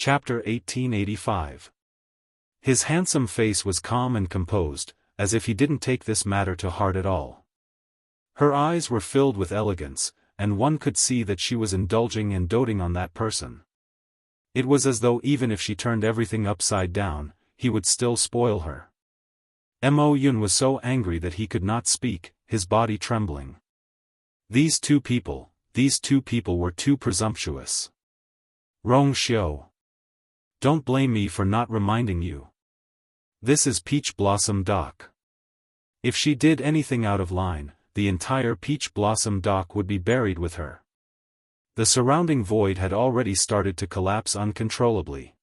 Chapter 1885. His handsome face was calm and composed, as if he didn't take this matter to heart at all. Her eyes were filled with elegance, and one could see that she was indulging and doting on that person. It was as though even if she turned everything upside down, he would still spoil her. Mo Yun was so angry that he could not speak, his body trembling. These two people were too presumptuous. Rong Xiao. Don't blame me for not reminding you. This is Peach Blossom Dock. If she did anything out of line, the entire Peach Blossom Dock would be buried with her. The surrounding void had already started to collapse uncontrollably.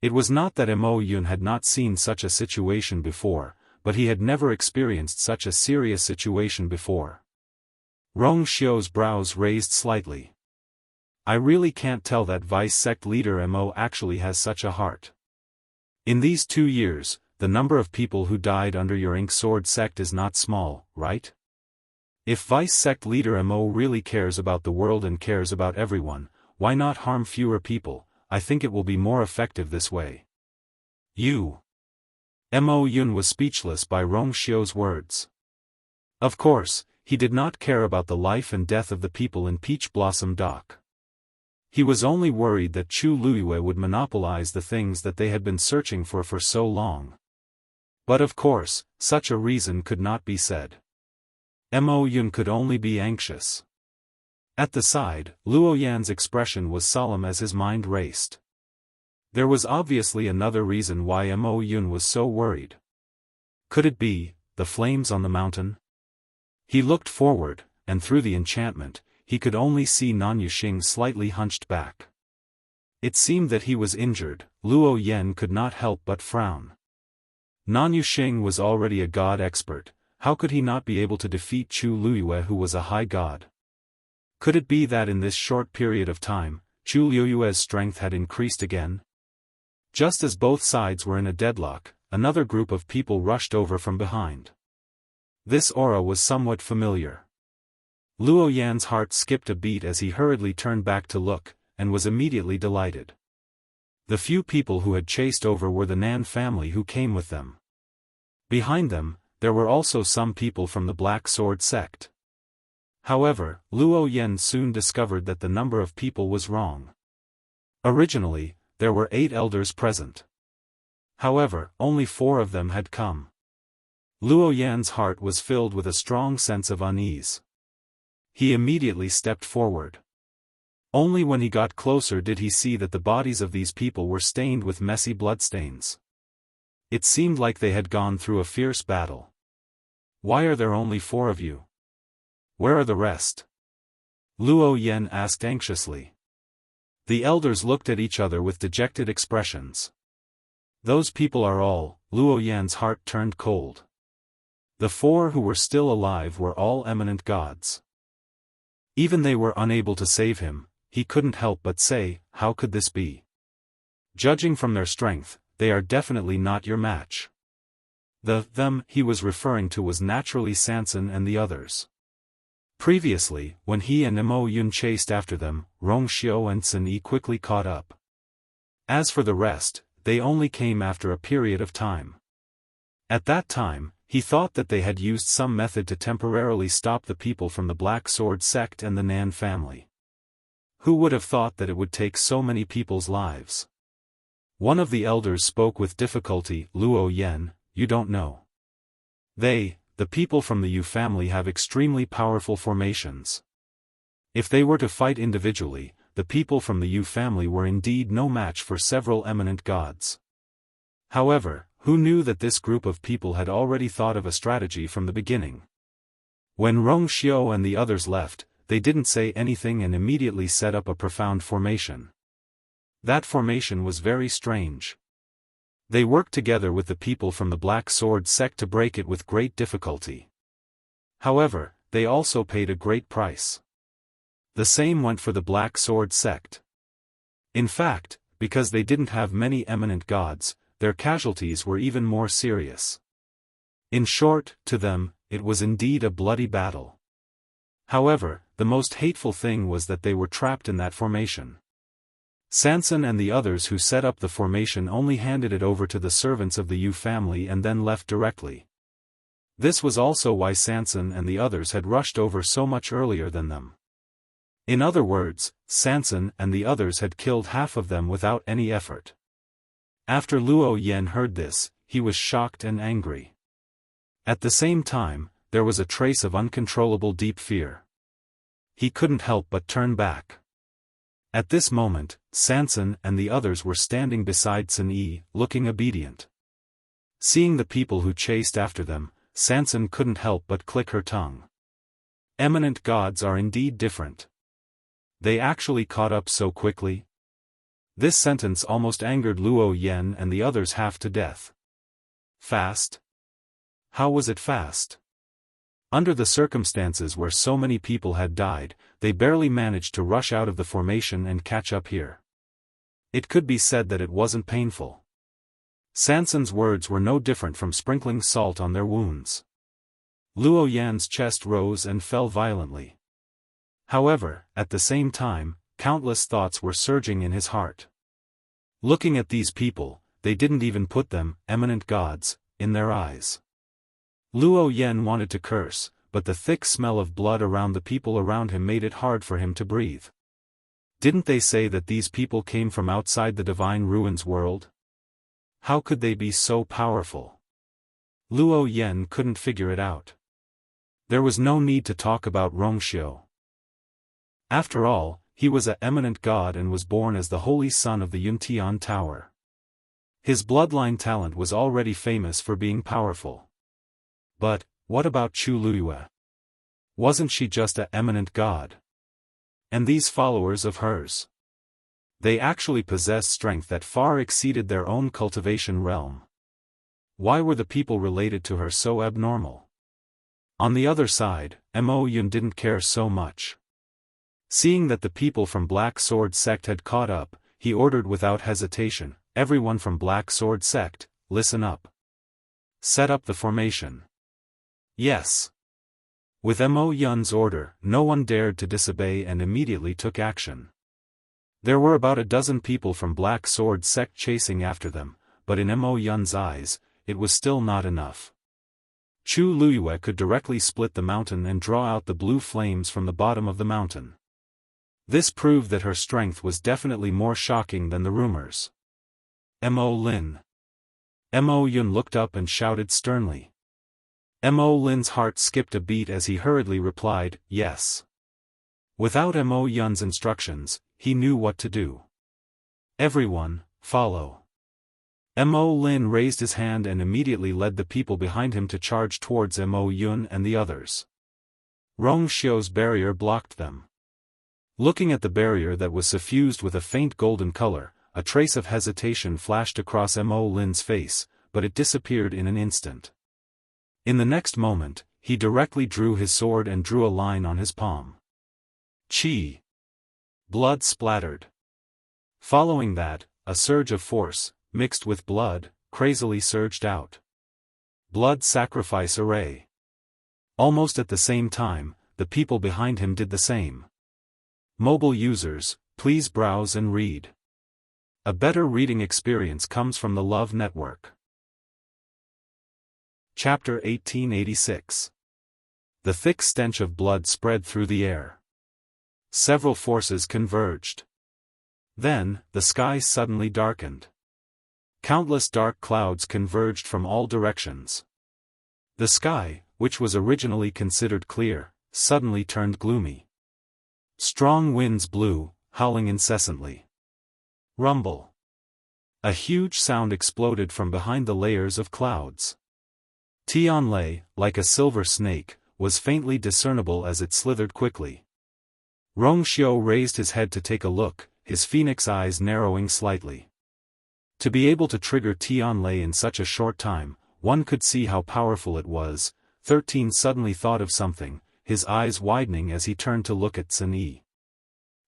It was not that Mo Yun had not seen such a situation before, but he had never experienced such a serious situation before. Rong Xiao's brows raised slightly. I really can't tell that vice sect leader Mo actually has such a heart. In these 2 years, the number of people who died under your ink sword sect is not small, right? If vice sect leader Mo really cares about the world and cares about everyone, why not harm fewer people? I think it will be more effective this way. Mo Yun was speechless by Rong Xiao's words. Of course, he did not care about the life and death of the people in Peach Blossom Dock. He was only worried that Chu Luiyue would monopolize the things that they had been searching for so long. But of course, such a reason could not be said. Mo Yun could only be anxious. At the side, Luo Yan's expression was solemn as his mind raced. There was obviously another reason why Mo Yun was so worried. Could it be the flames on the mountain? He looked forward, and through the enchantment, he could only see Nan Yuxing slightly hunched back. It seemed that he was injured. Luo Yan could not help but frown. Nan Yuxing was already a god expert, how could he not be able to defeat Chu Luiyue, who was a high god? Could it be that in this short period of time, Chu Luiyue's strength had increased again? Just as both sides were in a deadlock, another group of people rushed over from behind. This aura was somewhat familiar. Luo Yan's heart skipped a beat as he hurriedly turned back to look, and was immediately delighted. The few people who had chased over were the Nan family who came with them. Behind them, there were also some people from the Black Sword sect. However, Luo Yan soon discovered that the number of people was wrong. Originally, there were 8 elders present. However, only 4 of them had come. Luo Yan's heart was filled with a strong sense of unease. He immediately stepped forward. Only when he got closer did he see that the bodies of these people were stained with messy bloodstains. It seemed like they had gone through a fierce battle. Why are there only 4 of you? Where are the rest? Luo Yan asked anxiously. The elders looked at each other with dejected expressions. Those people are all. Luo Yan's heart turned cold. The 4 who were still alive were all eminent gods. Even they were unable to save him, he couldn't help but say, how could this be? Judging from their strength, they are definitely not your match. The them he was referring to was naturally Sanson and the others. Previously, when he and Mo Yun chased after them, Rong Xiao and Sun Yi quickly caught up. As for the rest, they only came after a period of time. At that time, he thought that they had used some method to temporarily stop the people from the Black Sword sect and the Nan family. Who would have thought that it would take so many people's lives? One of the elders spoke with difficulty. Luo Yan, you don't know. The people from the Yu family have extremely powerful formations. If they were to fight individually, the people from the Yu family were indeed no match for several eminent gods. However, who knew that this group of people had already thought of a strategy from the beginning? When Rong Xiao and the others left, they didn't say anything and immediately set up a profound formation. That formation was very strange. They worked together with the people from the Black Sword sect to break it with great difficulty. However, they also paid a great price. The same went for the Black Sword sect. In fact, because they didn't have many eminent gods, their casualties were even more serious. In short, to them, it was indeed a bloody battle. However, the most hateful thing was that they were trapped in that formation. Sanson and the others who set up the formation only handed it over to the servants of the Yu family and then left directly. This was also why Sanson and the others had rushed over so much earlier than them. In other words, Sanson and the others had killed half of them without any effort. After Luo Yan heard this, he was shocked and angry. At the same time, there was a trace of uncontrollable deep fear. He couldn't help but turn back. At this moment, Sanson and the others were standing beside Sun Yi, looking obedient. Seeing the people who chased after them, Sanson couldn't help but click her tongue. Eminent gods are indeed different. They actually caught up so quickly? This sentence almost angered Luo Yan and the others half to death. Fast? How was it fast? Under the circumstances where so many people had died, they barely managed to rush out of the formation and catch up here. It could be said that it wasn't painful. Sanson's words were no different from sprinkling salt on their wounds. Luo Yan's chest rose and fell violently. However, at the same time, countless thoughts were surging in his heart. Looking at these people, they didn't even put them, eminent gods, in their eyes. Luo Yan wanted to curse, but the thick smell of blood around the people around him made it hard for him to breathe. Didn't they say that these people came from outside the divine ruins world? How could they be so powerful? Luo Yan couldn't figure it out. There was no need to talk about Rongxiu. After all, he was an eminent god and was born as the holy son of the Yuntian Tower. His bloodline talent was already famous for being powerful. But, what about Chu Luyue? Wasn't she just an eminent god? And these followers of hers? They actually possessed strength that far exceeded their own cultivation realm. Why were the people related to her so abnormal? On the other side, Mo Yun didn't care so much. Seeing that the people from Black Sword Sect had caught up, he ordered without hesitation, "Everyone from Black Sword Sect, listen up. Set up the formation." Yes. With Mo Yun's order, no one dared to disobey and immediately took action. There were about a dozen people from Black Sword Sect chasing after them, but in Mo Yun's eyes, it was still not enough. Chu Luyue could directly split the mountain and draw out the blue flames from the bottom of the mountain. This proved that her strength was definitely more shocking than the rumors. Mo Lin. Mo Yun looked up and shouted sternly. Mo Lin's heart skipped a beat as he hurriedly replied, "Yes." Without Mo Yun's instructions, he knew what to do. "Everyone, follow." Mo Lin raised his hand and immediately led the people behind him to charge towards Mo Yun and the others. Rongxiu's barrier blocked them. Looking at the barrier that was suffused with a faint golden color, a trace of hesitation flashed across Mo Lin's face, but it disappeared in an instant. In the next moment, he directly drew his sword and drew a line on his palm. Chi. Blood splattered. Following that, a surge of force, mixed with blood, crazily surged out. Blood sacrifice array. Almost at the same time, the people behind him did the same. Mobile users, please browse and read. A better reading experience comes from the Love Network. Chapter 1886. The thick stench of blood spread through the air. Several forces converged. Then, the sky suddenly darkened. Countless dark clouds converged from all directions. The sky, which was originally considered clear, suddenly turned gloomy. Strong winds blew, howling incessantly. Rumble. A huge sound exploded from behind the layers of clouds. Tianlei, like a silver snake, was faintly discernible as it slithered quickly. Rongxiu raised his head to take a look, his phoenix eyes narrowing slightly. To be able to trigger Tianlei in such a short time, one could see how powerful it was. 13 suddenly thought of something, his eyes widening as he turned to look at Sun Yi.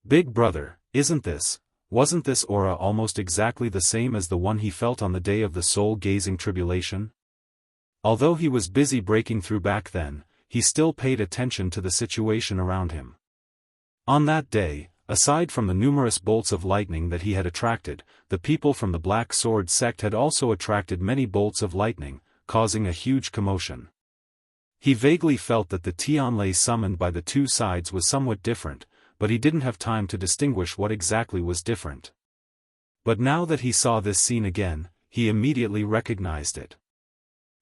"Big brother, wasn't this aura almost exactly the same as the one he felt on the day of the soul-gazing tribulation?" Although he was busy breaking through back then, he still paid attention to the situation around him. On that day, aside from the numerous bolts of lightning that he had attracted, the people from the Black Sword sect had also attracted many bolts of lightning, causing a huge commotion. He vaguely felt that the Tianlei summoned by the two sides was somewhat different, but he didn't have time to distinguish what exactly was different. But now that he saw this scene again, he immediately recognized it.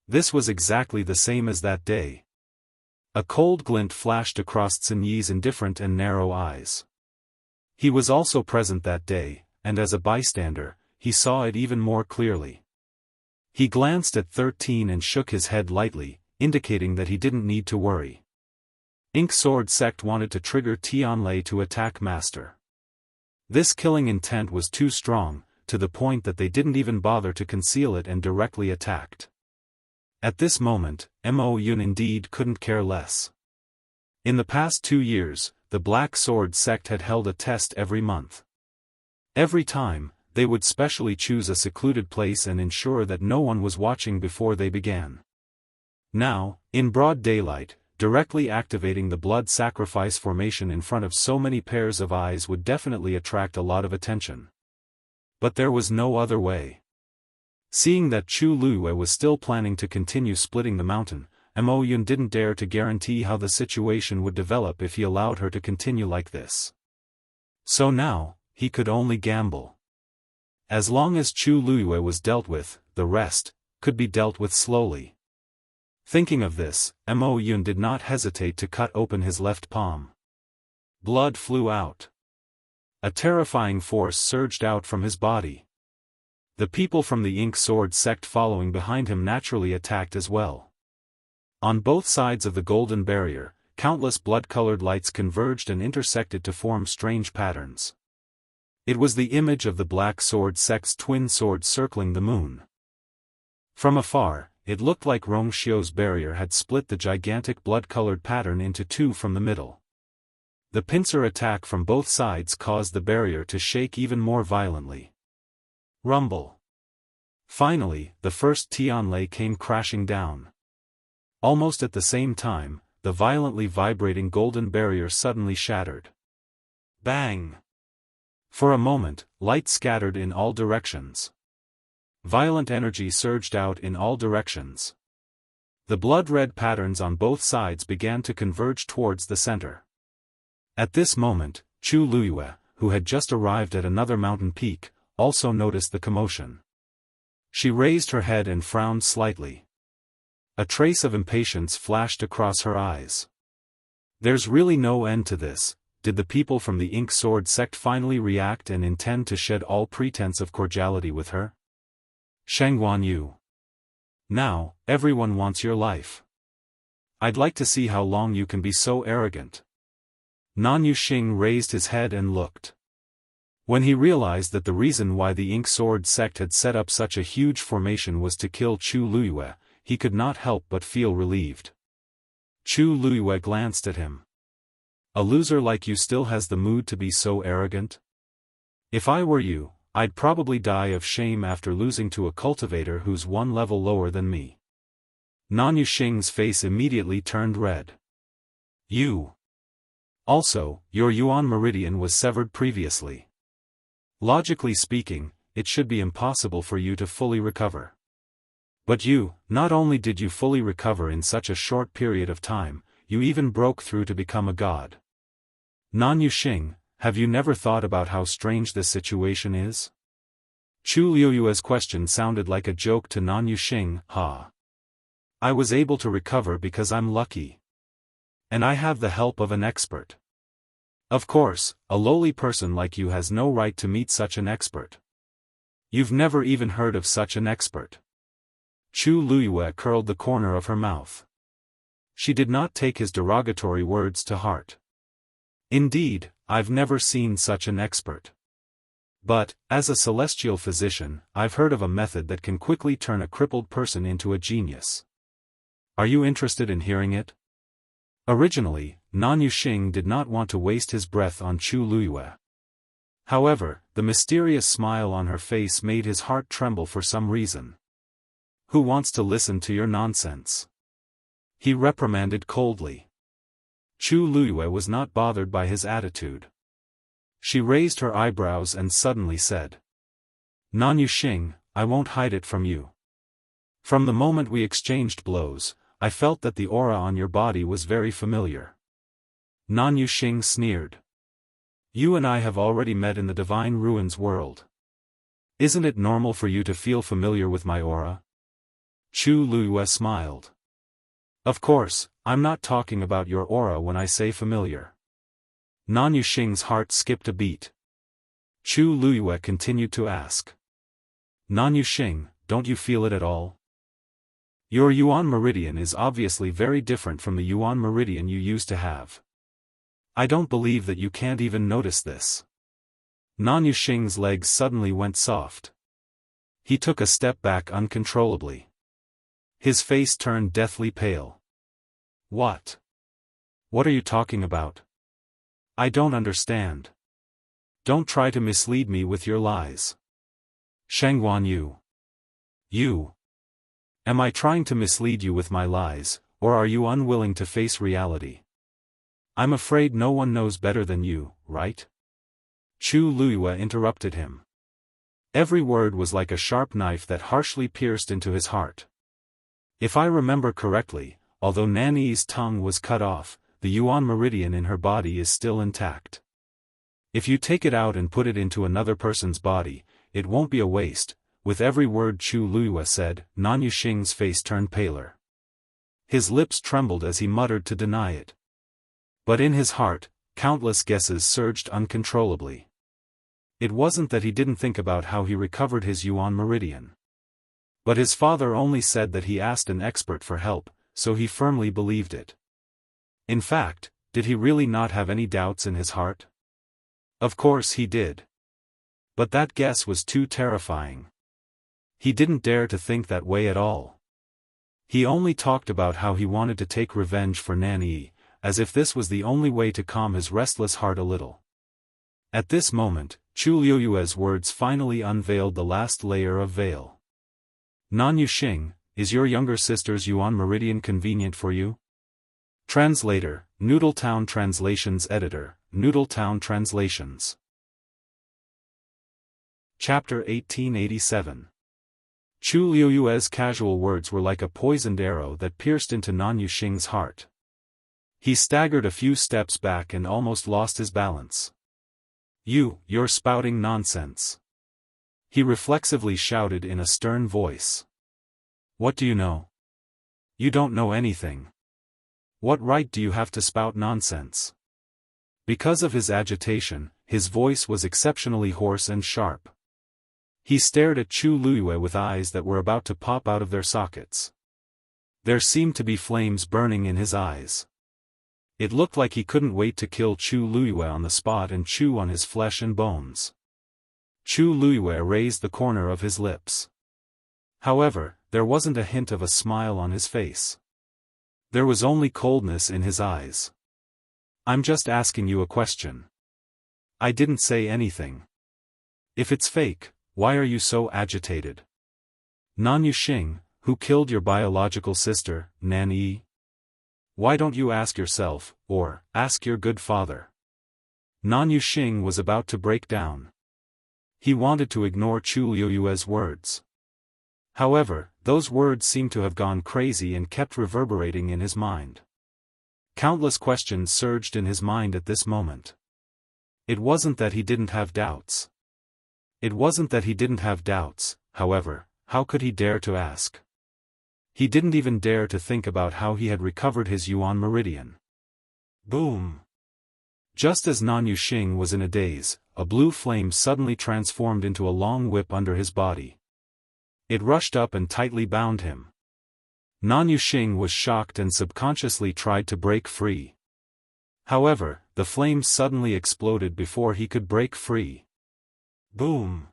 This was exactly the same as that day. A cold glint flashed across Zhenyi's indifferent and narrow eyes. He was also present that day, and as a bystander, he saw it even more clearly. He glanced at 13 and shook his head lightly, indicating that he didn't need to worry. Ink Sword sect wanted to trigger Tianlei to attack Master. This killing intent was too strong, to the point that they didn't even bother to conceal it and directly attacked. At this moment, Mo Yun indeed couldn't care less. In the past 2 years, the Black Sword sect had held a test every month. Every time, they would specially choose a secluded place and ensure that no one was watching before they began. Now, in broad daylight, directly activating the blood sacrifice formation in front of so many pairs of eyes would definitely attract a lot of attention. But there was no other way. Seeing that Chu Luiyue was still planning to continue splitting the mountain, Mo Yun didn't dare to guarantee how the situation would develop if he allowed her to continue like this. So now, he could only gamble. As long as Chu Luiyue was dealt with, the rest could be dealt with slowly. Thinking of this, Mo Yun did not hesitate to cut open his left palm. Blood flew out. A terrifying force surged out from his body. The people from the Ink Sword sect following behind him naturally attacked as well. On both sides of the golden barrier, countless blood-colored lights converged and intersected to form strange patterns. It was the image of the Black Sword sect's twin swords circling the moon. From afar, it looked like Rongxiu's barrier had split the gigantic blood-colored pattern into two from the middle. The pincer attack from both sides caused the barrier to shake even more violently. Rumble. Finally, the first Tianlei came crashing down. Almost at the same time, the violently vibrating golden barrier suddenly shattered. Bang! For a moment, light scattered in all directions. Violent energy surged out in all directions. The blood-red patterns on both sides began to converge towards the center. At this moment, Chu Luiyue, who had just arrived at another mountain peak, also noticed the commotion. She raised her head and frowned slightly. A trace of impatience flashed across her eyes. There's really no end to this. Did the people from the Ink Sword sect finally react and intend to shed all pretense of cordiality with her? Shangguan Yu. Now, everyone wants your life. I'd like to see how long you can be so arrogant. Nan Yuxing raised his head and looked. When he realized that the reason why the Ink Sword sect had set up such a huge formation was to kill Chu Luiyue, he could not help but feel relieved. Chu Luiyue glanced at him. A loser like you still has the mood to be so arrogant? If I were you, I'd probably die of shame after losing to a cultivator who's one level lower than me. Nan Yuxing's face immediately turned red. You. Also, your Yuan meridian was severed previously. Logically speaking, it should be impossible for you to fully recover. But you, not only did you fully recover in such a short period of time, you even broke through to become a god. Nan Yuxing, have you never thought about how strange this situation is? Chu Luiyue's question sounded like a joke to Nan Yuxing. I was able to recover because I'm lucky. And I have the help of an expert. Of course, a lowly person like you has no right to meet such an expert. You've never even heard of such an expert. Chu Luiyue curled the corner of her mouth. She did not take his derogatory words to heart. Indeed, I've never seen such an expert. But, as a celestial physician, I've heard of a method that can quickly turn a crippled person into a genius. Are you interested in hearing it? Originally, Nan Yuxing did not want to waste his breath on Chu Luiyue. However, the mysterious smile on her face made his heart tremble for some reason. Who wants to listen to your nonsense? He reprimanded coldly. Chu Luiyue was not bothered by his attitude. She raised her eyebrows and suddenly said. Nan Yuxing, I won't hide it from you. From the moment we exchanged blows, I felt that the aura on your body was very familiar. Nan Yuxing sneered. You and I have already met in the Divine Ruins world. Isn't it normal for you to feel familiar with my aura? Chu Luyue smiled. Of course, I'm not talking about your aura when I say familiar. Nan Yuxing's heart skipped a beat. Chu Luyue continued to ask. Nan Yuxing, don't you feel it at all? Your Yuan meridian is obviously very different from the Yuan meridian you used to have. I don't believe that you can't even notice this. Nan Yuxing's legs suddenly went soft. He took a step back uncontrollably. His face turned deathly pale. What? What are you talking about? I don't understand. Don't try to mislead me with your lies. Shangguan Yu. You. Am I trying to mislead you with my lies, or are you unwilling to face reality? I'm afraid no one knows better than you, right? Chu Luyue interrupted him. Every word was like a sharp knife that harshly pierced into his heart. If I remember correctly, although Nanyi's tongue was cut off, the Yuan meridian in her body is still intact. If you take it out and put it into another person's body, it won't be a waste. With every word Chu Luyue said, Nan Yuxing's face turned paler. His lips trembled as he muttered to deny it. But in his heart, countless guesses surged uncontrollably. It wasn't that he didn't think about how he recovered his Yuan meridian. But his father only said that he asked an expert for help, so he firmly believed it. In fact, did he really not have any doubts in his heart? Of course he did. But that guess was too terrifying. He didn't dare to think that way at all. He only talked about how he wanted to take revenge for Nanyi, as if this was the only way to calm his restless heart a little. At this moment, Chu Luyue's words finally unveiled the last layer of veil. Nan Yuxing, is your younger sister's Yuan meridian convenient for you? Translator, Noodletown Translations Editor, Noodletown Translations. Chapter 1887. Chu Luyue's casual words were like a poisoned arrow that pierced into Nan Yuxing's heart. He staggered a few steps back and almost lost his balance. You're spouting nonsense. He reflexively shouted in a stern voice. What do you know? You don't know anything. What right do you have to spout nonsense? Because of his agitation, his voice was exceptionally hoarse and sharp. He stared at Chu Luyue with eyes that were about to pop out of their sockets. There seemed to be flames burning in his eyes. It looked like he couldn't wait to kill Chu Luyue on the spot and chew on his flesh and bones. Chu Luyue raised the corner of his lips. However, there wasn't a hint of a smile on his face. There was only coldness in his eyes. I'm just asking you a question. I didn't say anything. If it's fake, why are you so agitated? Nan Yuxing, who killed your biological sister, Nanyi? Why don't you ask yourself, or ask your good father? Nan Yuxing was about to break down. He wanted to ignore Chu Luyue's words. However, those words seemed to have gone crazy and kept reverberating in his mind. Countless questions surged in his mind at this moment. It wasn't that he didn't have doubts. However, how could he dare to ask? He didn't even dare to think about how he had recovered his Yuan meridian. Boom! Just as Nan Yuxing was in a daze, a blue flame suddenly transformed into a long whip under his body. It rushed up and tightly bound him. Nan Yuxing was shocked and subconsciously tried to break free. However, the flame suddenly exploded before he could break free. Boom!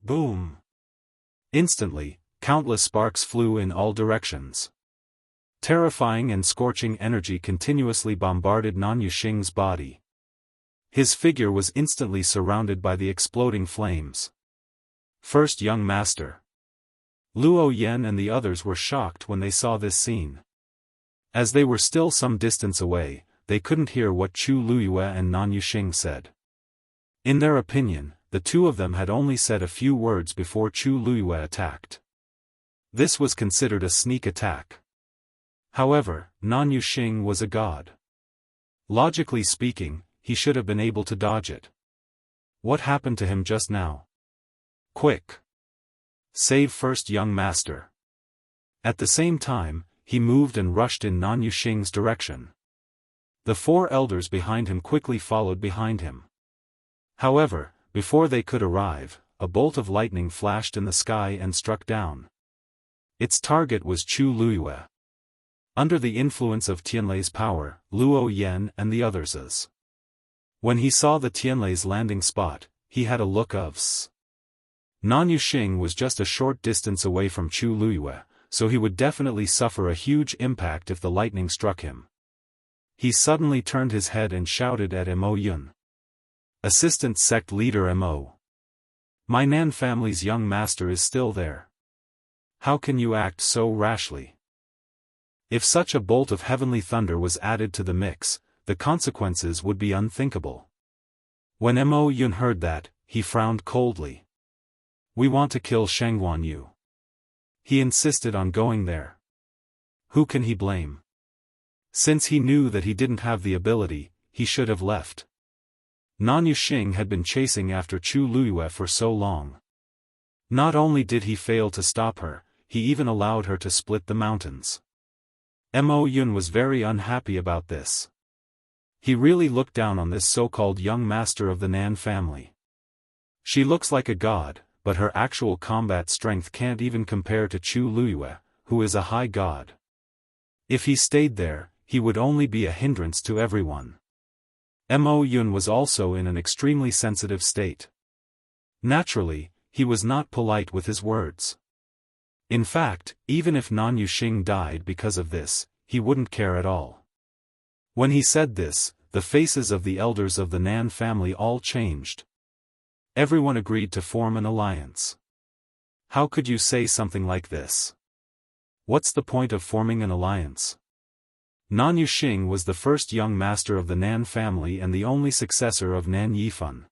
Boom! Instantly, countless sparks flew in all directions. Terrifying and scorching energy continuously bombarded Nan Yuxing's body. His figure was instantly surrounded by the exploding flames. First young master. Luo Yan and the others were shocked when they saw this scene. As they were still some distance away, they couldn't hear what Chu Luyue and Nan Yuxing said. In their opinion, the two of them had only said a few words before Chu Luiyue attacked. This was considered a sneak attack. However, Nan Yuxing was a god. Logically speaking, he should have been able to dodge it. What happened to him just now? Quick! Save first, young master. At the same time, he moved and rushed in Nan Yuxing's direction. The four elders behind him quickly followed behind him. However, before they could arrive, a bolt of lightning flashed in the sky and struck down. Its target was Chu Luiyue. Under the influence of Tianlei's power, Luo Yan and the others. When he saw the Tianlei's landing spot, he had a look of s. Nan Yuxing was just a short distance away from Chu Luiyue, so he would definitely suffer a huge impact if the lightning struck him. He suddenly turned his head and shouted at Mo Yun. Assistant sect leader Mo. My Nan family's young master is still there. How can you act so rashly? If such a bolt of heavenly thunder was added to the mix, the consequences would be unthinkable. When Mo Yun heard that, he frowned coldly. We want to kill Shengguan Yu. He insisted on going there. Who can he blame? Since he knew that he didn't have the ability, he should have left. Nan Yuxing had been chasing after Chu Luiyue for so long. Not only did he fail to stop her, he even allowed her to split the mountains. Mo Yun was very unhappy about this. He really looked down on this so-called young master of the Nan family. She looks like a god, but her actual combat strength can't even compare to Chu Luiyue, who is a high god. If he stayed there, he would only be a hindrance to everyone. Mo Yun was also in an extremely sensitive state. Naturally, he was not polite with his words. In fact, even if Nan Yuxing died because of this, he wouldn't care at all. When he said this, the faces of the elders of the Nan family all changed. Everyone agreed to form an alliance. How could you say something like this? What's the point of forming an alliance? Nan Yuxing was the first young master of the Nan family and the only successor of Nan Yifan.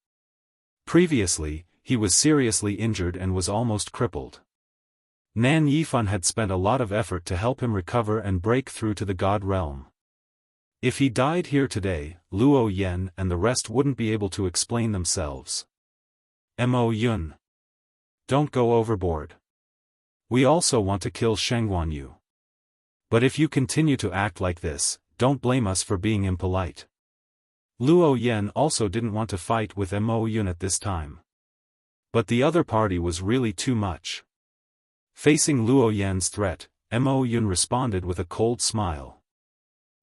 Previously, he was seriously injured and was almost crippled. Nan Yifan had spent a lot of effort to help him recover and break through to the god realm. If he died here today, Luo Yan and the rest wouldn't be able to explain themselves. Mo Yun. Don't go overboard. We also want to kill Shengguan Yu. But if you continue to act like this, don't blame us for being impolite. Luo Yan also didn't want to fight with Mo Yun at this time. But the other party was really too much. Facing Luo Yan's threat, Mo Yun responded with a cold smile.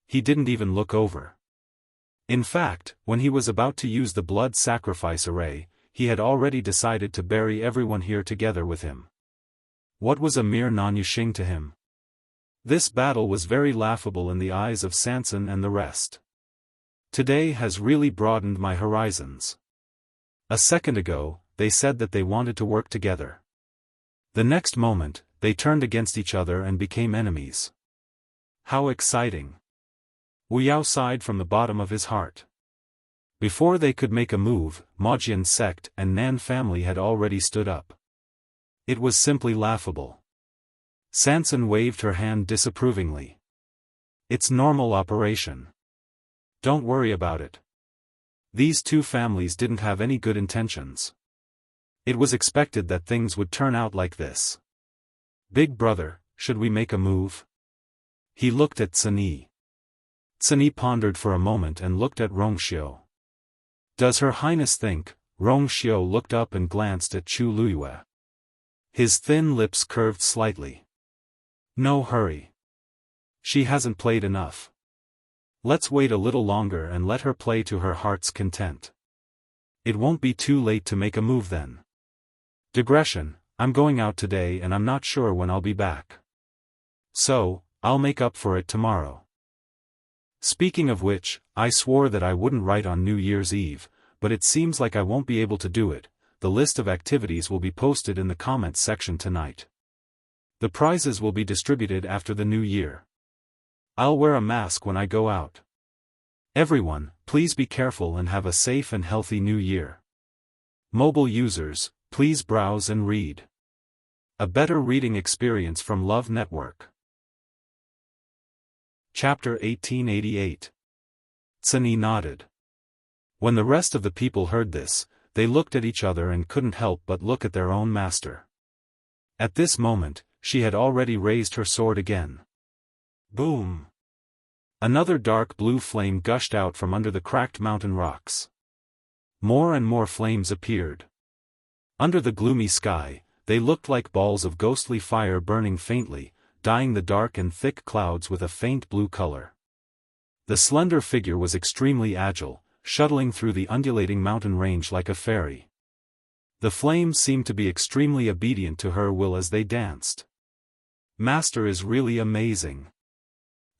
He didn't even look over. In fact, when he was about to use the blood sacrifice array, he had already decided to bury everyone here together with him. What was a mere Nan Yuxing to him? This battle was very laughable in the eyes of Sanson and the rest. Today has really broadened my horizons. A second ago, they said that they wanted to work together. The next moment, they turned against each other and became enemies. How exciting! Wu Yao sighed from the bottom of his heart. Before they could make a move, Mojian sect and Nan family had already stood up. It was simply laughable. Sanson waved her hand disapprovingly. It's normal operation. Don't worry about it. These two families didn't have any good intentions. It was expected that things would turn out like this. Big brother, should we make a move? He looked at Cini. Cini pondered for a moment and looked at Rongxiu. Does Her Highness think? Rongxiu looked up and glanced at Chu Luiyue. His thin lips curved slightly. No hurry. She hasn't played enough. Let's wait a little longer and let her play to her heart's content. It won't be too late to make a move then. Digression, I'm going out today and I'm not sure when I'll be back. So, I'll make up for it tomorrow. Speaking of which, I swore that I wouldn't write on New Year's Eve, but it seems like I won't be able to do it. The list of activities will be posted in the comments section tonight. The prizes will be distributed after the new year. I'll wear a mask when I go out. Everyone, please be careful and have a safe and healthy new year. Mobile users, please browse and read. A better reading experience from Love Network. Chapter 1888. Tsuni nodded. When the rest of the people heard this, they looked at each other and couldn't help but look at their own master. At this moment, she had already raised her sword again. Boom! Another dark blue flame gushed out from under the cracked mountain rocks. More and more flames appeared. Under the gloomy sky, they looked like balls of ghostly fire burning faintly, dyeing the dark and thick clouds with a faint blue color. The slender figure was extremely agile, shuttling through the undulating mountain range like a fairy. The flames seemed to be extremely obedient to her will as they danced. Master is really amazing.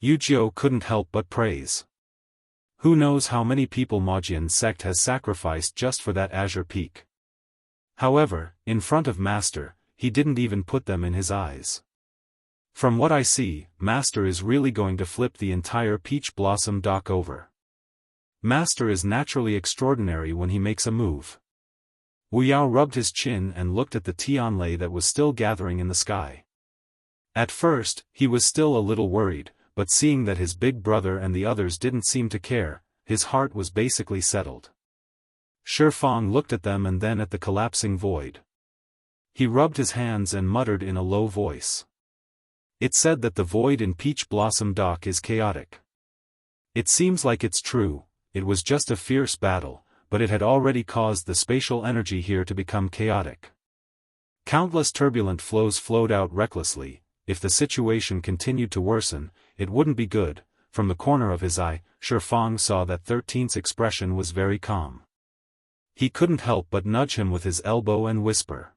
Yujio couldn't help but praise. Who knows how many people Mojian's sect has sacrificed just for that azure peak. However, in front of Master, he didn't even put them in his eyes. From what I see, Master is really going to flip the entire peach blossom dock over. Master is naturally extraordinary when he makes a move. Wu Yao rubbed his chin and looked at the Tianlei that was still gathering in the sky. At first, he was still a little worried, but seeing that his big brother and the others didn't seem to care, his heart was basically settled. Xiaofan looked at them and then at the collapsing void. He rubbed his hands and muttered in a low voice. It said that the void in Peach Blossom Dock is chaotic. It seems like it's true. It was just a fierce battle, but it had already caused the spatial energy here to become chaotic. Countless turbulent flows flowed out recklessly. If the situation continued to worsen, it wouldn't be good. From the corner of his eye, Xiaofan saw that 13's expression was very calm. He couldn't help but nudge him with his elbow and whisper.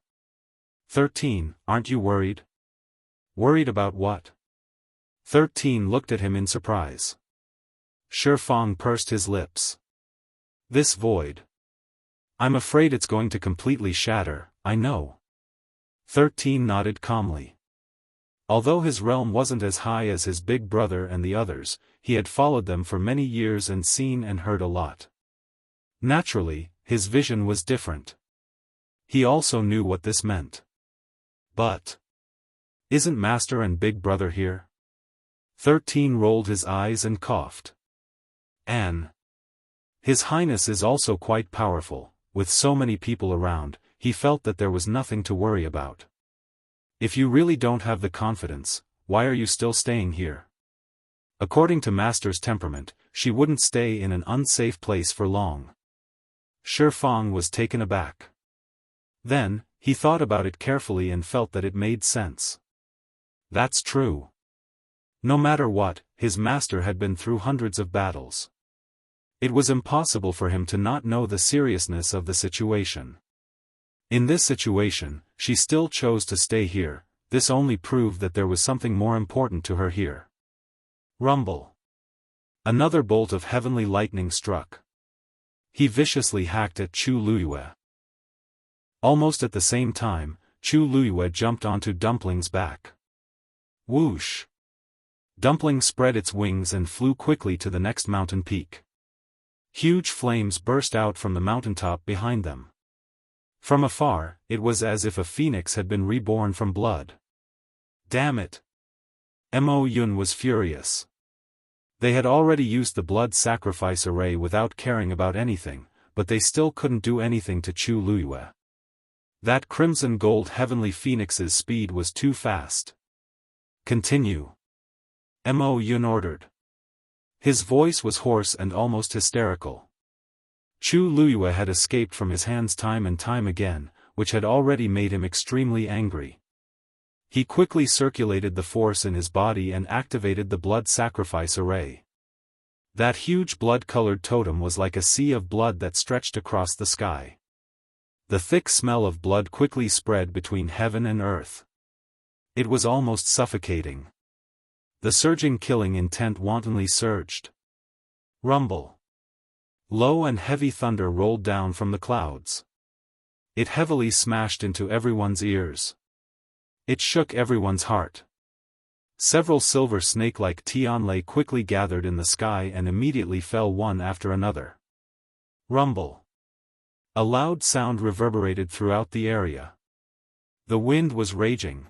13, aren't you worried? Worried about what? 13 looked at him in surprise. Xiaofan pursed his lips. This void. I'm afraid it's going to completely shatter, I know. 13 nodded calmly. Although his realm wasn't as high as his big brother and the others, he had followed them for many years and seen and heard a lot. Naturally, his vision was different. He also knew what this meant. But isn't Master and Big Brother here? 13 rolled his eyes and coughed. His Highness is also quite powerful. With so many people around, he felt that there was nothing to worry about. If you really don't have the confidence, why are you still staying here? According to Master's temperament, she wouldn't stay in an unsafe place for long. Xiaofan was taken aback. Then, he thought about it carefully and felt that it made sense. That's true. No matter what, his master had been through hundreds of battles. It was impossible for him to not know the seriousness of the situation. In this situation, she still chose to stay here. This only proved that there was something more important to her here. Rumble. Another bolt of heavenly lightning struck. He viciously hacked at Chu Luiyue. Almost at the same time, Chu Luiyue jumped onto Dumpling's back. Whoosh! Dumpling spread its wings and flew quickly to the next mountain peak. Huge flames burst out from the mountaintop behind them. From afar, it was as if a phoenix had been reborn from blood. Damn it! Mo Yun was furious. They had already used the blood sacrifice array without caring about anything, but they still couldn't do anything to Chu Luiyue. That crimson gold heavenly phoenix's speed was too fast. Continue. Mo Yun ordered. His voice was hoarse and almost hysterical. Chu Luiyue had escaped from his hands time and time again, which had already made him extremely angry. He quickly circulated the force in his body and activated the blood sacrifice array. That huge blood-colored totem was like a sea of blood that stretched across the sky. The thick smell of blood quickly spread between heaven and earth. It was almost suffocating. The surging killing intent wantonly surged. Rumble. Low and heavy thunder rolled down from the clouds. It heavily smashed into everyone's ears. It shook everyone's heart. Several silver snake-like Tianlei quickly gathered in the sky and immediately fell one after another. Rumble. A loud sound reverberated throughout the area. The wind was raging.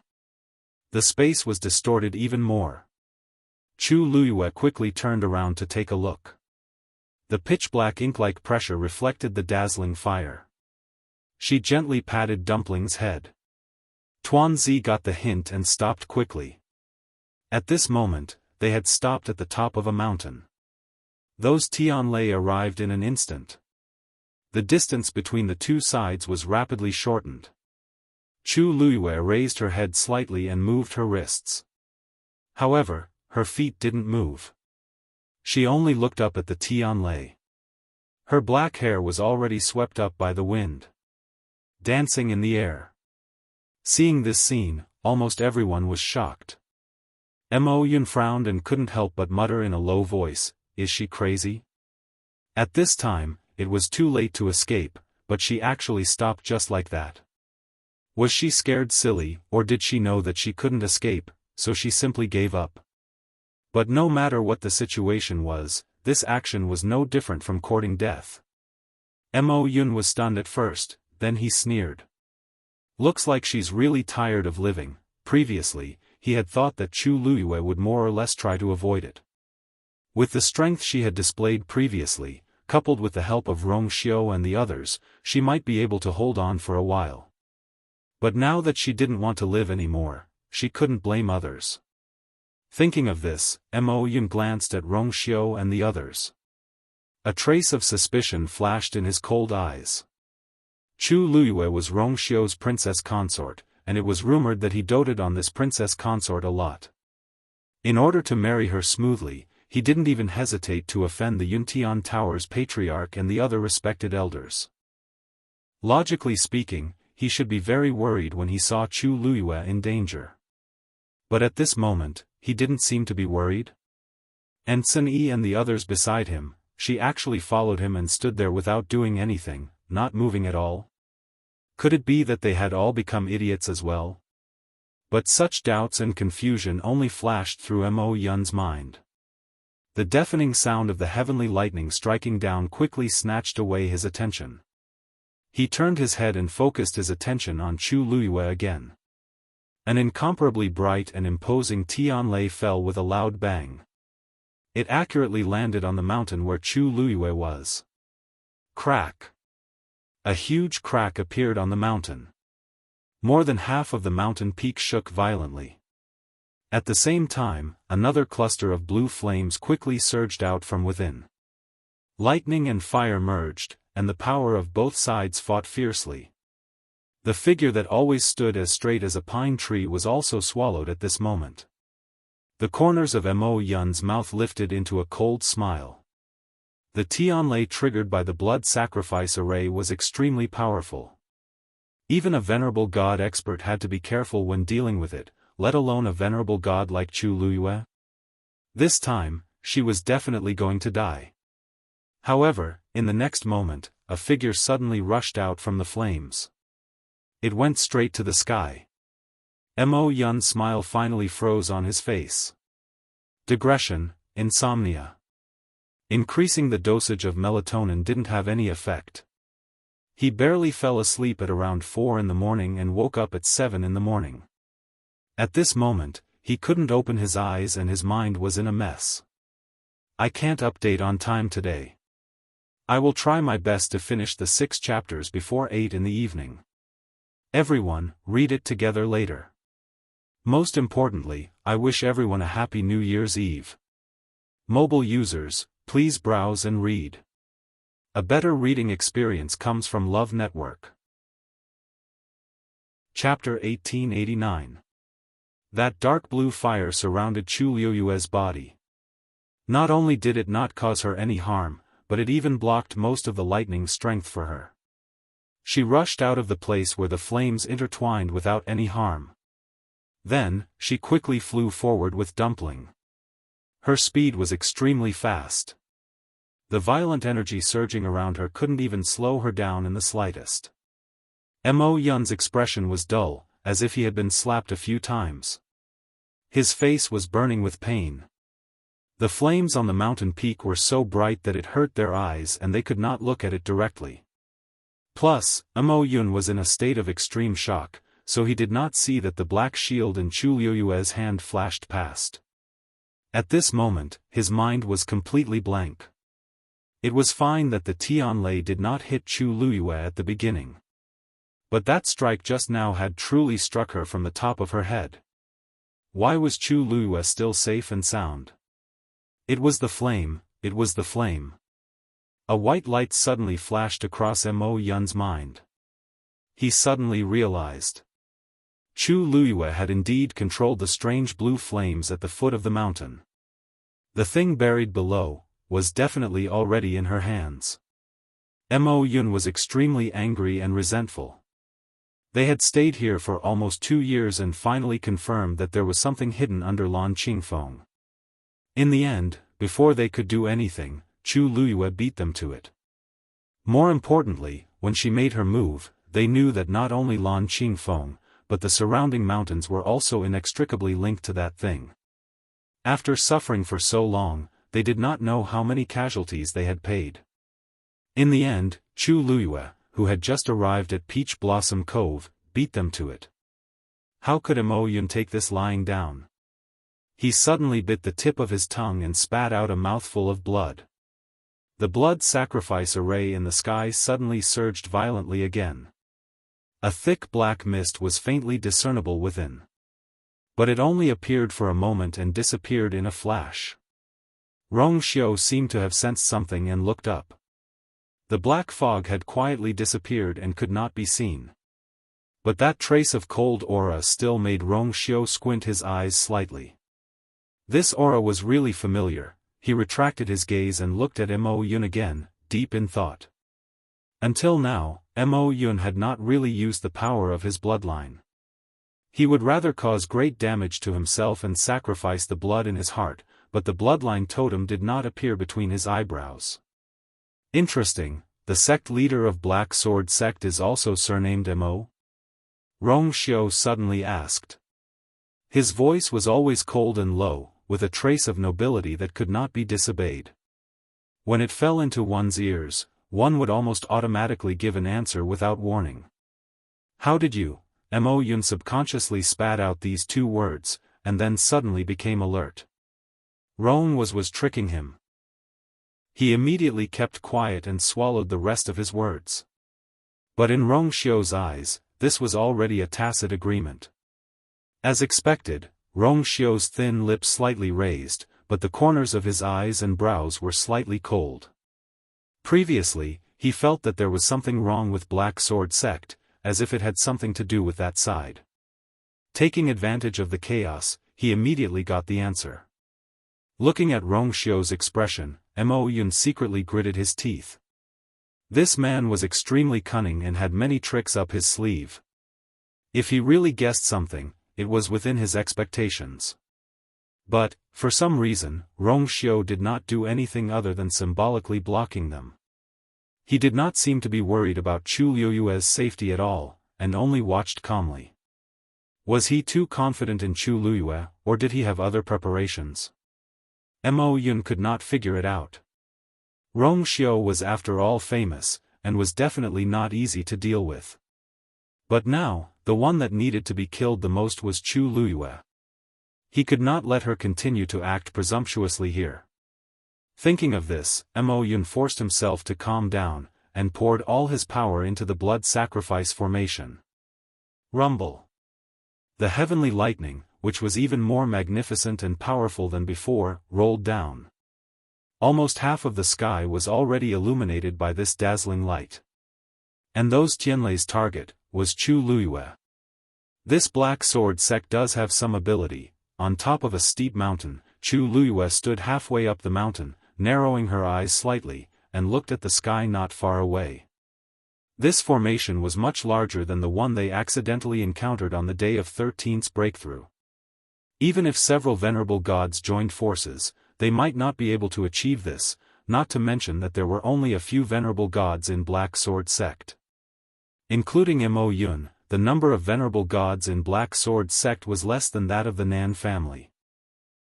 The space was distorted even more. Chu Luyue quickly turned around to take a look. The pitch-black ink-like pressure reflected the dazzling fire. She gently patted Dumpling's head. Tuanzi got the hint and stopped quickly. At this moment, they had stopped at the top of a mountain. Those Tianlei arrived in an instant. The distance between the two sides was rapidly shortened. Chu Luyue raised her head slightly and moved her wrists. However, her feet didn't move. She only looked up at the Tianlei. Her black hair was already swept up by the wind, dancing in the air. Seeing this scene, almost everyone was shocked. Mo Yun frowned and couldn't help but mutter in a low voice, "Is she crazy?" At this time, it was too late to escape, but she actually stopped just like that. Was she scared silly, or did she know that she couldn't escape, so she simply gave up? But no matter what the situation was, this action was no different from courting death. Mo Yun was stunned at first, then he sneered. Looks like she's really tired of living. Previously, he had thought that Chu Luyue would more or less try to avoid it. With the strength she had displayed previously, coupled with the help of Rong Xiu and the others, she might be able to hold on for a while. But now that she didn't want to live anymore, she couldn't blame others. Thinking of this, Mo Yun glanced at Rong Xiu and the others. A trace of suspicion flashed in his cold eyes. Chu Luyue was Rong Xiu's princess consort, and it was rumored that he doted on this princess consort a lot. In order to marry her smoothly, he didn't even hesitate to offend the Yuntian Tower's patriarch and the other respected elders. Logically speaking, he should be very worried when he saw Chu Luyue in danger. But at this moment, he didn't seem to be worried. And Sun Yi and the others beside him, she actually followed him and stood there without doing anything, not moving at all. Could it be that they had all become idiots as well? But such doubts and confusion only flashed through Mo Yun's mind. The deafening sound of the heavenly lightning striking down quickly snatched away his attention. He turned his head and focused his attention on Chu Luyue again. An incomparably bright and imposing Tianlei fell with a loud bang. It accurately landed on the mountain where Chu Luyue was. Crack! A huge crack appeared on the mountain. More than half of the mountain peak shook violently. At the same time, another cluster of blue flames quickly surged out from within. Lightning and fire merged, and the power of both sides fought fiercely. The figure that always stood as straight as a pine tree was also swallowed at this moment. The corners of Mo Yun's mouth lifted into a cold smile. The Tianlei triggered by the blood sacrifice array was extremely powerful. Even a venerable god expert had to be careful when dealing with it, let alone a venerable god like Chu Luyue. This time, she was definitely going to die. However, in the next moment, a figure suddenly rushed out from the flames. It went straight to the sky. Mo Yun's smile finally froze on his face. Digression, insomnia. Increasing the dosage of melatonin didn't have any effect. He barely fell asleep at around 4 in the morning and woke up at 7 in the morning. At this moment, he couldn't open his eyes and his mind was in a mess. I can't update on time today. I will try my best to finish the 6 chapters before 8 in the evening. Everyone, read it together later. Most importantly, I wish everyone a happy New Year's Eve. Mobile users, please browse and read. A better reading experience comes from Love Network. Chapter 1889. That dark blue fire surrounded Chu Luyue's body. Not only did it not cause her any harm, but it even blocked most of the lightning strength for her. She rushed out of the place where the flames intertwined without any harm. Then, she quickly flew forward with Dumpling. Her speed was extremely fast. The violent energy surging around her couldn't even slow her down in the slightest. Mo Yun's expression was dull, as if he had been slapped a few times. His face was burning with pain. The flames on the mountain peak were so bright that it hurt their eyes and they could not look at it directly. Plus, Mo Yun was in a state of extreme shock, so he did not see that the black shield in Chu Liuyue's hand flashed past. At this moment, his mind was completely blank. It was fine that the Tianlei did not hit Chu Liyue at the beginning. But that strike just now had truly struck her from the top of her head. Why was Chu Liyue still safe and sound? It was the flame, it was the flame. A white light suddenly flashed across Mo Yun's mind. He suddenly realized. Chu Liyue had indeed controlled the strange blue flames at the foot of the mountain. The thing buried below was definitely already in her hands. Mo Yun was extremely angry and resentful. They had stayed here for almost 2 years and finally confirmed that there was something hidden under Lan Qingfeng. In the end, before they could do anything, Chu Liyue beat them to it. More importantly, when she made her move, they knew that not only Lan Qingfeng, but the surrounding mountains were also inextricably linked to that thing. After suffering for so long, they did not know how many casualties they had paid. In the end, Chu Liyue, who had just arrived at Peach Blossom Cove, beat them to it. How could Mo Yun take this lying down? He suddenly bit the tip of his tongue and spat out a mouthful of blood. The blood sacrifice array in the sky suddenly surged violently again. A thick black mist was faintly discernible within. But it only appeared for a moment and disappeared in a flash. Rong Xiu seemed to have sensed something and looked up. The black fog had quietly disappeared and could not be seen. But that trace of cold aura still made Rong Xiu squint his eyes slightly. This aura was really familiar. He retracted his gaze and looked at Mo Yun again, deep in thought. Until now, Mo Yun had not really used the power of his bloodline. He would rather cause great damage to himself and sacrifice the blood in his heart, but the bloodline totem did not appear between his eyebrows. Interesting, the sect leader of Black Sword Sect is also surnamed Mo? Rong Xiu suddenly asked. His voice was always cold and low, with a trace of nobility that could not be disobeyed. When it fell into one's ears, one would almost automatically give an answer without warning. How did you? Mo Yun subconsciously spat out these 2 words, and then suddenly became alert. Rong was tricking him. He immediately kept quiet and swallowed the rest of his words. But in Rong Xiu's eyes, this was already a tacit agreement. As expected, Rong Xiu's thin lips slightly raised, but the corners of his eyes and brows were slightly cold. Previously, he felt that there was something wrong with Black Sword Sect, as if it had something to do with that side. Taking advantage of the chaos, he immediately got the answer. Looking at Rong Xiu's expression, Mo Yun secretly gritted his teeth. This man was extremely cunning and had many tricks up his sleeve. If he really guessed something, it was within his expectations. But, for some reason, Rong Xiu did not do anything other than symbolically blocking them. He did not seem to be worried about Chu Liyue's safety at all, and only watched calmly. Was he too confident in Chu Liyue, or did he have other preparations? Mo Yun could not figure it out. Rong Xiu was after all famous, and was definitely not easy to deal with. But now, the one that needed to be killed the most was Chu Liyue. He could not let her continue to act presumptuously here. Thinking of this, Mo Yun forced himself to calm down, and poured all his power into the blood sacrifice formation. Rumble. The heavenly lightning, which was even more magnificent and powerful than before, rolled down. Almost half of the sky was already illuminated by this dazzling light. And those Tianlei's target was Chu Liyue. This Black Sword Sect does have some ability. On top of a steep mountain, Chu Liyue stood halfway up the mountain, narrowing her eyes slightly, and looked at the sky not far away. This formation was much larger than the one they accidentally encountered on the day of 13's breakthrough. Even if several venerable gods joined forces, they might not be able to achieve this, not to mention that there were only a few venerable gods in Black Sword Sect. Including Mo Yun, the number of venerable gods in Black Sword Sect was less than that of the Nan family.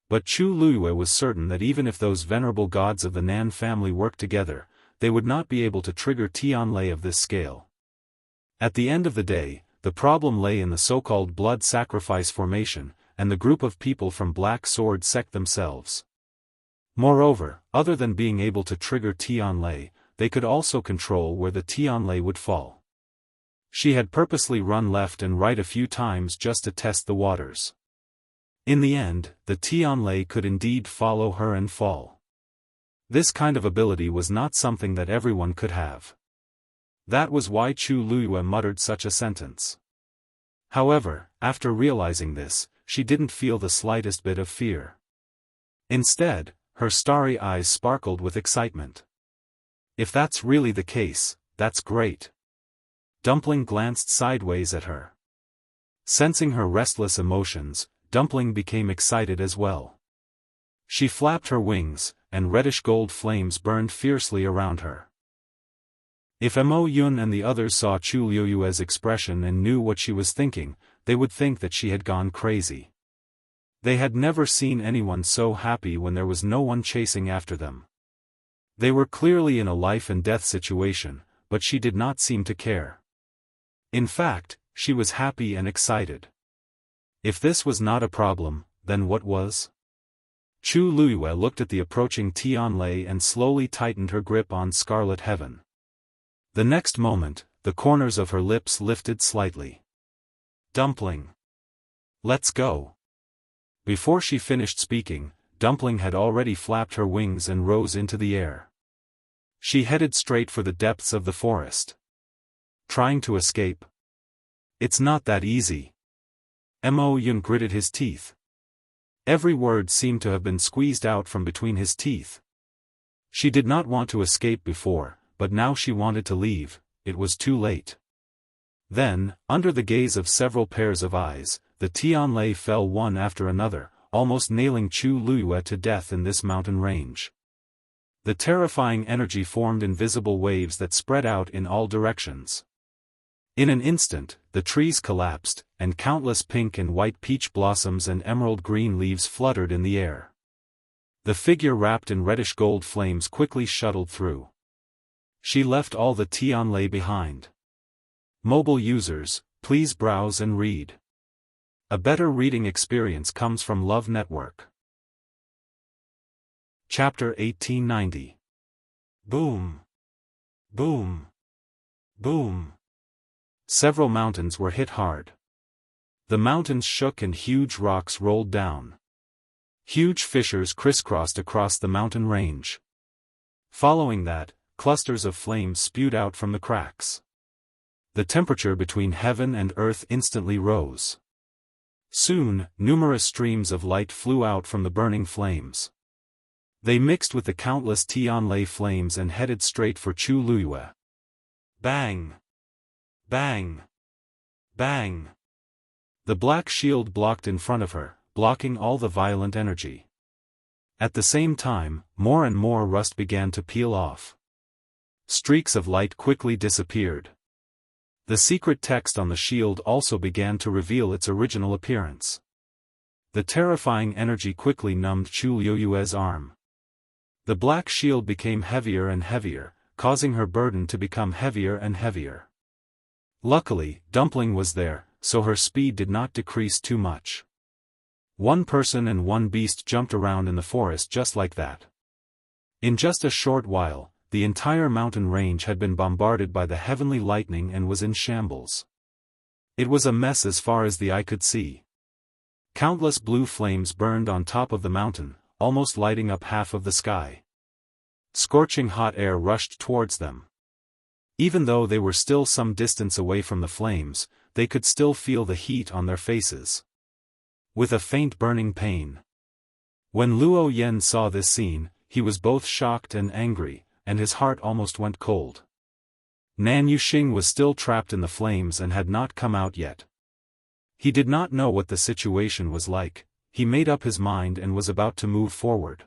But Chu Liyue was certain that even if those venerable gods of the Nan family worked together, they would not be able to trigger Tianlei of this scale. At the end of the day, the problem lay in the so-called blood sacrifice formation, and the group of people from Black Sword sect themselves. Moreover, other than being able to trigger Tianlei, they could also control where the Tianlei would fall. She had purposely run left and right a few times just to test the waters. In the end, the Tianlei could indeed follow her and fall. This kind of ability was not something that everyone could have. That was why Chu Luyue muttered such a sentence. However, after realizing this, she didn't feel the slightest bit of fear. Instead, her starry eyes sparkled with excitement. If that's really the case, that's great. Dumpling glanced sideways at her. Sensing her restless emotions, Dumpling became excited as well. She flapped her wings, and reddish-gold flames burned fiercely around her. If Mo Yun and the others saw Chu Luyue's expression and knew what she was thinking, they would think that she had gone crazy. They had never seen anyone so happy when there was no one chasing after them. They were clearly in a life-and-death situation, but she did not seem to care. In fact, she was happy and excited. If this was not a problem, then what was? Chu Luyue looked at the approaching Tianlei and slowly tightened her grip on Scarlet Heaven. The next moment, the corners of her lips lifted slightly. Dumpling. Let's go. Before she finished speaking, Dumpling had already flapped her wings and rose into the air. She headed straight for the depths of the forest. Trying to escape? It's not that easy. Mo Yun gritted his teeth. Every word seemed to have been squeezed out from between his teeth. She did not want to escape before, but now she wanted to leave. It was too late. Then, under the gaze of several pairs of eyes, the Tianlei fell one after another, almost nailing Chu Luyue to death in this mountain range. The terrifying energy formed invisible waves that spread out in all directions. In an instant, the trees collapsed, and countless pink and white peach blossoms and emerald green leaves fluttered in the air. The figure wrapped in reddish gold flames quickly shuttled through. She left all the Tianlei behind. Mobile users, please browse and read. A better reading experience comes from Love Network. Chapter 1890. Boom. Boom. Boom. Several mountains were hit hard. The mountains shook and huge rocks rolled down. Huge fissures crisscrossed across the mountain range. Following that, clusters of flames spewed out from the cracks. The temperature between heaven and earth instantly rose. Soon, numerous streams of light flew out from the burning flames. They mixed with the countless Tianlei flames and headed straight for Chu Luyue. Bang! Bang! Bang! The black shield blocked in front of her, blocking all the violent energy. At the same time, more and more rust began to peel off. Streaks of light quickly disappeared. The secret text on the shield also began to reveal its original appearance. The terrifying energy quickly numbed Chu Luyue's arm. The black shield became heavier and heavier, causing her burden to become heavier and heavier. Luckily, Dumpling was there, so her speed did not decrease too much. One person and one beast jumped around in the forest just like that. In just a short while, the entire mountain range had been bombarded by the heavenly lightning and was in shambles. It was a mess as far as the eye could see. Countless blue flames burned on top of the mountain, almost lighting up half of the sky. Scorching hot air rushed towards them. Even though they were still some distance away from the flames, they could still feel the heat on their faces. With a faint burning pain. When Luo Yen saw this scene, he was both shocked and angry, and his heart almost went cold. Nan Yuxing was still trapped in the flames and had not come out yet. He did not know what the situation was like. He made up his mind and was about to move forward.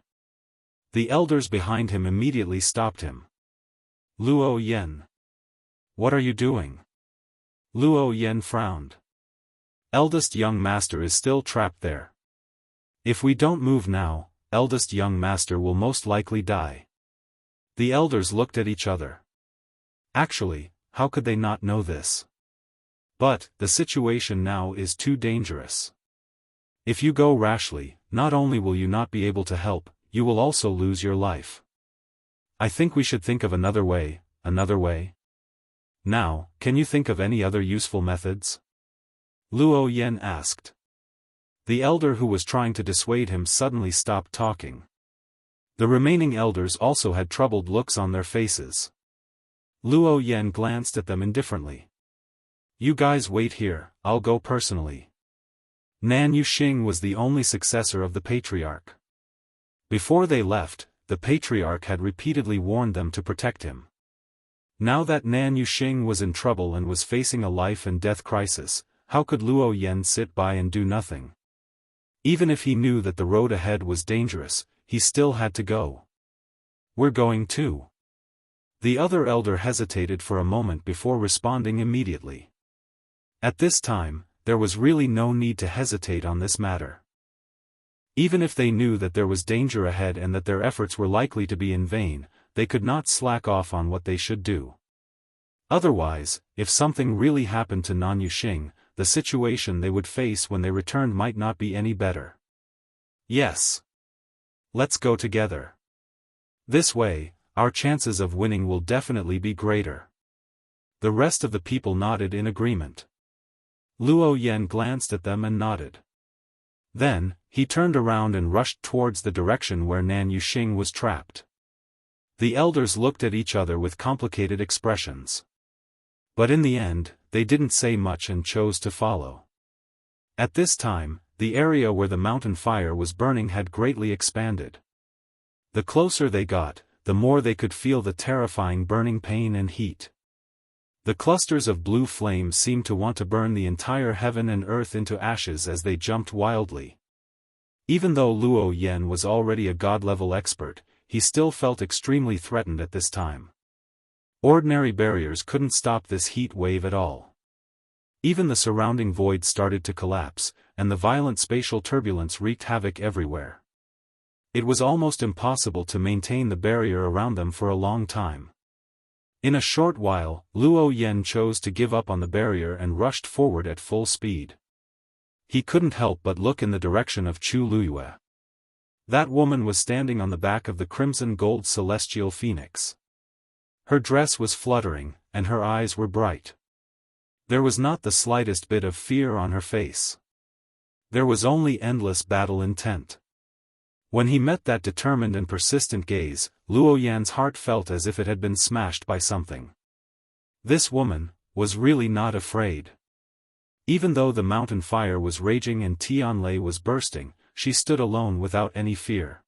The elders behind him immediately stopped him. Luo Yen. What are you doing? Luo Yen frowned. Eldest young master is still trapped there. If we don't move now, eldest young master will most likely die. The elders looked at each other. Actually, how could they not know this? But, the situation now is too dangerous. If you go rashly, not only will you not be able to help, you will also lose your life. I think we should think of another way, another way. Now, can you think of any other useful methods? Luo Yan asked. The elder who was trying to dissuade him suddenly stopped talking. The remaining elders also had troubled looks on their faces. Luo Yan glanced at them indifferently. You guys wait here, I'll go personally. Nan Yuxing was the only successor of the patriarch. Before they left, the patriarch had repeatedly warned them to protect him. Now that Nan Yuxing was in trouble and was facing a life and death crisis, how could Luo Yan sit by and do nothing? Even if he knew that the road ahead was dangerous, he still had to go. We're going too. The other elder hesitated for a moment before responding immediately. At this time, there was really no need to hesitate on this matter. Even if they knew that there was danger ahead and that their efforts were likely to be in vain, they could not slack off on what they should do. Otherwise, if something really happened to Nan Yuxing, the situation they would face when they returned might not be any better. Yes. Let's go together. This way, our chances of winning will definitely be greater. The rest of the people nodded in agreement. Luo Yan glanced at them and nodded. Then, he turned around and rushed towards the direction where Nan Yuxing was trapped. The elders looked at each other with complicated expressions. But in the end, they didn't say much and chose to follow. At this time, the area where the mountain fire was burning had greatly expanded. The closer they got, the more they could feel the terrifying burning pain and heat. The clusters of blue flames seemed to want to burn the entire heaven and earth into ashes as they jumped wildly. Even though Luo Yan was already a god-level expert, he still felt extremely threatened at this time. Ordinary barriers couldn't stop this heat wave at all. Even the surrounding void started to collapse, and the violent spatial turbulence wreaked havoc everywhere. It was almost impossible to maintain the barrier around them for a long time. In a short while, Luo Yan chose to give up on the barrier and rushed forward at full speed. He couldn't help but look in the direction of Chu Luyue. That woman was standing on the back of the crimson-gold celestial phoenix. Her dress was fluttering, and her eyes were bright. There was not the slightest bit of fear on her face. There was only endless battle intent. When he met that determined and persistent gaze, Luo Yan's heart felt as if it had been smashed by something. This woman was really not afraid. Even though the mountain fire was raging and Tianlei was bursting, she stood alone without any fear.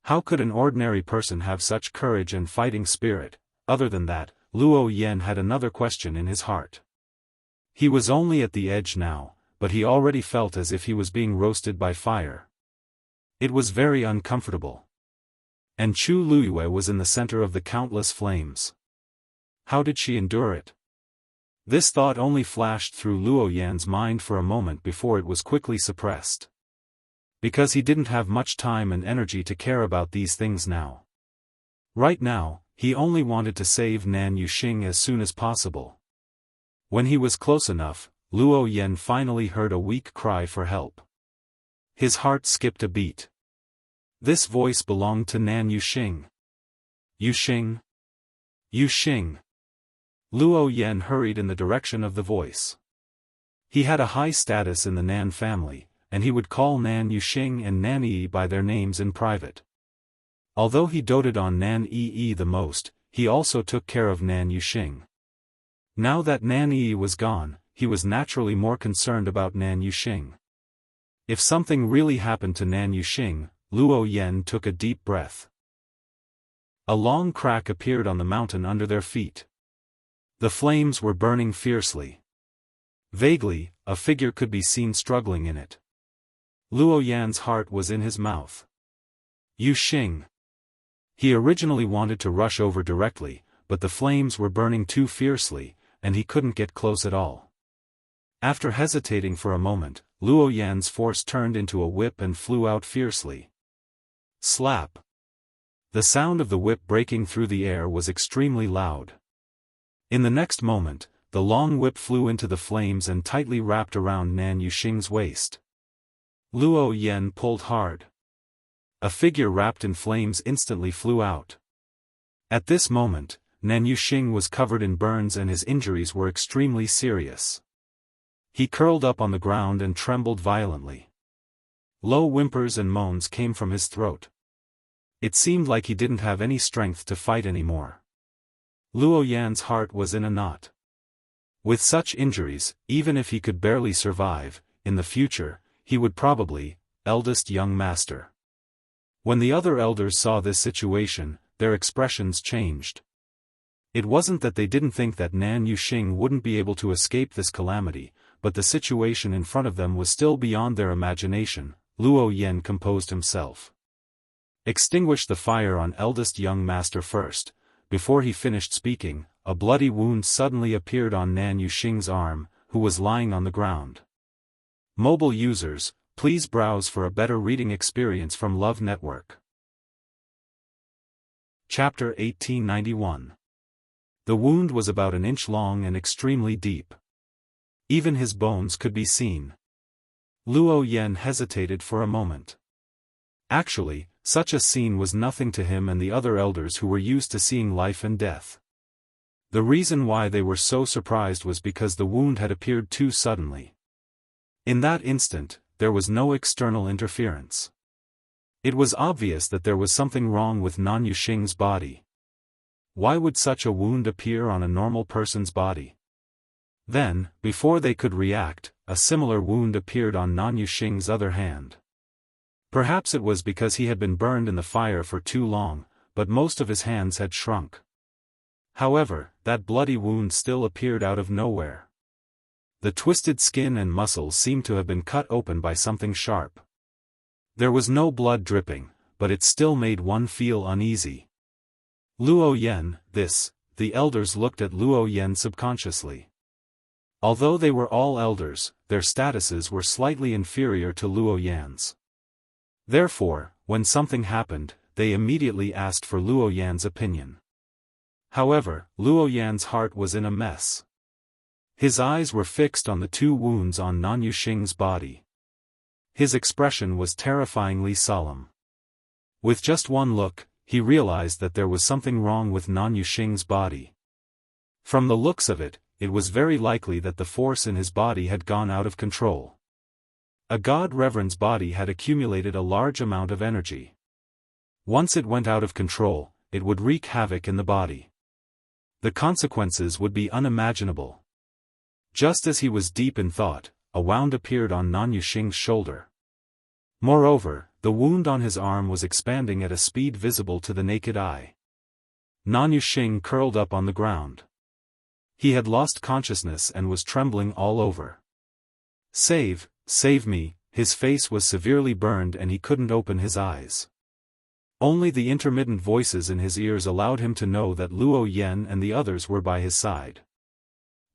How could an ordinary person have such courage and fighting spirit? Other than that, Luo Yan had another question in his heart. He was only at the edge now, but he already felt as if he was being roasted by fire. It was very uncomfortable. And Chu Luyue was in the center of the countless flames. How did she endure it? This thought only flashed through Luo Yan's mind for a moment before it was quickly suppressed. Because he didn't have much time and energy to care about these things now. Right now, he only wanted to save Nan Yuxing as soon as possible. When he was close enough, Luo Yan finally heard a weak cry for help. His heart skipped a beat. This voice belonged to Nan Yuxing. Yuxing? Yuxing! Luo Yan hurried in the direction of the voice. He had a high status in the Nan family, and he would call Nan Yuxing and Nan Yi by their names in private. Although he doted on Nan Yi the most, he also took care of Nan Yuxing. Now that Nan Yi was gone, he was naturally more concerned about Nan Yuxing. If something really happened to Nan Yuxing, Luo Yan took a deep breath. A long crack appeared on the mountain under their feet. The flames were burning fiercely. Vaguely, a figure could be seen struggling in it. Luo Yan's heart was in his mouth. Yuxing. He originally wanted to rush over directly, but the flames were burning too fiercely, and he couldn't get close at all. After hesitating for a moment, Luo Yan's force turned into a whip and flew out fiercely. Slap! The sound of the whip breaking through the air was extremely loud. In the next moment, the long whip flew into the flames and tightly wrapped around Nan Yuxing's waist. Luo Yan pulled hard. A figure wrapped in flames instantly flew out. At this moment, Nan Yuxing was covered in burns and his injuries were extremely serious. He curled up on the ground and trembled violently. Low whimpers and moans came from his throat. It seemed like he didn't have any strength to fight anymore. Luo Yan's heart was in a knot. With such injuries, even if he could barely survive, in the future, he would probably, eldest young master. When the other elders saw this situation, their expressions changed. It wasn't that they didn't think that Nan Yuxing wouldn't be able to escape this calamity, but the situation in front of them was still beyond their imagination. Luo Yan composed himself. Extinguish the fire on eldest young master first. Before he finished speaking, a bloody wound suddenly appeared on Nan Yuxing's arm, who was lying on the ground. Mobile users, please browse for a better reading experience from Love Network. Chapter 1891. The wound was about an inch long and extremely deep. Even his bones could be seen. Luo Yan hesitated for a moment. Actually, such a scene was nothing to him and the other elders who were used to seeing life and death. The reason why they were so surprised was because the wound had appeared too suddenly. In that instant, there was no external interference. It was obvious that there was something wrong with Nan Yuxing's body. Why would such a wound appear on a normal person's body? Then, before they could react, a similar wound appeared on Nan Yuxing's other hand. Perhaps it was because he had been burned in the fire for too long, but most of his hands had shrunk. However, that bloody wound still appeared out of nowhere. The twisted skin and muscles seemed to have been cut open by something sharp. There was no blood dripping, but it still made one feel uneasy. Luo Yan, the elders looked at Luo Yan subconsciously. Although they were all elders, their statuses were slightly inferior to Luo Yan's. Therefore, when something happened, they immediately asked for Luo Yan's opinion. However, Luo Yan's heart was in a mess. His eyes were fixed on the two wounds on Nan Yuxing's body. His expression was terrifyingly solemn. With just one look, he realized that there was something wrong with Nan Yuxing's body. From the looks of it, it was very likely that the force in his body had gone out of control. A god reverend's body had accumulated a large amount of energy. Once it went out of control, it would wreak havoc in the body. The consequences would be unimaginable. Just as he was deep in thought, a wound appeared on Nan Yuxing's shoulder. Moreover, the wound on his arm was expanding at a speed visible to the naked eye. Nan Yuxing curled up on the ground. He had lost consciousness and was trembling all over. Save me, his face was severely burned and he couldn't open his eyes. Only the intermittent voices in his ears allowed him to know that Luo Yan and the others were by his side.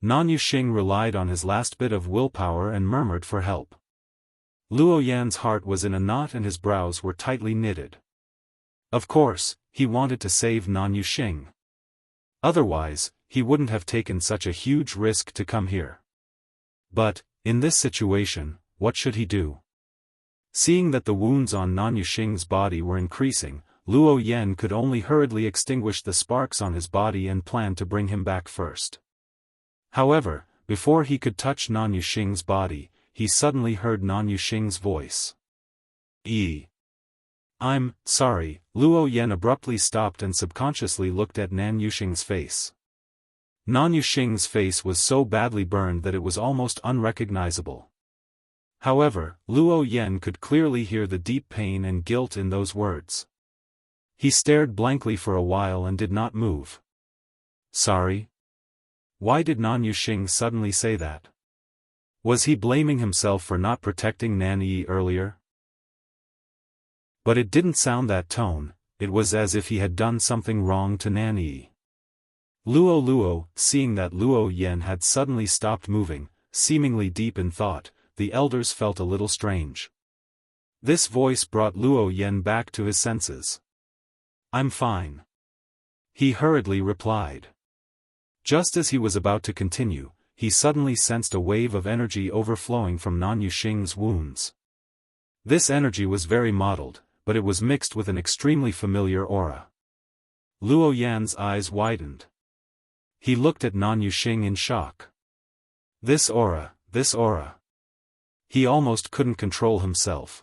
Nan Yuxing relied on his last bit of willpower and murmured for help. Luo Yan's heart was in a knot and his brows were tightly knitted. Of course, he wanted to save Nan Yuxing. Otherwise, he wouldn't have taken such a huge risk to come here. But, in this situation, what should he do? Seeing that the wounds on Nan Yuxing's body were increasing, Luo Yan could only hurriedly extinguish the sparks on his body and plan to bring him back first. However, before he could touch Nan Yuxing's body, he suddenly heard Nan Yuxing's voice. I'm sorry. Luo Yan abruptly stopped and subconsciously looked at Nan Yuxing's face. Nan Yuxing's face was so badly burned that it was almost unrecognizable. However, Luo Yan could clearly hear the deep pain and guilt in those words. He stared blankly for a while and did not move. Sorry? Why did Nan Yuxing suddenly say that? Was he blaming himself for not protecting Nan Yi earlier? But it didn't sound that tone, it was as if he had done something wrong to Nan Yi. Luo, seeing that Luo Yan had suddenly stopped moving, seemingly deep in thought, the elders felt a little strange. This voice brought Luo Yan back to his senses. I'm fine. He hurriedly replied. Just as he was about to continue, he suddenly sensed a wave of energy overflowing from Nan Yuxing's wounds. This energy was very mottled, but it was mixed with an extremely familiar aura. Luo Yan's eyes widened. He looked at Nan Yuxing in shock. This aura, this aura. He almost couldn't control himself.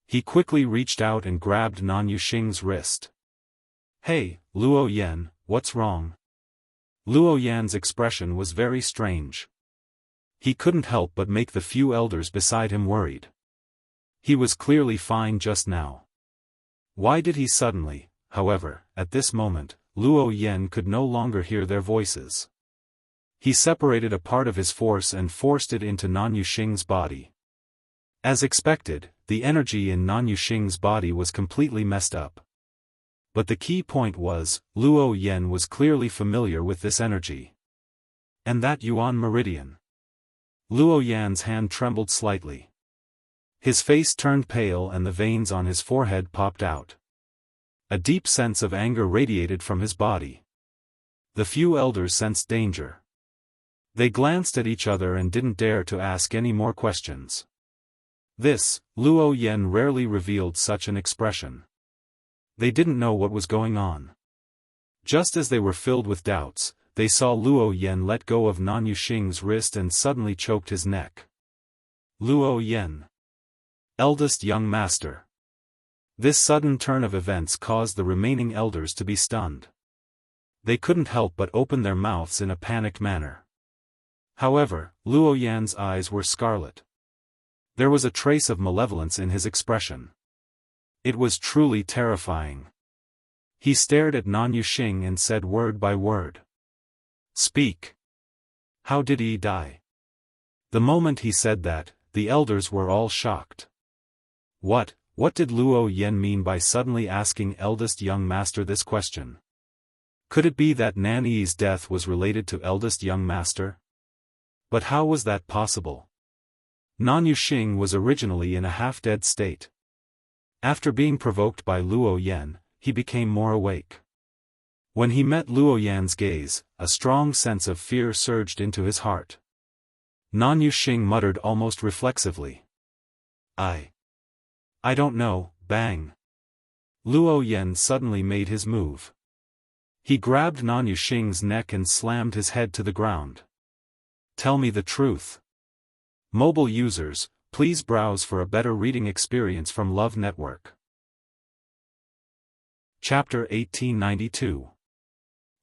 He quickly reached out and grabbed Nan Yuxing's wrist. Hey, Luo Yan, what's wrong? Luo Yan's expression was very strange. He couldn't help but make the few elders beside him worried. He was clearly fine just now. Why did he suddenly, however, at this moment, Luo Yan could no longer hear their voices. He separated a part of his force and forced it into Nan Yuxing's body. As expected, the energy in Nan Yuxing's body was completely messed up. But the key point was, Luo Yan was clearly familiar with this energy. And that Yuan meridian. Luo Yan's hand trembled slightly. His face turned pale and the veins on his forehead popped out. A deep sense of anger radiated from his body. The few elders sensed danger. They glanced at each other and didn't dare to ask any more questions. Luo Yan rarely revealed such an expression. They didn't know what was going on. Just as they were filled with doubts, they saw Luo Yan let go of Nan Yuxing's wrist and suddenly choked his neck. Luo Yan. Eldest young master. This sudden turn of events caused the remaining elders to be stunned. They couldn't help but open their mouths in a panicked manner. However, Luo Yan's eyes were scarlet. There was a trace of malevolence in his expression. It was truly terrifying. He stared at Nan Yuxing and said word by word. Speak. How did he die? The moment he said that, the elders were all shocked. What did Luo Yan mean by suddenly asking eldest young master this question? Could it be that Nan Yi's death was related to eldest young master? But how was that possible? Nan Yuxing was originally in a half-dead state. After being provoked by Luo Yan, he became more awake. When he met Luo Yan's gaze, a strong sense of fear surged into his heart. Nan Yuxing muttered almost reflexively. I don't know, bang. Luo Yan suddenly made his move. He grabbed Nan Yuxing's neck and slammed his head to the ground. Tell me the truth. Mobile users, please browse for a better reading experience from Love Network. Chapter 1892.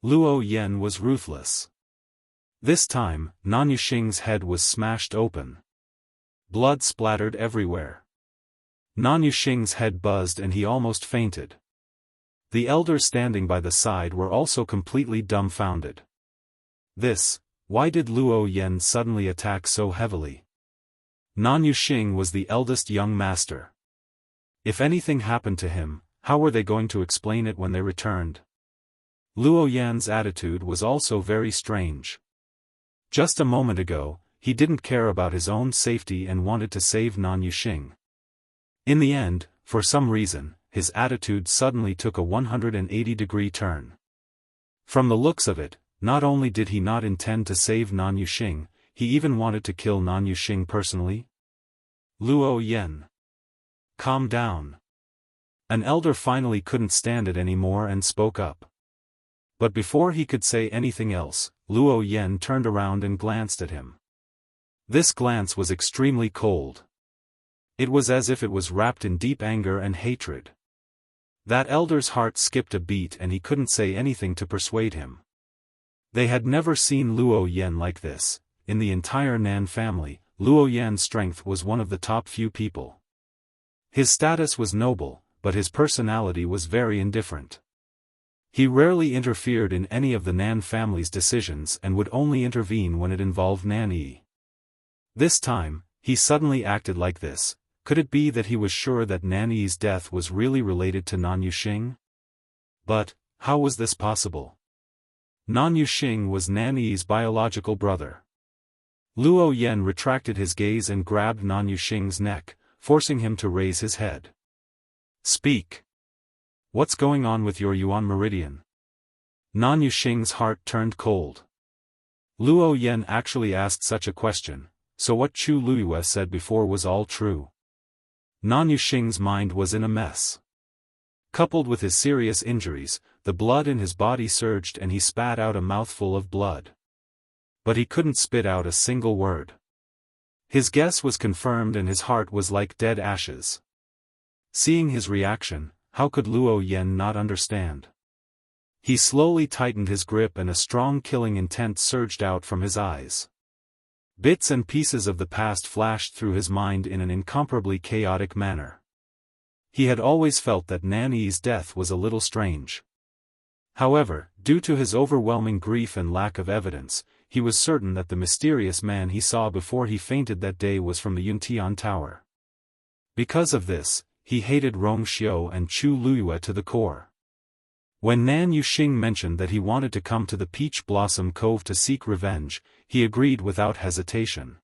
Luo Yan was ruthless. This time, Nan Yuxing's head was smashed open. Blood splattered everywhere. Nan Yuxing's head buzzed and he almost fainted. The elders standing by the side were also completely dumbfounded. Why did Luo Yan suddenly attack so heavily? Nan Yuxing was the eldest young master. If anything happened to him, how were they going to explain it when they returned? Luo Yan's attitude was also very strange. Just a moment ago, he didn't care about his own safety and wanted to save Nan Yuxing. In the end, for some reason, his attitude suddenly took a 180-degree turn. From the looks of it, not only did he not intend to save Nan Yuxing, he even wanted to kill Nan Yuxing personally. Luo Yan. Calm down. An elder finally couldn't stand it anymore and spoke up. But before he could say anything else, Luo Yan turned around and glanced at him. This glance was extremely cold. It was as if it was wrapped in deep anger and hatred. That elder's heart skipped a beat and he couldn't say anything to persuade him. They had never seen Luo Yan like this. In the entire Nan family, Luo Yan's strength was one of the top few people. His status was noble, but his personality was very indifferent. He rarely interfered in any of the Nan family's decisions and would only intervene when it involved Nan Yi. This time, he suddenly acted like this. Could it be that he was sure that Nan Yi's death was really related to Nan Yuxing? But, how was this possible? Nan Yuxing was Nan Yi's biological brother. Luo Yan retracted his gaze and grabbed Nan Yuxing's neck, forcing him to raise his head. Speak. What's going on with your Yuan meridian? Nan Yuxing's heart turned cold. Luo Yan actually asked such a question, so what Chu Luiyue said before was all true. Nan Yuxing's mind was in a mess. Coupled with his serious injuries, the blood in his body surged and he spat out a mouthful of blood. But he couldn't spit out a single word. His guess was confirmed and his heart was like dead ashes. Seeing his reaction, how could Luo Yan not understand? He slowly tightened his grip and a strong killing intent surged out from his eyes. Bits and pieces of the past flashed through his mind in an incomparably chaotic manner. He had always felt that Nan Yi's death was a little strange. However, due to his overwhelming grief and lack of evidence, he was certain that the mysterious man he saw before he fainted that day was from the Yuntian Tower. Because of this, he hated Rong Xiu and Chu Luiyue to the core. When Nan Yuxing mentioned that he wanted to come to the Peach Blossom Cove to seek revenge, he agreed without hesitation.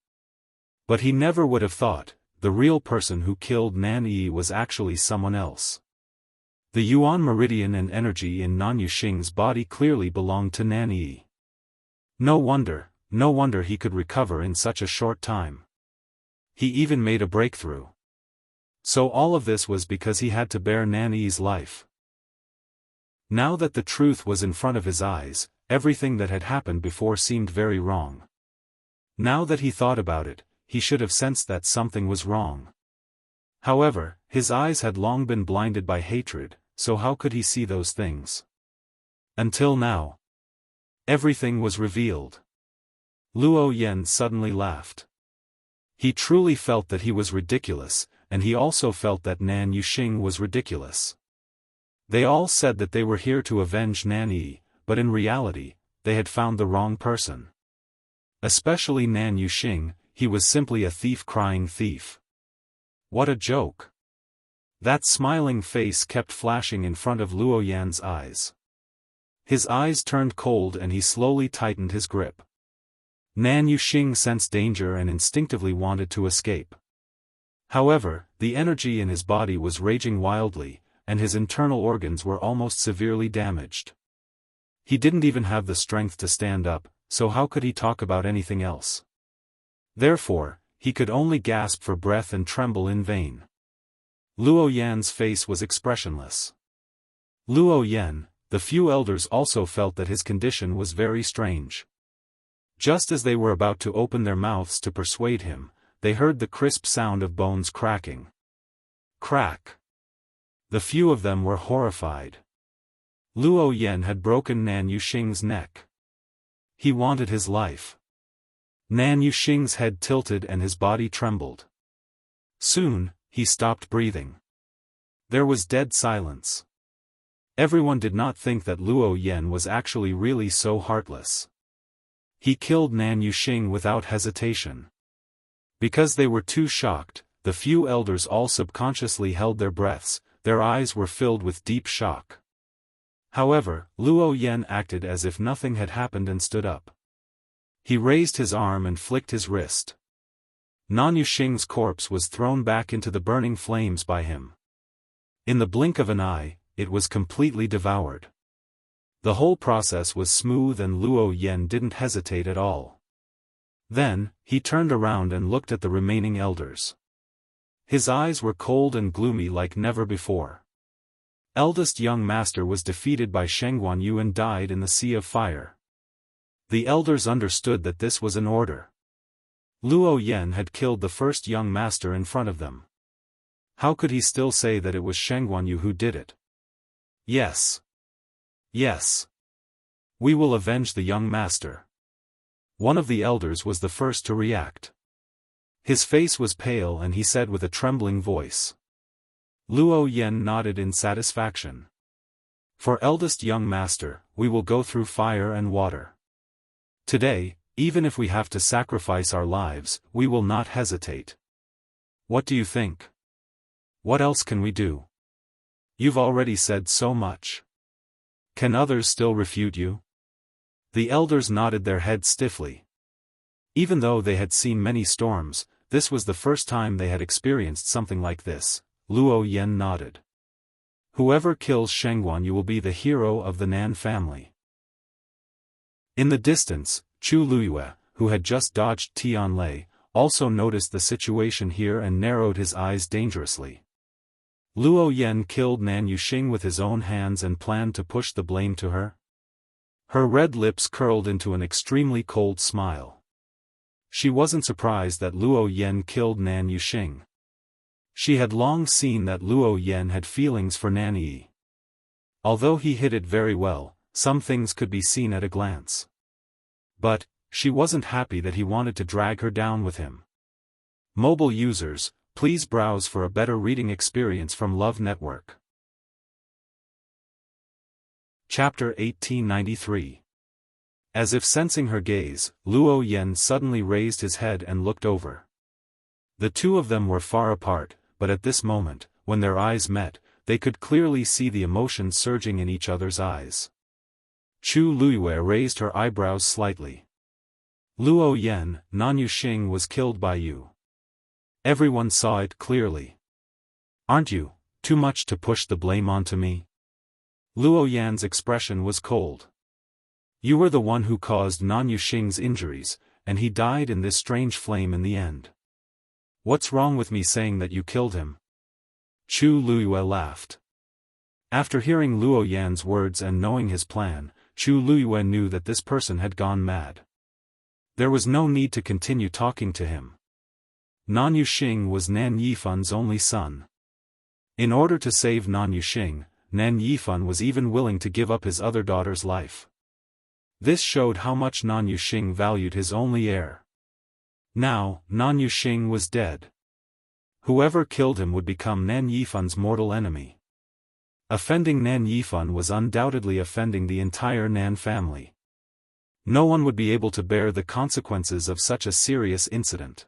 But he never would have thought, the real person who killed Nan Yi was actually someone else. The Yuan meridian and energy in Nan Yuxing's body clearly belonged to Nan Yi. No wonder he could recover in such a short time. He even made a breakthrough. So all of this was because he had to bear Nan Yi's life. Now that the truth was in front of his eyes, everything that had happened before seemed very wrong. Now that he thought about it, he should have sensed that something was wrong. However, his eyes had long been blinded by hatred, so how could he see those things? Until now. Everything was revealed. Luo Yan suddenly laughed. He truly felt that he was ridiculous, and he also felt that Nan Yuxing was ridiculous. They all said that they were here to avenge Nan Yi, but in reality, they had found the wrong person. Especially Nan Yuxing, he was simply a thief crying thief. What a joke. That smiling face kept flashing in front of Luo Yan's eyes. His eyes turned cold and he slowly tightened his grip. Nan Yuxing sensed danger and instinctively wanted to escape. However, the energy in his body was raging wildly, and his internal organs were almost severely damaged. He didn't even have the strength to stand up, so how could he talk about anything else? Therefore, he could only gasp for breath and tremble in vain. Luo Yan's face was expressionless. Luo Yan, the few elders also felt that his condition was very strange. Just as they were about to open their mouths to persuade him, they heard the crisp sound of bones cracking. Crack! The few of them were horrified. Luo Yan had broken Nan Yuxing's neck. He wanted his life. Nan Yuxing's head tilted and his body trembled. Soon, he stopped breathing. There was dead silence. Everyone did not think that Luo Yan was actually really so heartless. He killed Nan Yuxing without hesitation. Because they were too shocked, the few elders all subconsciously held their breaths, their eyes were filled with deep shock. However, Luo Yan acted as if nothing had happened and stood up. He raised his arm and flicked his wrist. Nan Yuxing's corpse was thrown back into the burning flames by him. In the blink of an eye, it was completely devoured. The whole process was smooth and Luo Yan didn't hesitate at all. Then, he turned around and looked at the remaining elders. His eyes were cold and gloomy like never before. Eldest young master was defeated by Sheng Guanyu and died in the Sea of Fire. The elders understood that this was an order. Luo Yan had killed the first young master in front of them. How could he still say that it was Sheng Guanyu who did it? Yes. Yes. We will avenge the young master. One of the elders was the first to react. His face was pale and he said with a trembling voice. Luo Yan nodded in satisfaction. For eldest young master, we will go through fire and water. Today, even if we have to sacrifice our lives, we will not hesitate. What do you think? What else can we do? You've already said so much. Can others still refute you? The elders nodded their heads stiffly. Even though they had seen many storms, this was the first time they had experienced something like this. Luo Yan nodded. Whoever kills Sheng Guanyu will be the hero of the Nan family. In the distance, Chu Luiyue, who had just dodged Tianlei, also noticed the situation here and narrowed his eyes dangerously. Luo Yan killed Nan Yuxing with his own hands and planned to push the blame to her? Her red lips curled into an extremely cold smile. She wasn't surprised that Luo Yan killed Nan Yuxing. She had long seen that Luo Yan had feelings for Nan Yi. Although he hid it very well, some things could be seen at a glance. But, she wasn't happy that he wanted to drag her down with him. Mobile users, please browse for a better reading experience from Love Network. Chapter 1893. As if sensing her gaze, Luo Yan suddenly raised his head and looked over. The two of them were far apart, but at this moment, when their eyes met, they could clearly see the emotion surging in each other's eyes. Chu Luiyue raised her eyebrows slightly. Luo Yan, Nan Yuxing was killed by you. Everyone saw it clearly. Aren't you, too much to push the blame onto me? Luo Yan's expression was cold. You were the one who caused Nan Yuxing's injuries, and he died in this strange flame in the end. What's wrong with me saying that you killed him? Chu Luiyue laughed. After hearing Luo Yan's words and knowing his plan, Chu Luiyue knew that this person had gone mad. There was no need to continue talking to him. Nan Yuxing was Nan Yifan's only son. In order to save Nan Yuxing, Nan Yifan was even willing to give up his other daughter's life. This showed how much Nan Yuxing valued his only heir. Now, Nan Yuxing was dead. Whoever killed him would become Nan Yifan's mortal enemy. Offending Nan Yifan was undoubtedly offending the entire Nan family. No one would be able to bear the consequences of such a serious incident.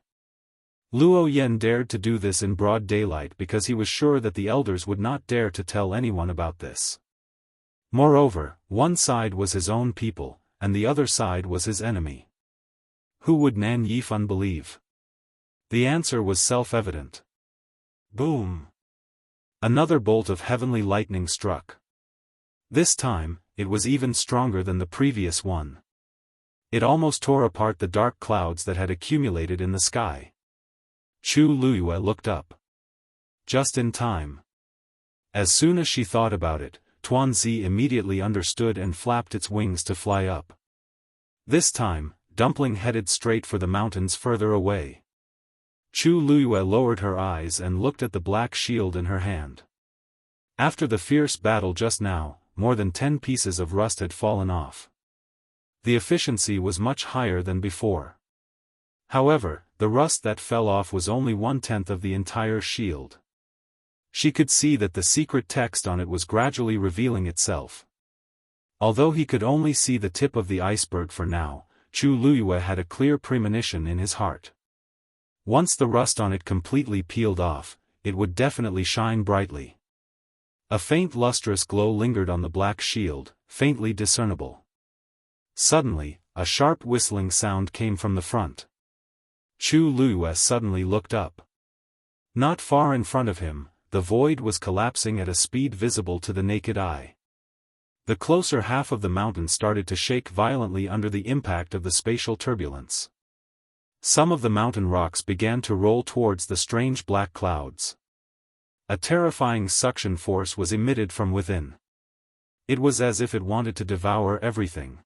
Luo Yan dared to do this in broad daylight because he was sure that the elders would not dare to tell anyone about this. Moreover, one side was his own people, and the other side was his enemy. Who would Nan Yifan believe? The answer was self-evident. Boom! Another bolt of heavenly lightning struck. This time, it was even stronger than the previous one. It almost tore apart the dark clouds that had accumulated in the sky. Chu Luiyue looked up. Just in time. As soon as she thought about it, Tuanzi immediately understood and flapped its wings to fly up. This time, Dumpling headed straight for the mountains further away. Chu Luiyue lowered her eyes and looked at the black shield in her hand. After the fierce battle just now, more than 10 pieces of rust had fallen off. The efficiency was much higher than before. However, the rust that fell off was only 1/10 of the entire shield. She could see that the secret text on it was gradually revealing itself. Although he could only see the tip of the iceberg for now, Chu Luiyue had a clear premonition in his heart. Once the rust on it completely peeled off, it would definitely shine brightly. A faint lustrous glow lingered on the black shield, faintly discernible. Suddenly, a sharp whistling sound came from the front. Chu Luiyue suddenly looked up. Not far in front of him, the void was collapsing at a speed visible to the naked eye. The closer half of the mountain started to shake violently under the impact of the spatial turbulence. Some of the mountain rocks began to roll towards the strange black clouds. A terrifying suction force was emitted from within. It was as if it wanted to devour everything.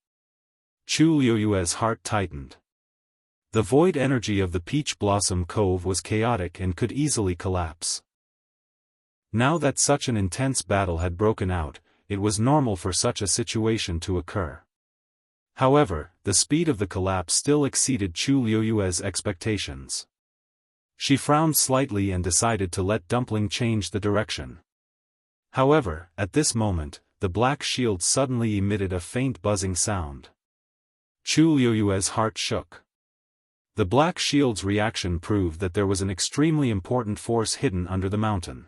Chu Luiyue's heart tightened. The void energy of the Peach Blossom Cove was chaotic and could easily collapse. Now that such an intense battle had broken out, it was normal for such a situation to occur. However, the speed of the collapse still exceeded Chu Luiyue's expectations. She frowned slightly and decided to let Dumpling change the direction. However, at this moment, the black shield suddenly emitted a faint buzzing sound. Chu Luiyue's heart shook. The black shield's reaction proved that there was an extremely important force hidden under the mountain.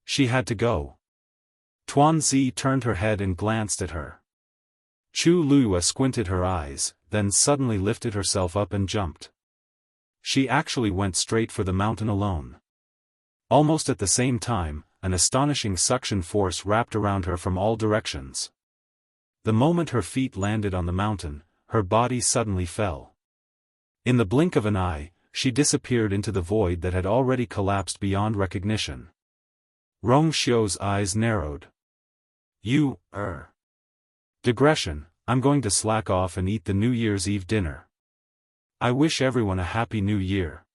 She had to go. Tuanzi turned her head and glanced at her. Chu Luiyue squinted her eyes, then suddenly lifted herself up and jumped. She actually went straight for the mountain alone. Almost at the same time, an astonishing suction force wrapped around her from all directions. The moment her feet landed on the mountain, her body suddenly fell. In the blink of an eye, she disappeared into the void that had already collapsed beyond recognition. Rong Xiu's eyes narrowed. Digression, I'm going to slack off and eat the New Year's Eve dinner. I wish everyone a happy new year.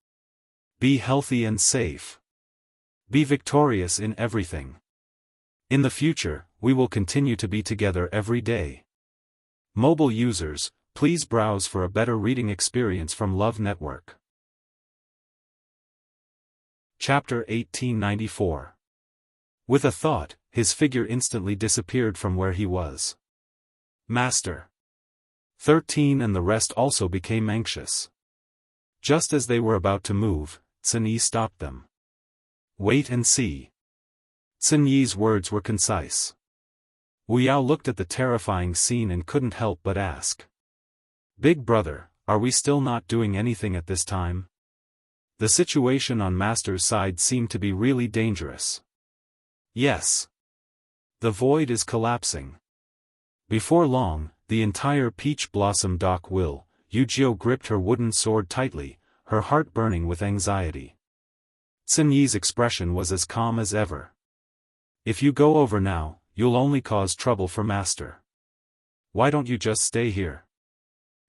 Be healthy and safe. Be victorious in everything. In the future, we will continue to be together every day. Mobile users, please browse for a better reading experience from Love Network. Chapter 1894. With a thought, his figure instantly disappeared from where he was. Master. 13 and the rest also became anxious. Just as they were about to move, Sun Yi stopped them. Wait and see. Sun Yi's words were concise. Wu Yao looked at the terrifying scene and couldn't help but ask. Big brother, are we still not doing anything at this time? The situation on Master's side seemed to be really dangerous. Yes. The void is collapsing. Before long, the entire Peach Blossom dock will. Yujio gripped her wooden sword tightly, her heart burning with anxiety. Sun Yi's expression was as calm as ever. If you go over now, you'll only cause trouble for Master. Why don't you just stay here?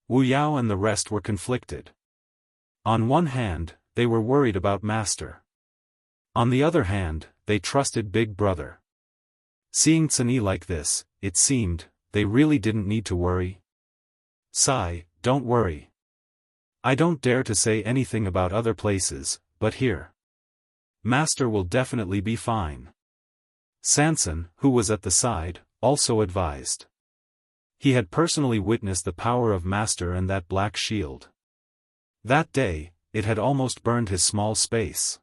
Wu Yao and the rest were conflicted. On one hand, they were worried about Master. On the other hand, they trusted Big Brother. Seeing Sun Yi like this, it seemed, they really didn't need to worry. Sigh, don't worry. I don't dare to say anything about other places, but here. Master will definitely be fine. Sanson, who was at the side, also advised. He had personally witnessed the power of Master and that black shield. That day, it had almost burned his small space.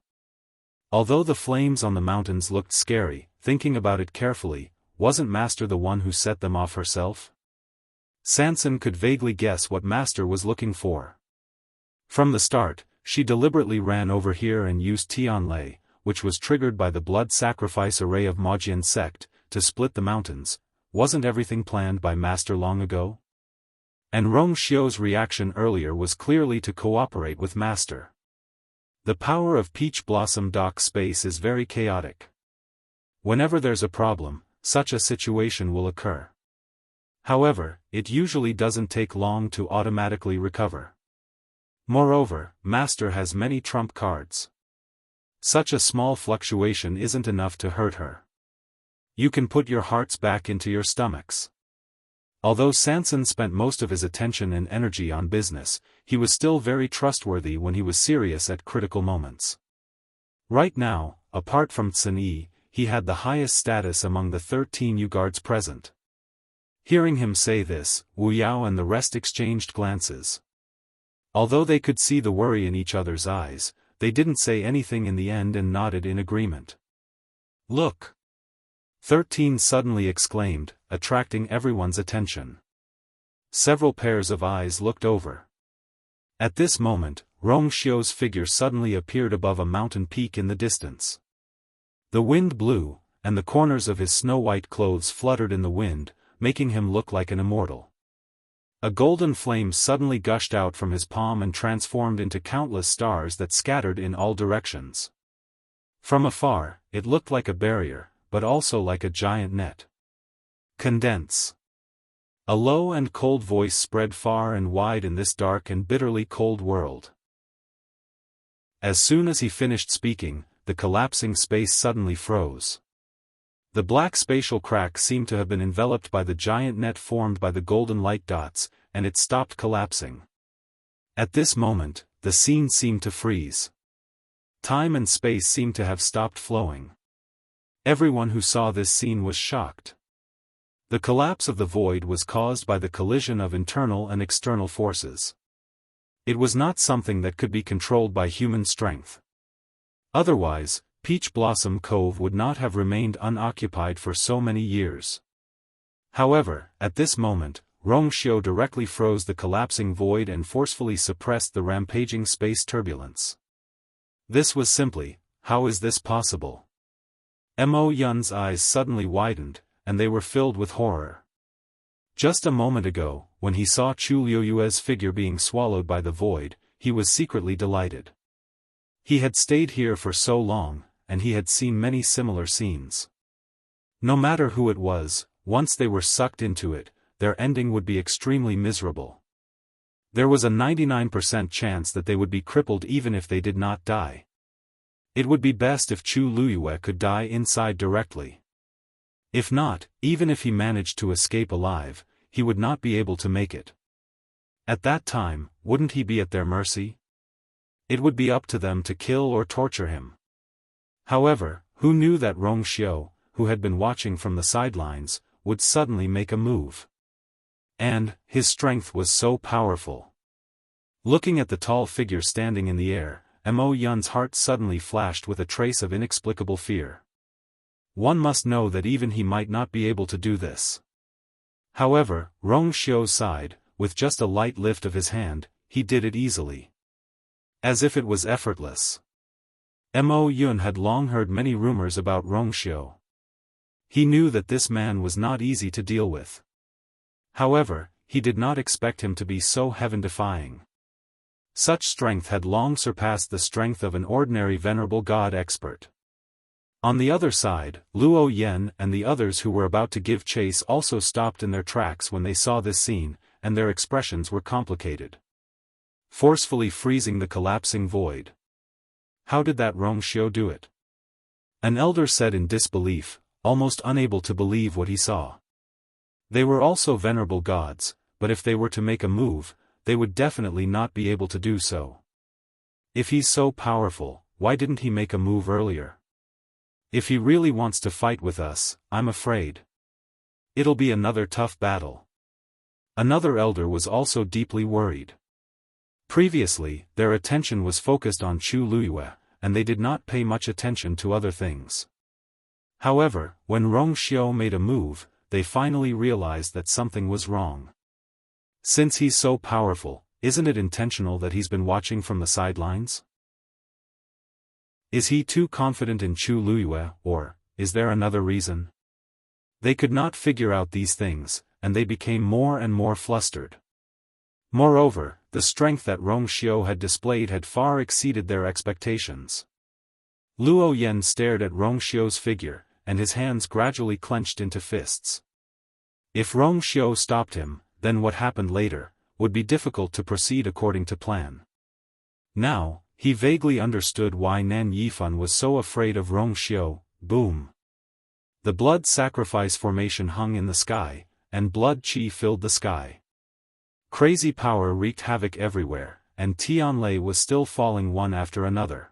Although the flames on the mountains looked scary, thinking about it carefully, wasn't Master the one who set them off herself? Sanson could vaguely guess what Master was looking for. From the start, she deliberately ran over here and used Tianlei, which was triggered by the blood sacrifice array of Mojian sect, to split the mountains. Wasn't everything planned by Master long ago? And Rong Xiu's reaction earlier was clearly to cooperate with Master. The power of Peach Blossom dock space is very chaotic. Whenever there's a problem, such a situation will occur. However, it usually doesn't take long to automatically recover. Moreover, Master has many trump cards. Such a small fluctuation isn't enough to hurt her. You can put your hearts back into your stomachs. Although Sanson spent most of his attention and energy on business, he was still very trustworthy when he was serious at critical moments. Right now, apart from Sun Yi, he had the highest status among the 13 U-guards present. Hearing him say this, Wu Yao and the rest exchanged glances. Although they could see the worry in each other's eyes, they didn't say anything in the end and nodded in agreement. Look! 13 suddenly exclaimed, attracting everyone's attention. Several pairs of eyes looked over. At this moment, Rong Xiu's figure suddenly appeared above a mountain peak in the distance. The wind blew, and the corners of his snow-white clothes fluttered in the wind, making him look like an immortal. A golden flame suddenly gushed out from his palm and transformed into countless stars that scattered in all directions. From afar, it looked like a barrier, but also like a giant net. Condense. A low and cold voice spread far and wide in this dark and bitterly cold world. As soon as he finished speaking, the collapsing space suddenly froze. The black spatial crack seemed to have been enveloped by the giant net formed by the golden light dots, and it stopped collapsing. At this moment, the scene seemed to freeze. Time and space seemed to have stopped flowing. Everyone who saw this scene was shocked. The collapse of the void was caused by the collision of internal and external forces. It was not something that could be controlled by human strength. Otherwise, Peach Blossom Cove would not have remained unoccupied for so many years. However, at this moment, Rong Xiu directly froze the collapsing void and forcefully suppressed the rampaging space turbulence. This was simply, how is this possible? Mo Yun's eyes suddenly widened, and they were filled with horror. Just a moment ago, when he saw Chu Liuyue's figure being swallowed by the void, he was secretly delighted. He had stayed here for so long, and he had seen many similar scenes. No matter who it was, once they were sucked into it, their ending would be extremely miserable. There was a 99% chance that they would be crippled even if they did not die. It would be best if Chu Liyue could die inside directly. If not, even if he managed to escape alive, he would not be able to make it. At that time, wouldn't he be at their mercy? It would be up to them to kill or torture him. However, who knew that Rong Xiu, who had been watching from the sidelines, would suddenly make a move? And, his strength was so powerful. Looking at the tall figure standing in the air, Mo Yun's heart suddenly flashed with a trace of inexplicable fear. One must know that even he might not be able to do this. However, Rong Xiu sighed, with just a light lift of his hand, he did it easily. As if it was effortless. Mo Yun had long heard many rumors about Rong Xiu. He knew that this man was not easy to deal with. However, he did not expect him to be so heaven-defying. Such strength had long surpassed the strength of an ordinary venerable god expert. On the other side, Luo Yan and the others who were about to give chase also stopped in their tracks when they saw this scene, and their expressions were complicated. Forcefully freezing the collapsing void. How did that Rong Xiu do it? An elder said in disbelief, almost unable to believe what he saw. They were also venerable gods, but if they were to make a move, they would definitely not be able to do so. If he's so powerful, why didn't he make a move earlier? If he really wants to fight with us, I'm afraid it'll be another tough battle. Another elder was also deeply worried. Previously, their attention was focused on Chu Liyue, and they did not pay much attention to other things. However, when Rong Xiu made a move, they finally realized that something was wrong. Since he's so powerful, isn't it intentional that he's been watching from the sidelines? Is he too confident in Chu Liyue, or is there another reason? They could not figure out these things, and they became more and more flustered. Moreover, the strength that Rong Xiu had displayed had far exceeded their expectations. Luo Yan stared at Rong Xiu's figure, and his hands gradually clenched into fists. If Rong Xiu stopped him, then what happened later would be difficult to proceed according to plan. Now, he vaguely understood why Nan Yifan was so afraid of Rong Xiu. Boom! The blood sacrifice formation hung in the sky, and blood qi filled the sky. Crazy power wreaked havoc everywhere, and Tianlei was still falling one after another.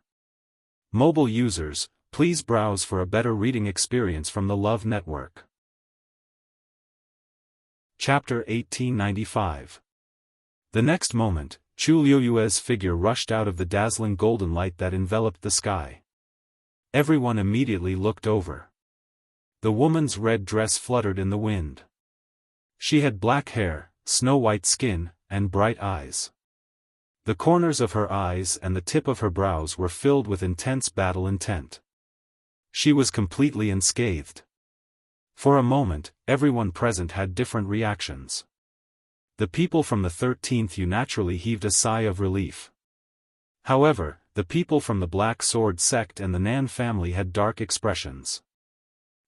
Mobile users, please browse for a better reading experience from the Love Network. Chapter 1895. The next moment, Chu Liuyue's figure rushed out of the dazzling golden light that enveloped the sky. Everyone immediately looked over. The woman's red dress fluttered in the wind. She had black hair, snow-white skin, and bright eyes. The corners of her eyes and the tip of her brows were filled with intense battle intent. She was completely unscathed. For a moment, everyone present had different reactions. The people from the 13th U naturally heaved a sigh of relief. However, the people from the Black Sword sect and the Nan family had dark expressions.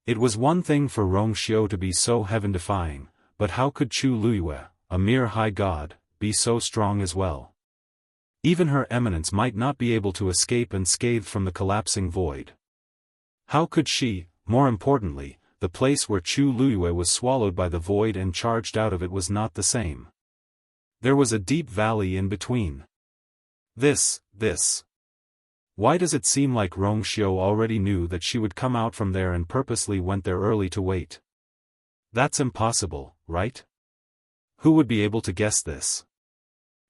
It was one thing for Rong Xiu to be so heaven-defying, but how could Chu Liyue, a mere high god, be so strong as well? Even her eminence might not be able to escape unscathed from the collapsing void. How could she, more importantly, the place where Chu Liyue was swallowed by the void and charged out of it was not the same. There was a deep valley in between. This. Why does it seem like Rong Xiu already knew that she would come out from there and purposely went there early to wait? That's impossible, right? Who would be able to guess this?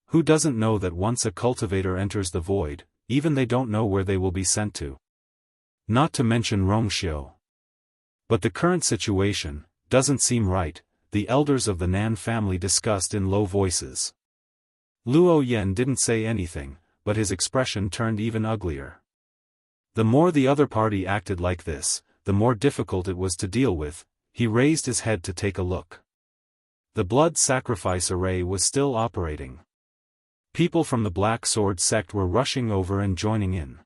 Who doesn't know that once a cultivator enters the void, even they don't know where they will be sent to? Not to mention Rong Xiu. But the current situation doesn't seem right, the elders of the Nan family discussed in low voices. Luo Yan didn't say anything, but his expression turned even uglier. The more the other party acted like this, the more difficult it was to deal with. He raised his head to take a look. The blood sacrifice array was still operating. People from the Black Sword sect were rushing over and joining in.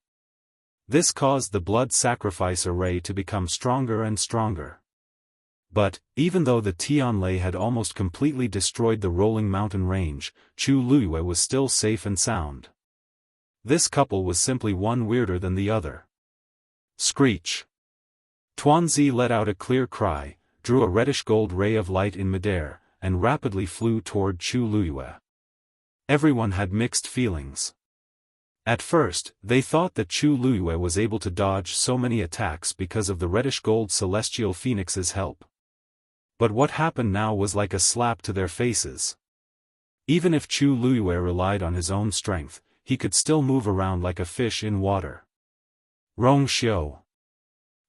This caused the blood sacrifice array to become stronger and stronger. But, even though the Tianlei had almost completely destroyed the rolling mountain range, Chu Luiyue was still safe and sound. This couple was simply one weirder than the other. Screech! Tuanzi let out a clear cry, drew a reddish-gold ray of light in midair, and rapidly flew toward Chu Luiyue. Everyone had mixed feelings. At first, they thought that Chu Luiyue was able to dodge so many attacks because of the reddish-gold celestial phoenix's help. But what happened now was like a slap to their faces. Even if Chu Luiyue relied on his own strength, he could still move around like a fish in water. Rong Xiu.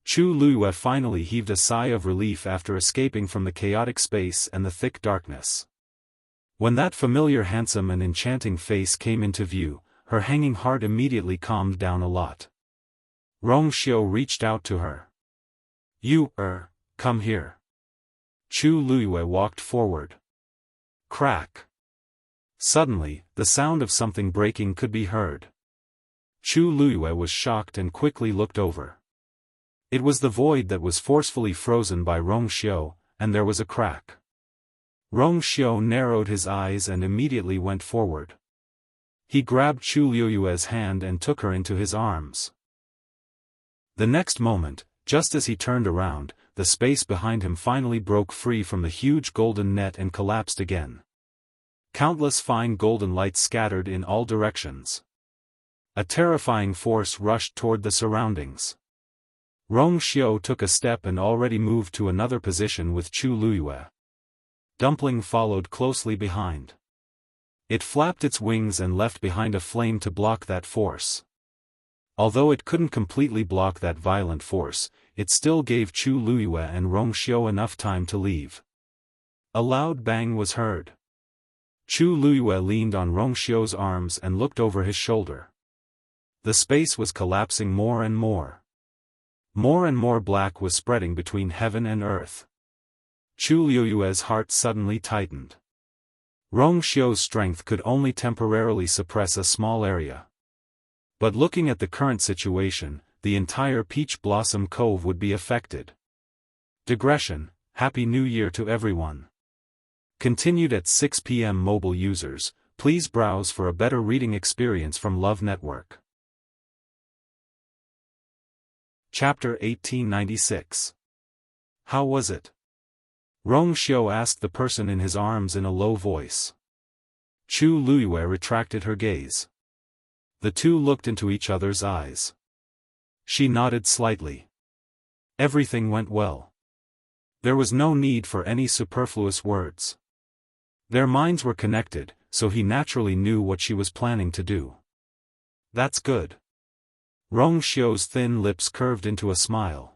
Chu Luiyue finally heaved a sigh of relief after escaping from the chaotic space and the thick darkness. When that familiar handsome and enchanting face came into view, her hanging heart immediately calmed down a lot. Rong Xiu reached out to her. Come here. Chu Luiyue walked forward. Crack. Suddenly, the sound of something breaking could be heard. Chu Luiyue was shocked and quickly looked over. It was the void that was forcefully frozen by Rong Xiu, and there was a crack. Rong Xiu narrowed his eyes and immediately went forward. He grabbed Chu Luiyue's hand and took her into his arms. The next moment, just as he turned around, the space behind him finally broke free from the huge golden net and collapsed again. Countless fine golden lights scattered in all directions. A terrifying force rushed toward the surroundings. Rong Xiu took a step and already moved to another position with Chu Luiyue. Dumpling followed closely behind. It flapped its wings and left behind a flame to block that force. Although it couldn't completely block that violent force, it still gave Chu Luiyue and Rong Xiu enough time to leave. A loud bang was heard. Chu Luiyue leaned on Rong Xiu's arms and looked over his shoulder. The space was collapsing more and more. More and more black was spreading between heaven and earth. Chu Luiyue's heart suddenly tightened. Rong Xiu's strength could only temporarily suppress a small area. But looking at the current situation, the entire Peach Blossom Cove would be affected. Digression. Happy New Year to everyone. Continued at 6 p.m. Mobile users, please browse for a better reading experience from Love Network. Chapter 1896. How was it? Rong Xiu asked the person in his arms in a low voice. Chu Luiyue retracted her gaze. The two looked into each other's eyes. She nodded slightly. Everything went well. There was no need for any superfluous words. Their minds were connected, so he naturally knew what she was planning to do. That's good. Rong Xiu's thin lips curved into a smile.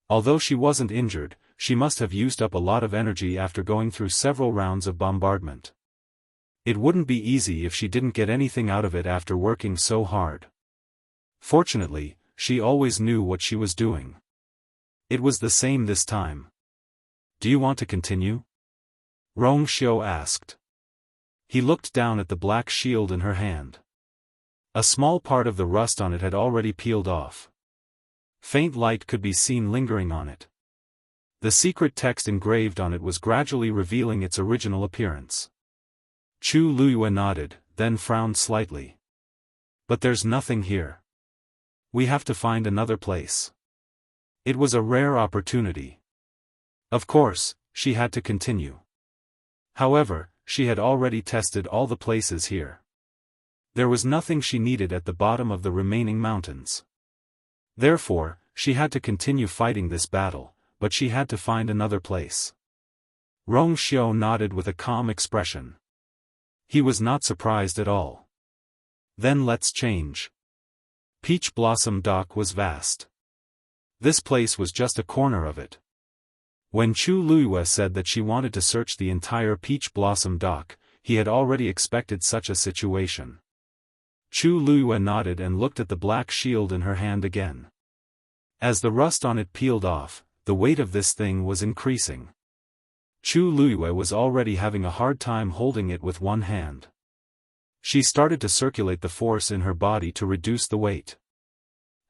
Although she wasn't injured, she must have used up a lot of energy after going through several rounds of bombardment. It wouldn't be easy if she didn't get anything out of it after working so hard. Fortunately, she always knew what she was doing. It was the same this time. Do you want to continue? Rong Xiu asked. He looked down at the black shield in her hand. A small part of the rust on it had already peeled off. Faint light could be seen lingering on it. The secret text engraved on it was gradually revealing its original appearance. Chu Luiyue nodded, then frowned slightly. But there's nothing here. We have to find another place. It was a rare opportunity. Of course, she had to continue. However, she had already tested all the places here. There was nothing she needed at the bottom of the remaining mountains. Therefore, she had to continue fighting this battle, but she had to find another place. Rong Xiu nodded with a calm expression. He was not surprised at all. Then let's change. Peach Blossom Dock was vast. This place was just a corner of it. When Chu Luiyue said that she wanted to search the entire Peach Blossom Dock, he had already expected such a situation. Chu Luiyue nodded and looked at the black shield in her hand again. As the rust on it peeled off, the weight of this thing was increasing. Chu Luiyue was already having a hard time holding it with one hand. She started to circulate the force in her body to reduce the weight.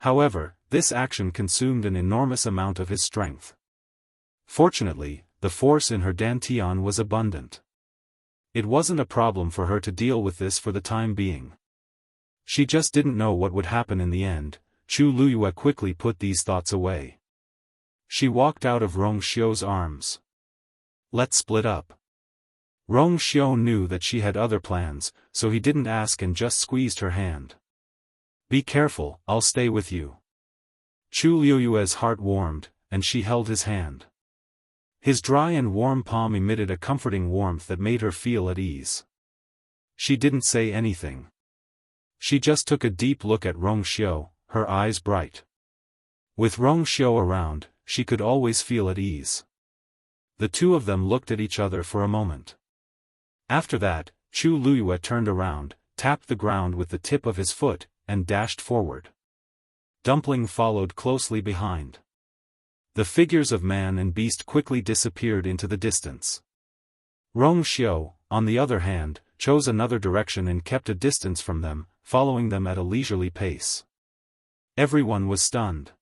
However, this action consumed an enormous amount of his strength. Fortunately, the force in her dantian was abundant. It wasn't a problem for her to deal with this for the time being. She just didn't know what would happen in the end. Chu Luiyue quickly put these thoughts away. She walked out of Rong Xiu's arms. Let's split up. Rong Xiu knew that she had other plans, so he didn't ask and just squeezed her hand. Be careful, I'll stay with you. Chu Luiyue's heart warmed, and she held his hand. His dry and warm palm emitted a comforting warmth that made her feel at ease. She didn't say anything. She just took a deep look at Rong Xiu, her eyes bright. With Rong Xiu around, she could always feel at ease. The two of them looked at each other for a moment. After that, Chu Luiyue turned around, tapped the ground with the tip of his foot, and dashed forward. Dumpling followed closely behind. The figures of man and beast quickly disappeared into the distance. Rong Xiu, on the other hand, chose another direction and kept a distance from them, following them at a leisurely pace. Everyone was stunned.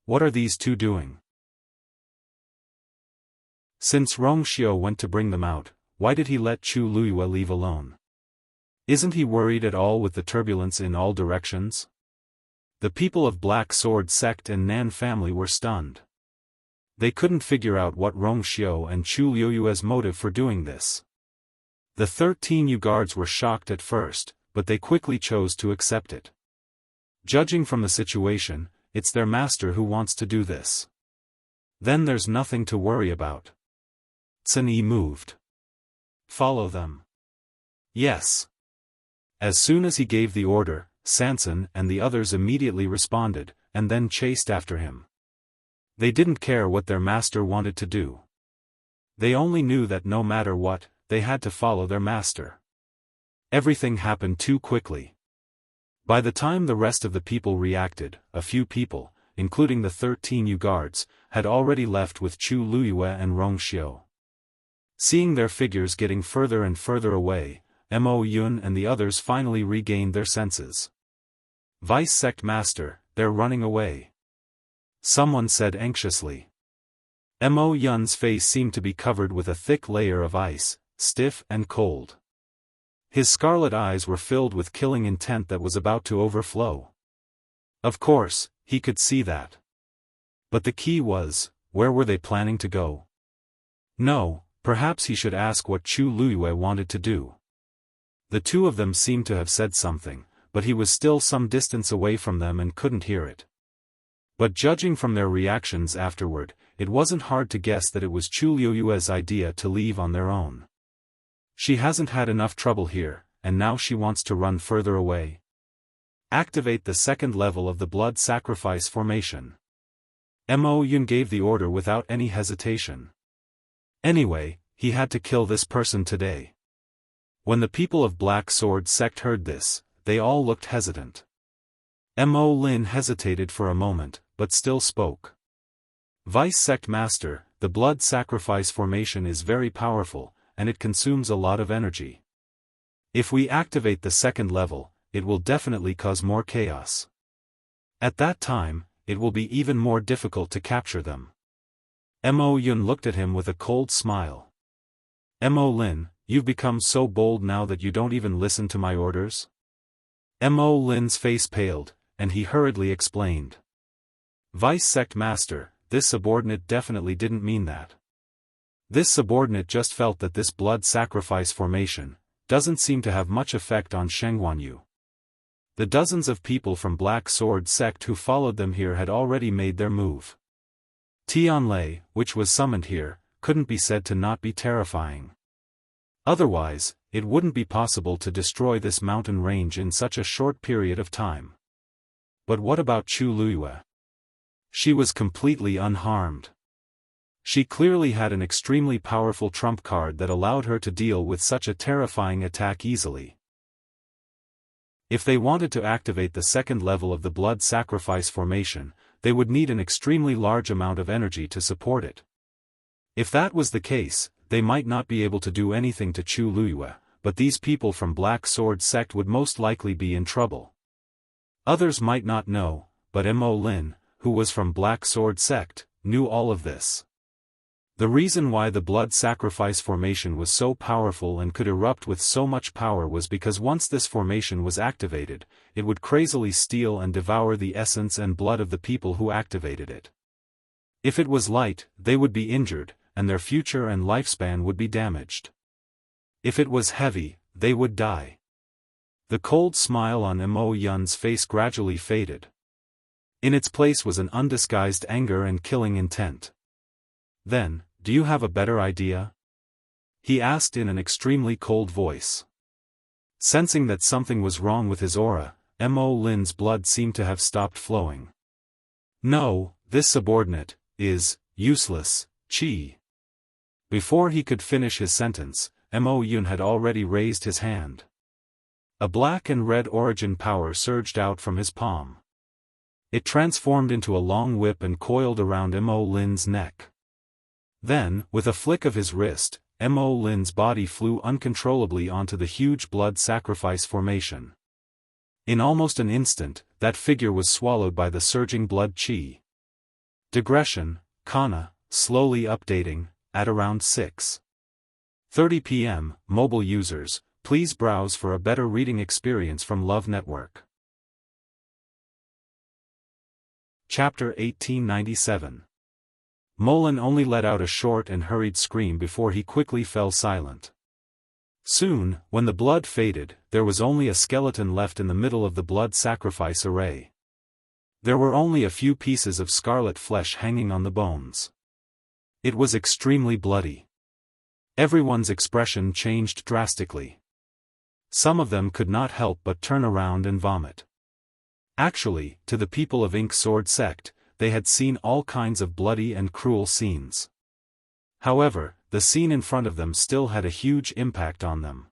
What are these two doing? Since Rong Xiu went to bring them out, why did he let Chu Luiyue leave alone? Isn't he worried at all with the turbulence in all directions? The people of Black Sword Sect and Nan family were stunned. They couldn't figure out what Rong Xiu and Chu Luiyue's motive for doing this. The 13 Yu guards were shocked at first, but they quickly chose to accept it. Judging from the situation, it's their master who wants to do this. Then there's nothing to worry about. Sun Yi moved. Follow them. Yes. As soon as he gave the order, Sanson and the others immediately responded, and then chased after him. They didn't care what their master wanted to do. They only knew that no matter what, they had to follow their master. Everything happened too quickly. By the time the rest of the people reacted, a few people, including the 13 Yu guards, had already left with Chu Luiyue and Rong Xiu. Seeing their figures getting further and further away, Mo Yun and the others finally regained their senses. Vice Sect Master, they're running away. Someone said anxiously. Mo Yun's face seemed to be covered with a thick layer of ice, stiff and cold. His scarlet eyes were filled with killing intent that was about to overflow. Of course, he could see that. But the key was, where were they planning to go? No, perhaps he should ask what Chu Luiyue wanted to do. The two of them seemed to have said something, but he was still some distance away from them and couldn't hear it. But judging from their reactions afterward, it wasn't hard to guess that it was Chu Luiyue's idea to leave on their own. She hasn't had enough trouble here, and now she wants to run further away. Activate the second level of the blood sacrifice formation. Mo Yun gave the order without any hesitation. Anyway, he had to kill this person today. When the people of Black Sword Sect heard this, they all looked hesitant. Mo Lin hesitated for a moment, but still spoke. Vice Sect Master, the blood sacrifice formation is very powerful, and it consumes a lot of energy. If we activate the second level, it will definitely cause more chaos. At that time, it will be even more difficult to capture them. Mo Yun looked at him with a cold smile. Mo Lin, you've become so bold now that you don't even listen to my orders? Mo Lin's face paled, and he hurriedly explained. Vice Sect Master, this subordinate definitely didn't mean that. This subordinate just felt that this blood sacrifice formation doesn't seem to have much effect on Shengguanyu. The dozens of people from Black Sword Sect who followed them here had already made their move. Tianlei, which was summoned here, couldn't be said to not be terrifying. Otherwise, it wouldn't be possible to destroy this mountain range in such a short period of time. But what about Chu Luiyue? She was completely unharmed. She clearly had an extremely powerful trump card that allowed her to deal with such a terrifying attack easily. If they wanted to activate the second level of the blood sacrifice formation, they would need an extremely large amount of energy to support it. If that was the case, they might not be able to do anything to Chu Luyue, but these people from Black Sword sect would most likely be in trouble. Others might not know, but Mo Lin, who was from Black Sword sect, knew all of this. The reason why the blood sacrifice formation was so powerful and could erupt with so much power was because once this formation was activated, it would crazily steal and devour the essence and blood of the people who activated it. If it was light, they would be injured, and their future and lifespan would be damaged. If it was heavy, they would die. The cold smile on Mo Yun's face gradually faded. In its place was an undisguised anger and killing intent. Then, do you have a better idea? He asked in an extremely cold voice. Sensing that something was wrong with his aura, Mo Lin's blood seemed to have stopped flowing. No, this subordinate is useless, Qi. Before he could finish his sentence, Mo Yun had already raised his hand. A black and red origin power surged out from his palm. It transformed into a long whip and coiled around Mo Lin's neck. Then, with a flick of his wrist, Mo Lin's body flew uncontrollably onto the huge blood sacrifice formation. In almost an instant, that figure was swallowed by the surging blood qi. Digression, Kana, slowly updating, at around 6:30 p.m., mobile users, please browse for a better reading experience from Love Network. Chapter 1897. Molin only let out a short and hurried scream before he quickly fell silent. Soon, when the blood faded, there was only a skeleton left in the middle of the blood sacrifice array. There were only a few pieces of scarlet flesh hanging on the bones. It was extremely bloody. Everyone's expression changed drastically. Some of them could not help but turn around and vomit. Actually, to the people of Ink Sword sect, they had seen all kinds of bloody and cruel scenes. However, the scene in front of them still had a huge impact on them.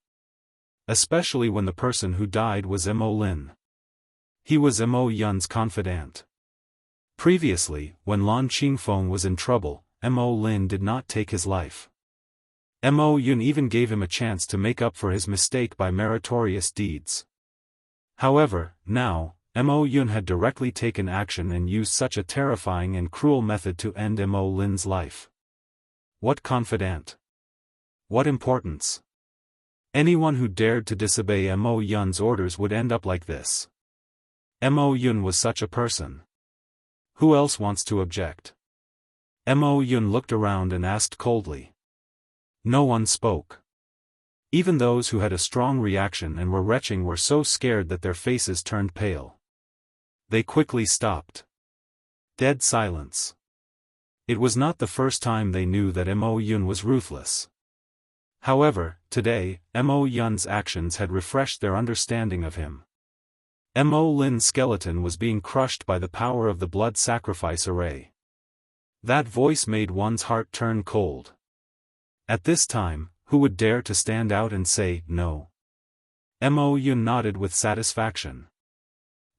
Especially when the person who died was Mo Lin. He was Mo Yun's confidant. Previously, when Lan Qingfeng was in trouble, Mo Lin did not take his life. Mo Yun even gave him a chance to make up for his mistake by meritorious deeds. However, now, Mo Yun had directly taken action and used such a terrifying and cruel method to end Mo Lin's life. What confidant? What importance? Anyone who dared to disobey Mo Yun's orders would end up like this. Mo Yun was such a person. Who else wants to object? Mo Yun looked around and asked coldly. No one spoke. Even those who had a strong reaction and were retching were so scared that their faces turned pale. They quickly stopped. Dead silence. It was not the first time they knew that Mo Yun was ruthless. However, today, Mo Yun's actions had refreshed their understanding of him. Mo Lin's skeleton was being crushed by the power of the blood sacrifice array. That voice made one's heart turn cold. At this time, who would dare to stand out and say no? Mo Yun nodded with satisfaction.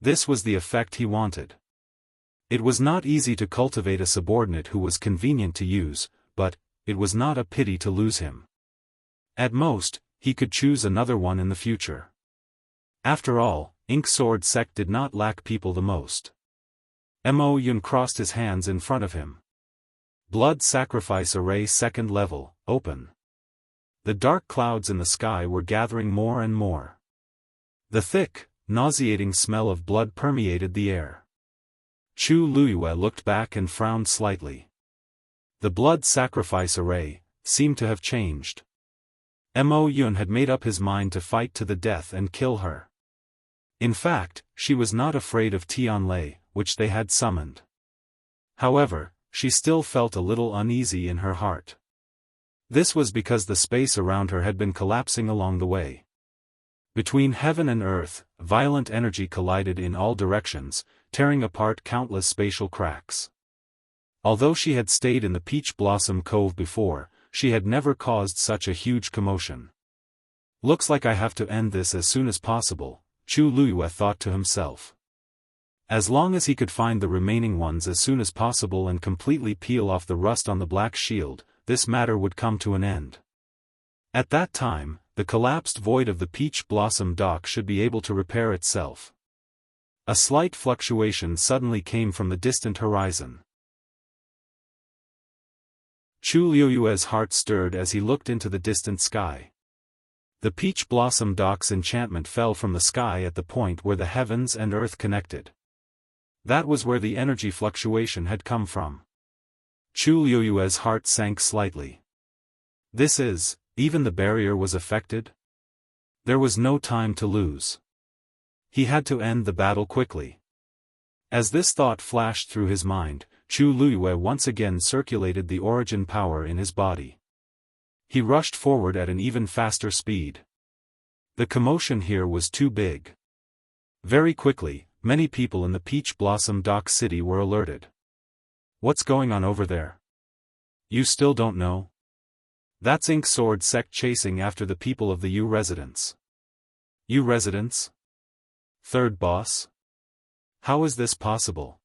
This was the effect he wanted. It was not easy to cultivate a subordinate who was convenient to use, but it was not a pity to lose him. At most, he could choose another one in the future. After all, Ink Sword sect did not lack people the most. Mo Yun crossed his hands in front of him. Blood sacrifice array second level, open. The dark clouds in the sky were gathering more and more. The thick, nauseating smell of blood permeated the air. Chu Luyue looked back and frowned slightly. The blood sacrifice array seemed to have changed. Mo Yun had made up his mind to fight to the death and kill her. In fact, she was not afraid of Tianlei, which they had summoned. However, she still felt a little uneasy in her heart. This was because the space around her had been collapsing along the way. Between heaven and earth, violent energy collided in all directions, tearing apart countless spatial cracks. Although she had stayed in the Peach Blossom Cove before, she had never caused such a huge commotion. Looks like I have to end this as soon as possible, Chu Luyue thought to himself. As long as he could find the remaining ones as soon as possible and completely peel off the rust on the black shield, this matter would come to an end. At that time, the collapsed void of the Peach Blossom Dock should be able to repair itself. A slight fluctuation suddenly came from the distant horizon. Chu Liuyue's heart stirred as he looked into the distant sky. The Peach Blossom Dock's enchantment fell from the sky at the point where the heavens and earth connected. That was where the energy fluctuation had come from. Chu Liuyue's heart sank slightly. This is, even the barrier was affected? There was no time to lose. He had to end the battle quickly. As this thought flashed through his mind, Chu Liyue once again circulated the origin power in his body. He rushed forward at an even faster speed. The commotion here was too big. Very quickly, many people in the Peach Blossom Dock City were alerted. What's going on over there? You still don't know? That's Ink Sword Sect chasing after the people of the U residence. U residence? Third boss? How is this possible?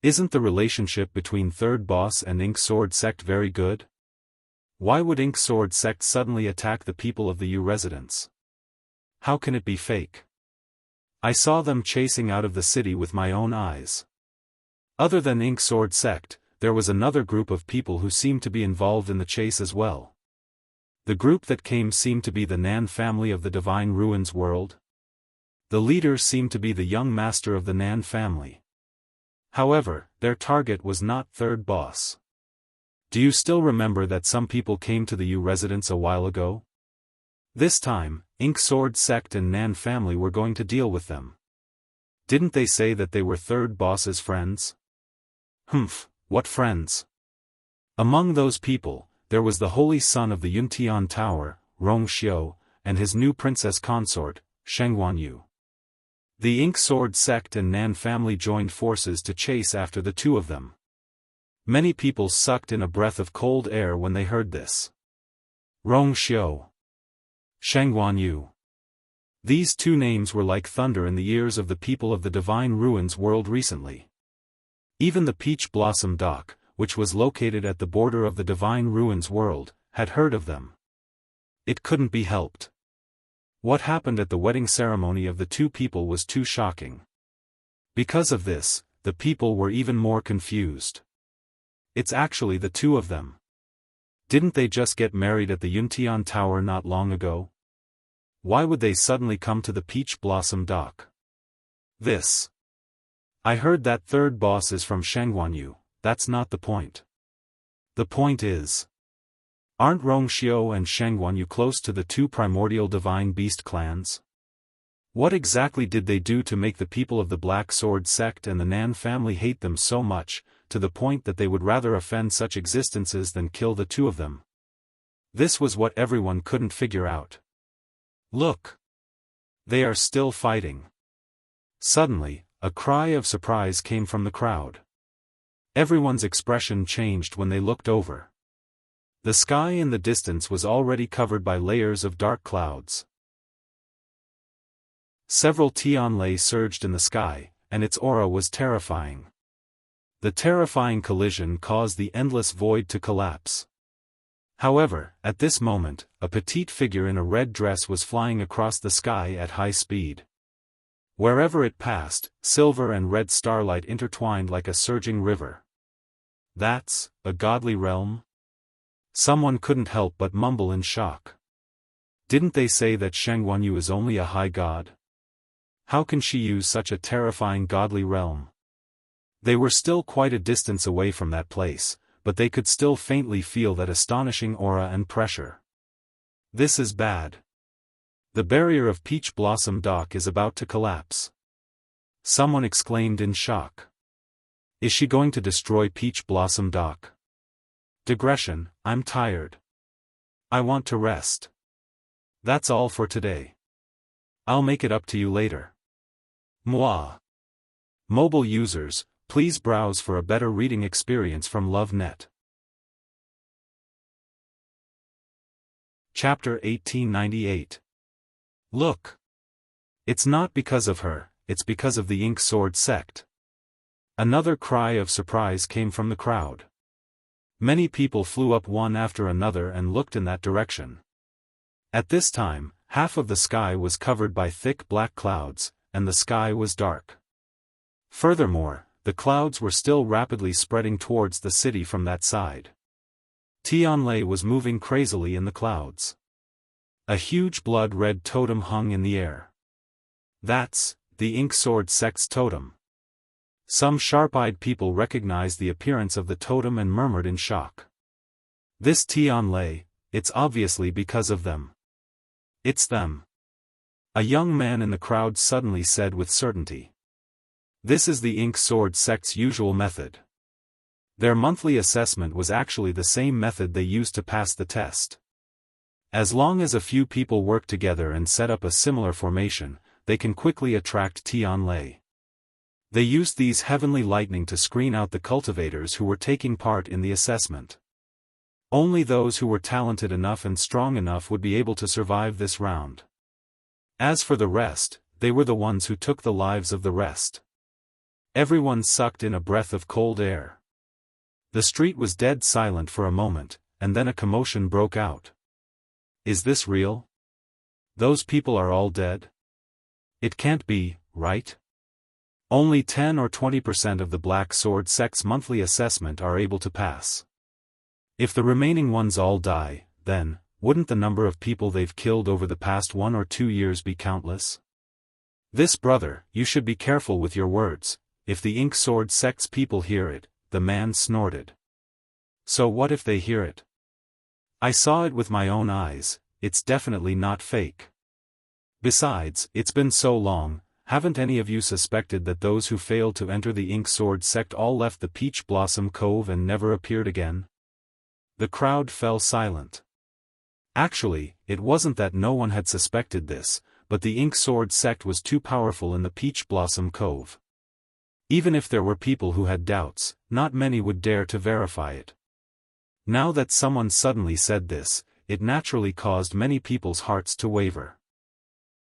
Isn't the relationship between Third Boss and Ink Sword Sect very good? Why would Ink Sword Sect suddenly attack the people of the U residence? How can it be fake? I saw them chasing out of the city with my own eyes. Other than Ink Sword Sect, there was another group of people who seemed to be involved in the chase as well. The group that came seemed to be the Nan family of the Divine Ruins world. The leader seemed to be the young master of the Nan family. However, their target was not Third Boss. Do you still remember that some people came to the U residence a while ago? This time, Ink Sword Sect and Nan family were going to deal with them. Didn't they say that they were Third Boss's friends? Humph, what friends? Among those people, there was the holy son of the Yuntian Tower, Rong Xiao, and his new princess consort, Shengguanyu. The Ink Sword Sect and Nan family joined forces to chase after the two of them. Many people sucked in a breath of cold air when they heard this. Rong Xiao. Shengguanyu. These two names were like thunder in the ears of the people of the Divine Ruins world recently. Even the Peach Blossom Dock, which was located at the border of the Divine Ruins world, had heard of them. It couldn't be helped. What happened at the wedding ceremony of the two people was too shocking. Because of this, the people were even more confused. It's actually the two of them. Didn't they just get married at the Yuntian Tower not long ago? Why would they suddenly come to the Peach Blossom Dock? This. I heard that Third Boss is from Shengguanyu. That's not the point. The point is, aren't Rong Xiao and Shengguanyu close to the two primordial divine beast clans? What exactly did they do to make the people of the Black Sword Sect and the Nan family hate them so much, to the point that they would rather offend such existences than kill the two of them? This was what everyone couldn't figure out. Look! They are still fighting. Suddenly, a cry of surprise came from the crowd. Everyone's expression changed when they looked over. The sky in the distance was already covered by layers of dark clouds. Several Tianlei surged in the sky, and its aura was terrifying. The terrifying collision caused the endless void to collapse. However, at this moment, a petite figure in a red dress was flying across the sky at high speed. Wherever it passed, silver and red starlight intertwined like a surging river. That's a godly realm? Someone couldn't help but mumble in shock. Didn't they say that Shengguanyu is only a high god? How can she use such a terrifying godly realm? They were still quite a distance away from that place, but they could still faintly feel that astonishing aura and pressure. This is bad. The barrier of Peach Blossom Dock is about to collapse. Someone exclaimed in shock. Is she going to destroy Peach Blossom Dock? Digression, I'm tired. I want to rest. That's all for today. I'll make it up to you later. Mwah. Mobile users, please browse for a better reading experience from LoveNet. Chapter 1898. Look! It's not because of her, it's because of the Ink Sword Sect. Another cry of surprise came from the crowd. Many people flew up one after another and looked in that direction. At this time, half of the sky was covered by thick black clouds, and the sky was dark. Furthermore, the clouds were still rapidly spreading towards the city from that side. Tianlei was moving crazily in the clouds. A huge blood-red totem hung in the air. That's the Ink Sword sect's totem. Some sharp-eyed people recognized the appearance of the totem and murmured in shock. This Tianlei, it's obviously because of them. It's them. A young man in the crowd suddenly said with certainty. This is the Ink Sword sect's usual method. Their monthly assessment was actually the same method they used to pass the test. As long as a few people work together and set up a similar formation, they can quickly attract Tianlei. They used these heavenly lightning to screen out the cultivators who were taking part in the assessment. Only those who were talented enough and strong enough would be able to survive this round. As for the rest, they were the ones who took the lives of the rest. Everyone sucked in a breath of cold air. The street was dead silent for a moment, and then a commotion broke out. Is this real? Those people are all dead? It can't be, right? Only 10 or 20% of the Black Sword sect's monthly assessment are able to pass. If the remaining ones all die, then, wouldn't the number of people they've killed over the past 1 or 2 years be countless? This brother, you should be careful with your words. If the Ink Sword sect's people hear it, the man snorted. So what if they hear it? I saw it with my own eyes, it's definitely not fake. Besides, it's been so long, haven't any of you suspected that those who failed to enter the Ink Sword sect all left the Peach Blossom Cove and never appeared again? The crowd fell silent. Actually, it wasn't that no one had suspected this, but the Ink Sword sect was too powerful in the Peach Blossom Cove. Even if there were people who had doubts, not many would dare to verify it. Now that someone suddenly said this, it naturally caused many people's hearts to waver.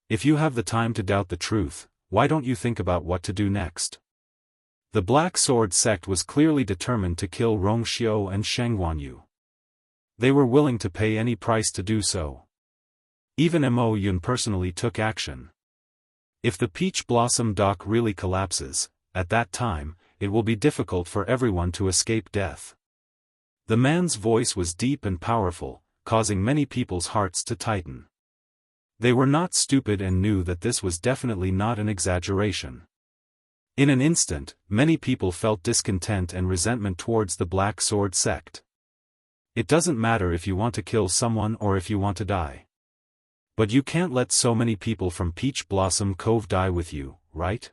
If you have the time to doubt the truth, why don't you think about what to do next? The Black Sword sect was clearly determined to kill Rongxiu and Sheng Guanyu. They were willing to pay any price to do so. Even Mo Yun personally took action. If the Peach Blossom Dock really collapses, at that time, it will be difficult for everyone to escape death. The man's voice was deep and powerful, causing many people's hearts to tighten. They were not stupid and knew that this was definitely not an exaggeration. In an instant, many people felt discontent and resentment towards the Black Sword sect. It doesn't matter if you want to kill someone or if you want to die. But you can't let so many people from Peach Blossom Cove die with you, right?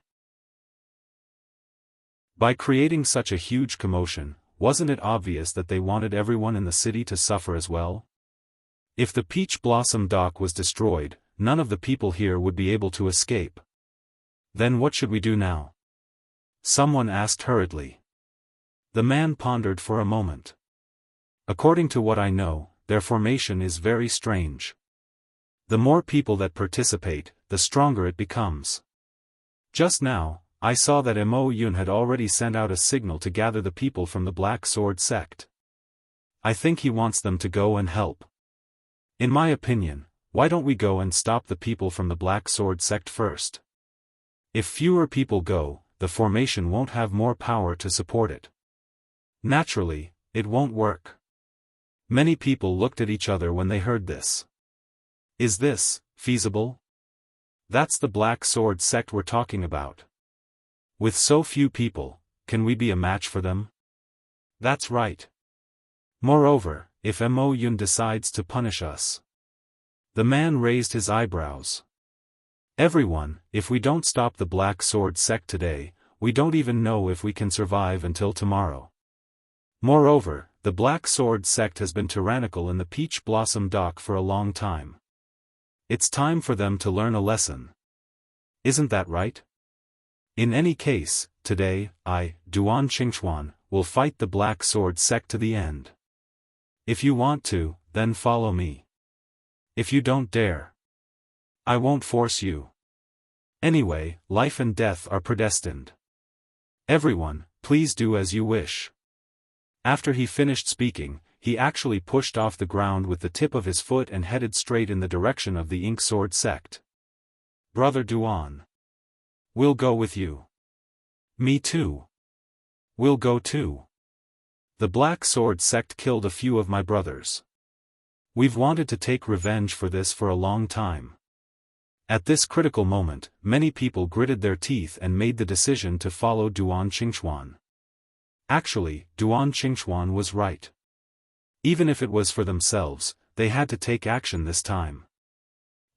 By creating such a huge commotion, wasn't it obvious that they wanted everyone in the city to suffer as well? If the Peach Blossom Dock was destroyed, none of the people here would be able to escape. Then what should we do now? Someone asked hurriedly. The man pondered for a moment. According to what I know, their formation is very strange. The more people that participate, the stronger it becomes. Just now, I saw that Mo Yun had already sent out a signal to gather the people from the Black Sword sect. I think he wants them to go and help. In my opinion, why don't we go and stop the people from the Black Sword sect first? If fewer people go, the formation won't have more power to support it. Naturally, it won't work. Many people looked at each other when they heard this. Is this feasible? That's the Black Sword sect we're talking about. With so few people, can we be a match for them? That's right. Moreover, if Mo Yun decides to punish us. The man raised his eyebrows. Everyone, if we don't stop the Black Sword sect today, we don't even know if we can survive until tomorrow. Moreover, the Black Sword sect has been tyrannical in the Peach Blossom Dock for a long time. It's time for them to learn a lesson. Isn't that right? In any case, today, Duan Qingchuan, will fight the Black Sword sect to the end. If you want to, then follow me. If you don't dare, I won't force you. Anyway, life and death are predestined. Everyone, please do as you wish. After he finished speaking, he actually pushed off the ground with the tip of his foot and headed straight in the direction of the Ink Sword sect. "Brother Duan. We'll go with you." "Me too. We'll go too. The Black Sword sect killed a few of my brothers. We've wanted to take revenge for this for a long time." At this critical moment, many people gritted their teeth and made the decision to follow Duan Qingchuan. Actually, Duan Qingchuan was right. Even if it was for themselves, they had to take action this time.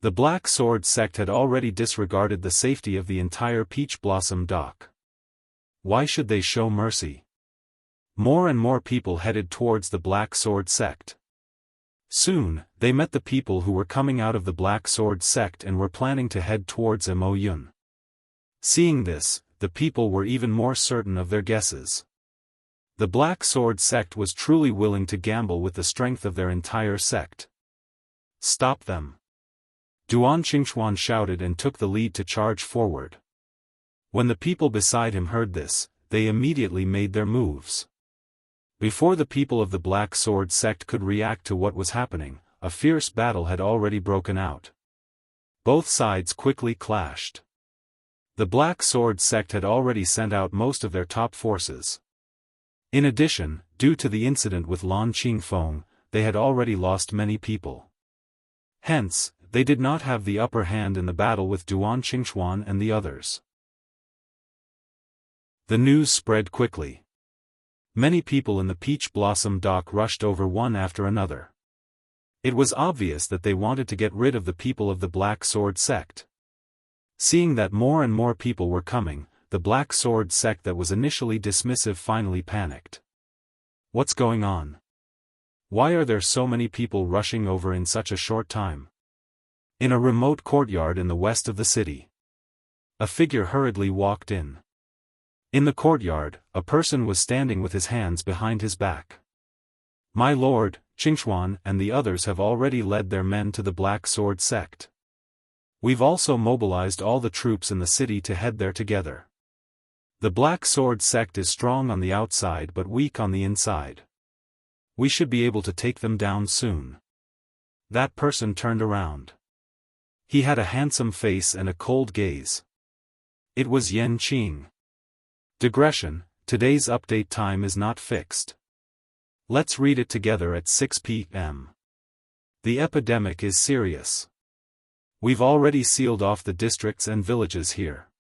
The Black Sword sect had already disregarded the safety of the entire Peach Blossom dock. Why should they show mercy? More and more people headed towards the Black Sword sect. Soon, they met the people who were coming out of the Black Sword sect and were planning to head towards Mo Yun. Seeing this, the people were even more certain of their guesses. The Black Sword sect was truly willing to gamble with the strength of their entire sect. "Stop them!" Duan Qingchuan shouted and took the lead to charge forward. When the people beside him heard this, they immediately made their moves. Before the people of the Black Sword sect could react to what was happening, a fierce battle had already broken out. Both sides quickly clashed. The Black Sword sect had already sent out most of their top forces. In addition, due to the incident with Lan Qingfeng, they had already lost many people. Hence, they did not have the upper hand in the battle with Duan Qingchuan and the others. The news spread quickly. Many people in the Peach Blossom dock rushed over one after another. It was obvious that they wanted to get rid of the people of the Black Sword sect. Seeing that more and more people were coming, the Black Sword sect that was initially dismissive finally panicked. What's going on? Why are there so many people rushing over in such a short time? In a remote courtyard in the west of the city, a figure hurriedly walked in. In the courtyard, a person was standing with his hands behind his back. "My lord, Qingchuan and the others have already led their men to the Black Sword sect. We've also mobilized all the troops in the city to head there together. The Black Sword sect is strong on the outside but weak on the inside. We should be able to take them down soon." That person turned around. He had a handsome face and a cold gaze. It was Yan Qing. Digression, today's update time is not fixed. Let's read it together at 6 p.m. The epidemic is serious. We've already sealed off the districts and villages here.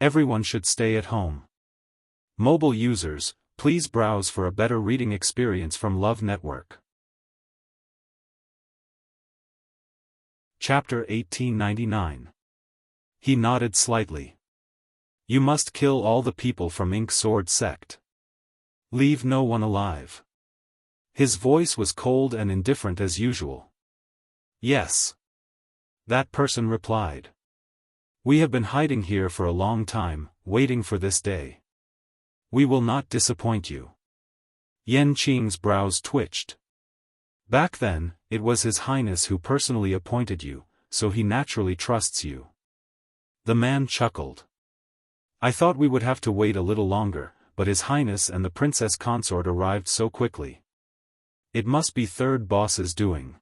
Everyone should stay at home. Mobile users, please browse for a better reading experience from Love Network. Chapter 1899. He nodded slightly. "You must kill all the people from Ink Sword sect. Leave no one alive." His voice was cold and indifferent as usual. "Yes." That person replied. "We have been hiding here for a long time, waiting for this day. We will not disappoint you." Yan Qing's brows twitched. Back then, it was His Highness who personally appointed you, so he naturally trusts you. The man chuckled. "I thought we would have to wait a little longer, but His Highness and the Princess Consort arrived so quickly. It must be third boss's doing.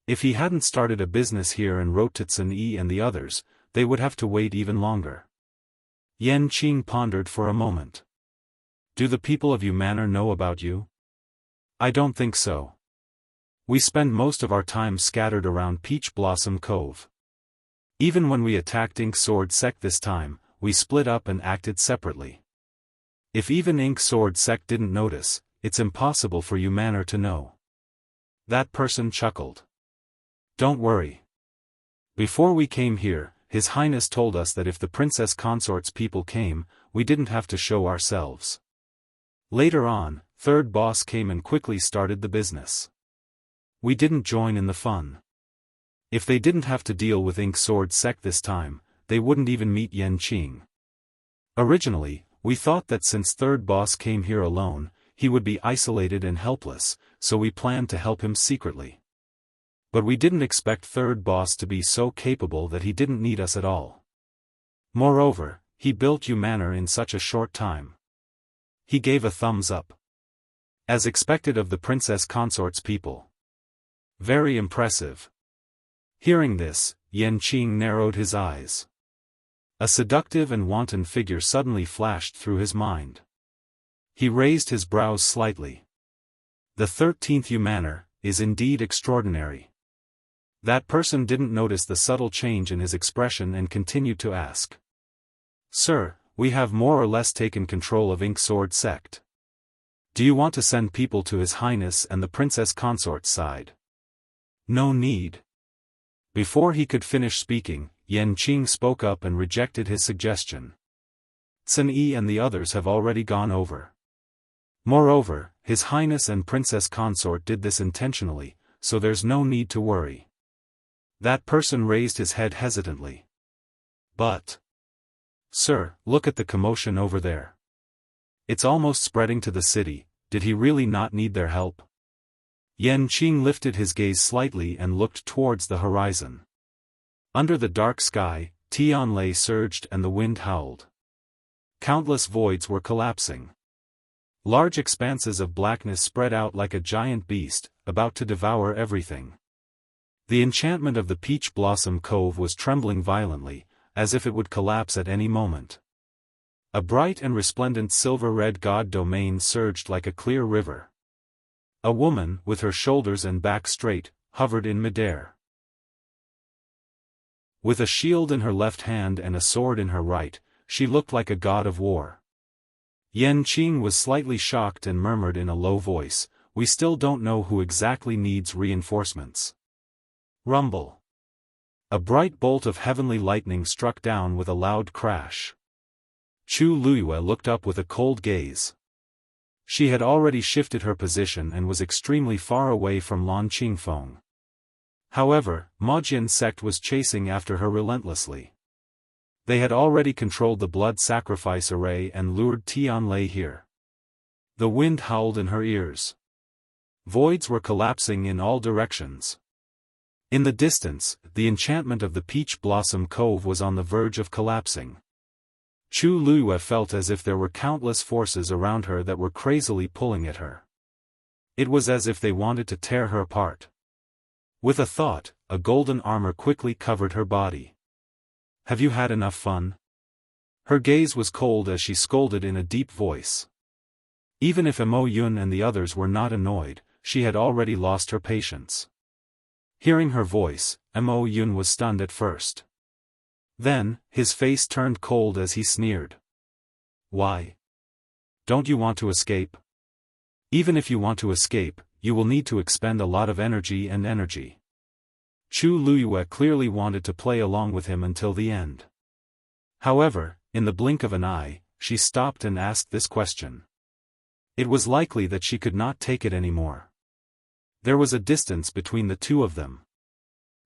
If he hadn't started a business here and wrote to Tsun-Yi and the others, they would have to wait even longer." Yan Qing pondered for a moment. "Do the people of Yumanor know about you?" "I don't think so. We spend most of our time scattered around Peach Blossom Cove. Even when we attacked Ink Sword sect this time, we split up and acted separately. If even Ink Sword sect didn't notice, it's impossible for Yumanor to know." That person chuckled. "Don't worry. Before we came here, His Highness told us that if the Princess Consort's people came, we didn't have to show ourselves. Later on, third boss came and quickly started the business. We didn't join in the fun. If they didn't have to deal with Ink Sword sect this time, they wouldn't even meet Yan Qing. Originally, we thought that since third boss came here alone, he would be isolated and helpless, so we planned to help him secretly. But we didn't expect third boss to be so capable that he didn't need us at all. Moreover, he built Yumanor in such a short time." He gave a thumbs up. As expected of the princess consort's people. Very impressive. Hearing this, Yan Qing narrowed his eyes. A seductive and wanton figure suddenly flashed through his mind. He raised his brows slightly. The 13th Yumanor is indeed extraordinary. That person didn't notice the subtle change in his expression and continued to ask. Sir, we have more or less taken control of Ink Sword sect. Do you want to send people to His Highness and the princess consort's side? No need. Before he could finish speaking, Yan Qing spoke up and rejected his suggestion. Sun Yi and the others have already gone over. Moreover, His Highness and princess consort did this intentionally, so there's no need to worry. That person raised his head hesitantly. But... Sir, look at the commotion over there. It's almost spreading to the city. Did he really not need their help? Yan Qing lifted his gaze slightly and looked towards the horizon. Under the dark sky, Tianlei surged and the wind howled. Countless voids were collapsing. Large expanses of blackness spread out like a giant beast, about to devour everything. The enchantment of the Peach Blossom Cove was trembling violently, as if it would collapse at any moment. A bright and resplendent silver-red god domain surged like a clear river. A woman, with her shoulders and back straight, hovered in midair. With a shield in her left hand and a sword in her right, she looked like a god of war. Yan Qing was slightly shocked and murmured in a low voice, "We still don't know who exactly needs reinforcements." Rumble. A bright bolt of heavenly lightning struck down with a loud crash. Chu Luiyue looked up with a cold gaze. She had already shifted her position and was extremely far away from Lan Qingfeng. However, Mojian sect was chasing after her relentlessly. They had already controlled the blood sacrifice array and lured Tianlei here. The wind howled in her ears. Voids were collapsing in all directions. In the distance, the enchantment of the Peach Blossom Cove was on the verge of collapsing. Chu Luiyue felt as if there were countless forces around her that were crazily pulling at her. It was as if they wanted to tear her apart. With a thought, a golden armor quickly covered her body. Have you had enough fun? Her gaze was cold as she scolded in a deep voice. Even if Mo Yun and the others were not annoyed, she had already lost her patience. Hearing her voice, Mo Yun was stunned at first. Then, his face turned cold as he sneered. Why? Don't you want to escape? Even if you want to escape, you will need to expend a lot of energy and energy. Chu Luiyue clearly wanted to play along with him until the end. However, in the blink of an eye, she stopped and asked this question. It was likely that she could not take it anymore. There was a distance between the two of them.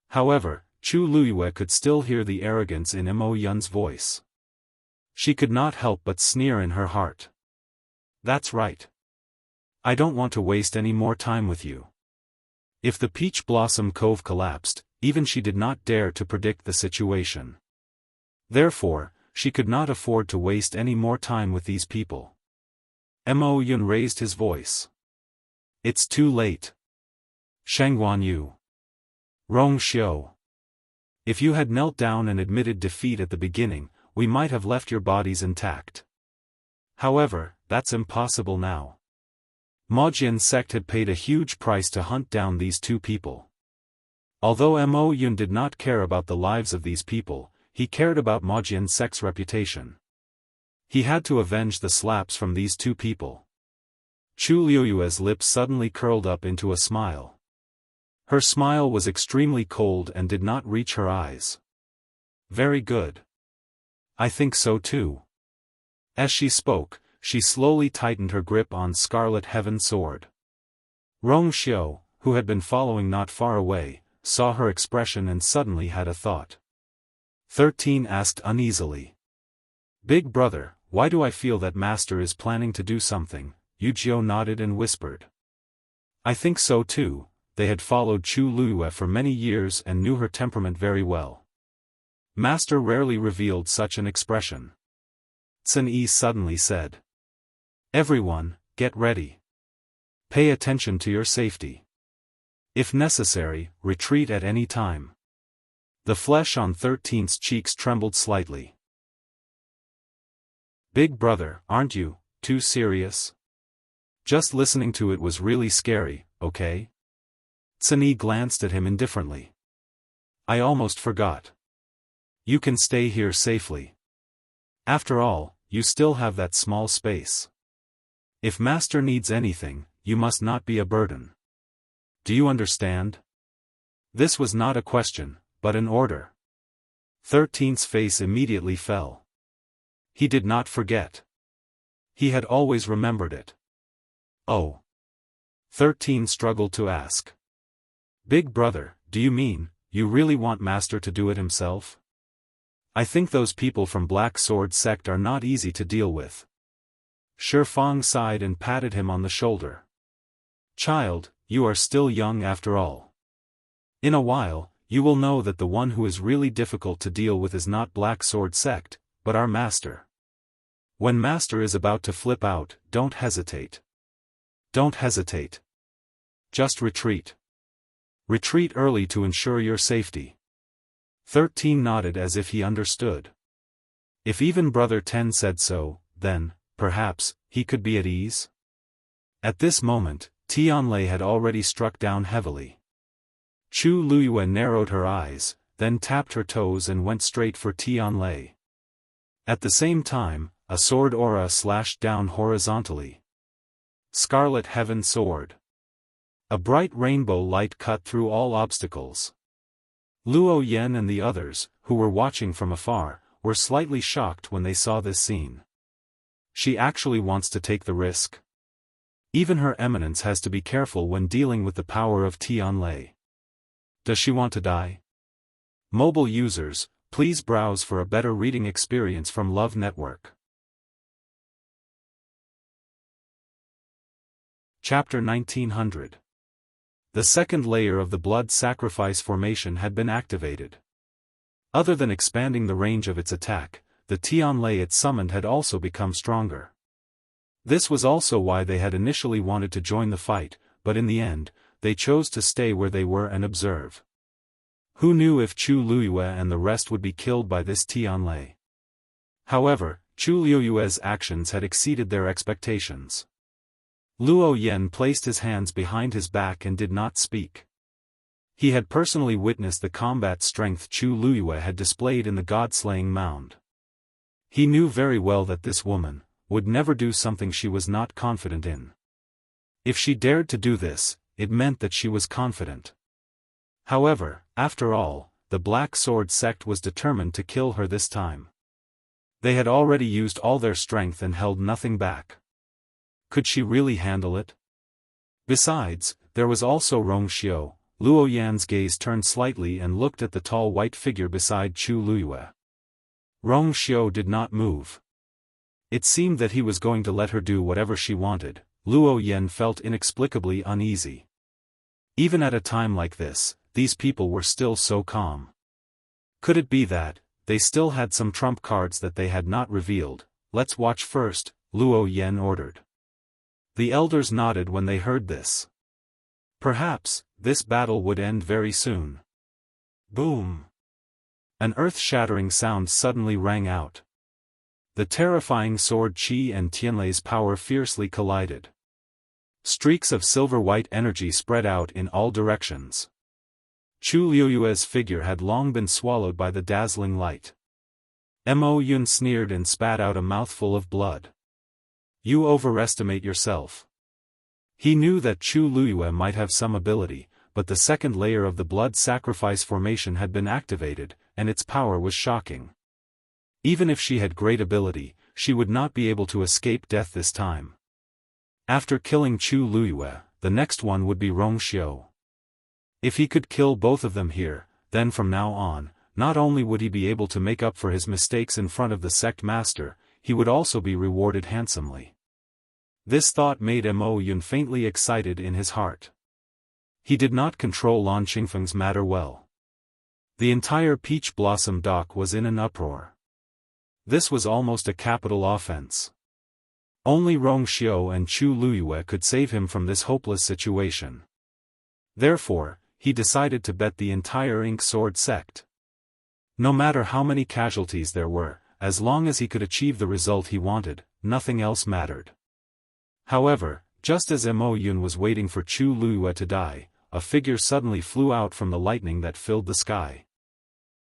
However, Chu Luiyue could still hear the arrogance in Mo Yun's voice. She could not help but sneer in her heart. That's right. I don't want to waste any more time with you. If the Peach Blossom Cove collapsed, even she did not dare to predict the situation. Therefore, she could not afford to waste any more time with these people. Mo Yun raised his voice. It's too late. Shangguan Yu. Rong Xiu. If you had knelt down and admitted defeat at the beginning, we might have left your bodies intact. However, that's impossible now. Mojian sect had paid a huge price to hunt down these two people. Although Mo Yun did not care about the lives of these people, he cared about Mojian sect's reputation. He had to avenge the slaps from these two people. Chu Luiyue's lips suddenly curled up into a smile. Her smile was extremely cold and did not reach her eyes. Very good. I think so too. As she spoke, she slowly tightened her grip on Scarlet Heaven Sword. Rong Xiu, who had been following not far away, saw her expression and suddenly had a thought. 13 asked uneasily. Big brother, why do I feel that Master is planning to do something? Yujio nodded and whispered. I think so too. They had followed Chu Luiyue for many years and knew her temperament very well. Master rarely revealed such an expression. Sun Yi suddenly said. Everyone, get ready. Pay attention to your safety. If necessary, retreat at any time. The flesh on 13's cheeks trembled slightly. Big brother, aren't you too serious? Just listening to it was really scary, okay? Tsuni glanced at him indifferently. I almost forgot. You can stay here safely. After all, you still have that small space. If Master needs anything, you must not be a burden. Do you understand? This was not a question, but an order. 13's face immediately fell. He did not forget. He had always remembered it. Oh. 13 struggled to ask. Big brother, do you mean, you really want Master to do it himself? I think those people from Black Sword sect are not easy to deal with. Xiaofan sighed and patted him on the shoulder. Child, you are still young after all. In a while, you will know that the one who is really difficult to deal with is not Black Sword sect, but our Master. When Master is about to flip out, don't hesitate. Don't hesitate. Just retreat. Retreat early to ensure your safety. 13 nodded as if he understood. If even Brother 10 said so, then, perhaps, he could be at ease? At this moment, Tianlei had already struck down heavily. Chu Luyue narrowed her eyes, then tapped her toes and went straight for Tianlei. At the same time, a sword aura slashed down horizontally. Scarlet Heaven Sword. A bright rainbow light cut through all obstacles. Luo Yan and the others, who were watching from afar, were slightly shocked when they saw this scene. She actually wants to take the risk. Even Her Eminence has to be careful when dealing with the power of Tianlei. Does she want to die? Mobile users, please browse for a better reading experience from Love Network. Chapter 1900. The second layer of the blood sacrifice formation had been activated. Other than expanding the range of its attack, the Tianlei it summoned had also become stronger. This was also why they had initially wanted to join the fight, but in the end, they chose to stay where they were and observe. Who knew if Chu Luyue and the rest would be killed by this Tianlei? However, Chu Luyue's actions had exceeded their expectations. Luo Yan placed his hands behind his back and did not speak. He had personally witnessed the combat strength Chu Luyue had displayed in the god-slaying mound. He knew very well that this woman would never do something she was not confident in. If she dared to do this, it meant that she was confident. However, after all, the Black Sword sect was determined to kill her this time. They had already used all their strength and held nothing back. Could she really handle it? Besides, there was also Rong Xiu. Luo Yan's gaze turned slightly and looked at the tall white figure beside Chu Luyue. Rong Xiu did not move. It seemed that he was going to let her do whatever she wanted. Luo Yan felt inexplicably uneasy. Even at a time like this, these people were still so calm. Could it be that they still had some trump cards that they had not revealed? Let's watch first, Luo Yan ordered. The elders nodded when they heard this. Perhaps, this battle would end very soon. Boom! An earth-shattering sound suddenly rang out. The terrifying sword Qi and Tianlei's power fiercely collided. Streaks of silver-white energy spread out in all directions. Chu Luyue's figure had long been swallowed by the dazzling light. Mo Yun sneered and spat out a mouthful of blood. You overestimate yourself. He knew that Chu Luyue might have some ability, but the second layer of the blood sacrifice formation had been activated, and its power was shocking. Even if she had great ability, she would not be able to escape death this time. After killing Chu Luyue, the next one would be Rong Xiu. If he could kill both of them here, then from now on, not only would he be able to make up for his mistakes in front of the sect master, he would also be rewarded handsomely. This thought made Mo Yun faintly excited in his heart. He did not control Lan Qingfeng's matter well. The entire Peach Blossom dock was in an uproar. This was almost a capital offense. Only Rong Xiu and Chu Luyue could save him from this hopeless situation. Therefore, he decided to bet the entire Ink Sword sect. No matter how many casualties there were, as long as he could achieve the result he wanted, nothing else mattered. However, just as Mo Yun was waiting for Chu Luyue to die, a figure suddenly flew out from the lightning that filled the sky.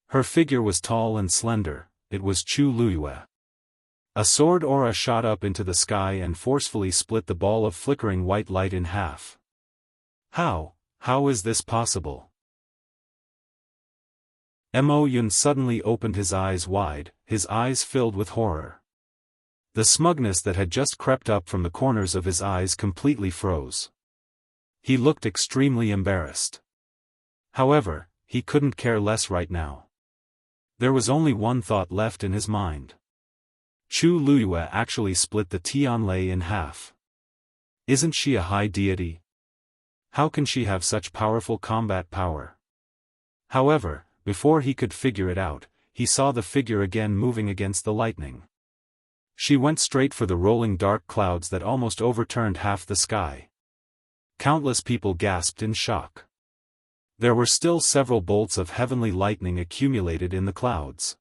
Her figure was tall and slender. It was Chu Luyue. A sword aura shot up into the sky and forcefully split the ball of flickering white light in half. How is this possible? Mo Yun suddenly opened his eyes wide, his eyes filled with horror. The smugness that had just crept up from the corners of his eyes completely froze. He looked extremely embarrassed. However, he couldn't care less right now. There was only one thought left in his mind. Chu Luyue actually split the Tianlei in half. Isn't she a high deity? How can she have such powerful combat power? However, before he could figure it out, he saw the figure again moving against the lightning. She went straight for the rolling dark clouds that almost overturned half the sky. Countless people gasped in shock. There were still several bolts of heavenly lightning accumulated in the clouds.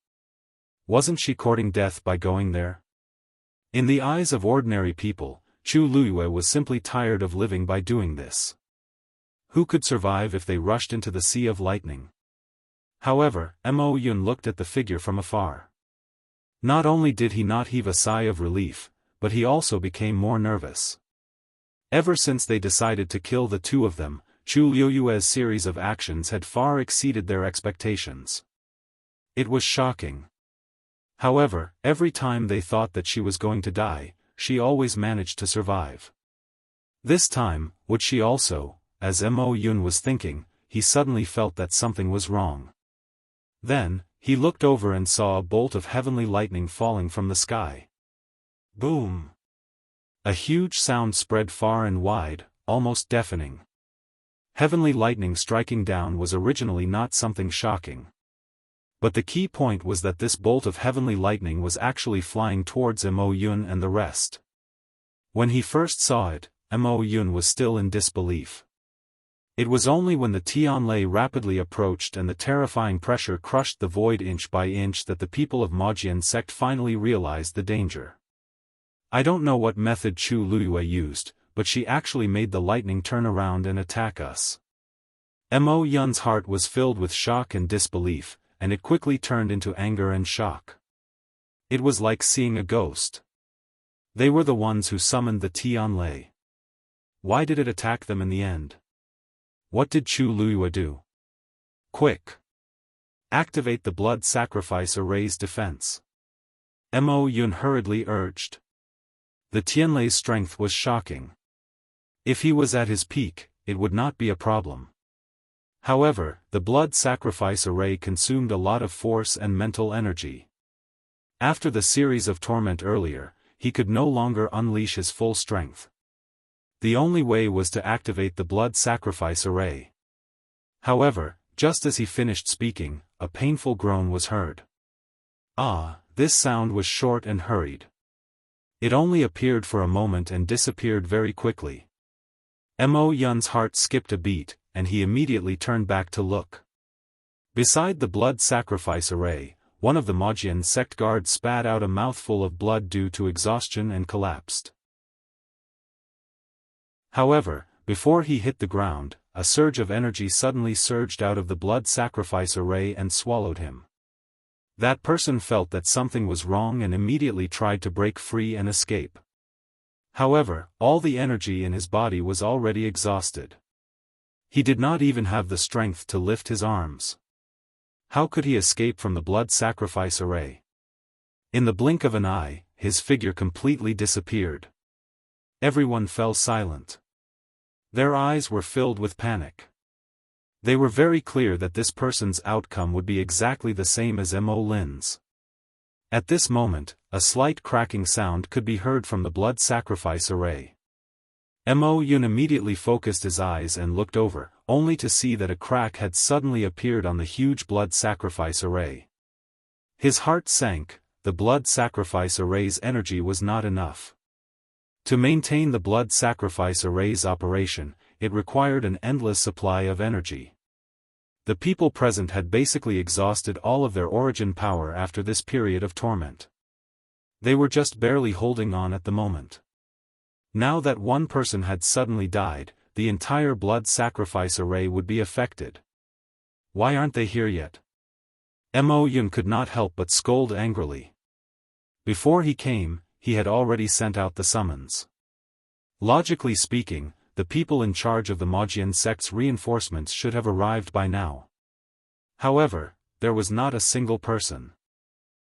Wasn't she courting death by going there? In the eyes of ordinary people, Chu Luyue was simply tired of living by doing this. Who could survive if they rushed into the sea of lightning? However, Mo Yun looked at the figure from afar. Not only did he not heave a sigh of relief, but he also became more nervous. Ever since they decided to kill the two of them, Chu Luyue's series of actions had far exceeded their expectations. It was shocking. However, every time they thought that she was going to die, she always managed to survive. This time, would she also? As Mo Yun was thinking, he suddenly felt that something was wrong. Then, he looked over and saw a bolt of heavenly lightning falling from the sky. Boom! A huge sound spread far and wide, almost deafening. Heavenly lightning striking down was originally not something shocking. But the key point was that this bolt of heavenly lightning was actually flying towards Mo Yun and the rest. When he first saw it, Mo Yun was still in disbelief. It was only when the Tianlei rapidly approached and the terrifying pressure crushed the void inch by inch that the people of Mojian sect finally realized the danger. I don't know what method Chu Luyue used, but she actually made the lightning turn around and attack us. Mo Yun's heart was filled with shock and disbelief, and it quickly turned into anger and shock. It was like seeing a ghost. They were the ones who summoned the Tianlei. Why did it attack them in the end? What did Chu Luyue do? Quick! Activate the blood sacrifice array's defense. Mo Yun hurriedly urged. The Tianlei's strength was shocking. If he was at his peak, it would not be a problem. However, the blood sacrifice array consumed a lot of force and mental energy. After the series of torment earlier, he could no longer unleash his full strength. The only way was to activate the blood sacrifice array. However, just as he finished speaking, a painful groan was heard. This sound was short and hurried. It only appeared for a moment and disappeared very quickly. Mo Yun's heart skipped a beat, and he immediately turned back to look. Beside the blood sacrifice array, one of the Mojian sect guards spat out a mouthful of blood due to exhaustion and collapsed. However, before he hit the ground, a surge of energy suddenly surged out of the blood sacrifice array and swallowed him. That person felt that something was wrong and immediately tried to break free and escape. However, all the energy in his body was already exhausted. He did not even have the strength to lift his arms. How could he escape from the blood sacrifice array? In the blink of an eye, his figure completely disappeared. Everyone fell silent. Their eyes were filled with panic. They were very clear that this person's outcome would be exactly the same as Mo Lin's. At this moment, a slight cracking sound could be heard from the blood sacrifice array. Mo Yun immediately focused his eyes and looked over, only to see that a crack had suddenly appeared on the huge blood sacrifice array. His heart sank. The blood sacrifice array's energy was not enough. To maintain the blood sacrifice array's operation, it required an endless supply of energy. The people present had basically exhausted all of their origin power after this period of torment. They were just barely holding on at the moment. Now that one person had suddenly died, the entire blood sacrifice array would be affected. Why aren't they here yet? Mo Yun could not help but scold angrily. Before he came, he had already sent out the summons. Logically speaking, the people in charge of the Mojian sect's reinforcements should have arrived by now. However, there was not a single person.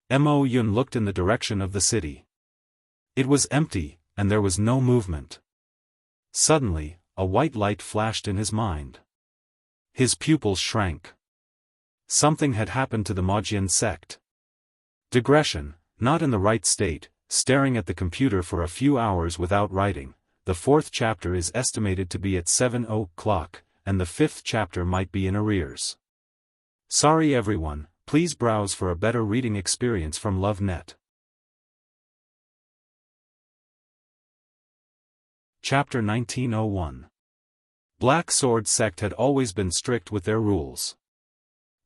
Mo Yun looked in the direction of the city. It was empty, and there was no movement. Suddenly, a white light flashed in his mind. His pupils shrank. Something had happened to the Mojian sect. Digression, not in the right state, staring at the computer for a few hours without writing. The 4th chapter is estimated to be at 7 o'clock, and the 5th chapter might be in arrears. Sorry everyone, please browse for a better reading experience from LoveNet. Chapter 1901. Black Sword Sect had always been strict with their rules.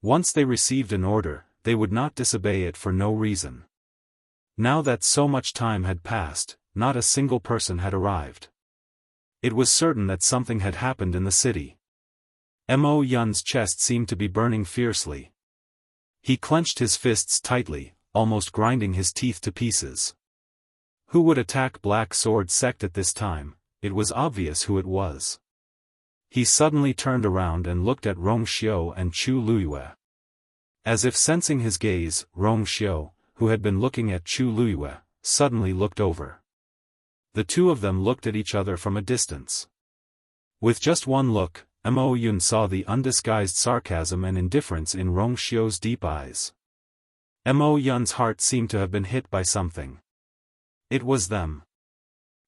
Once they received an order, they would not disobey it for no reason. Now that so much time had passed, not a single person had arrived. It was certain that something had happened in the city. Mo Yun's chest seemed to be burning fiercely. He clenched his fists tightly, almost grinding his teeth to pieces. Who would attack Black Sword Sect at this time? It was obvious who it was. He suddenly turned around and looked at Rong Xiao and Chu Luyue. As if sensing his gaze, Rong Xiao, who had been looking at Chu Luyue, suddenly looked over. The two of them looked at each other from a distance. With just one look, Mo Yun saw the undisguised sarcasm and indifference in Rong Xiao's deep eyes. Mo Yun's heart seemed to have been hit by something. It was them.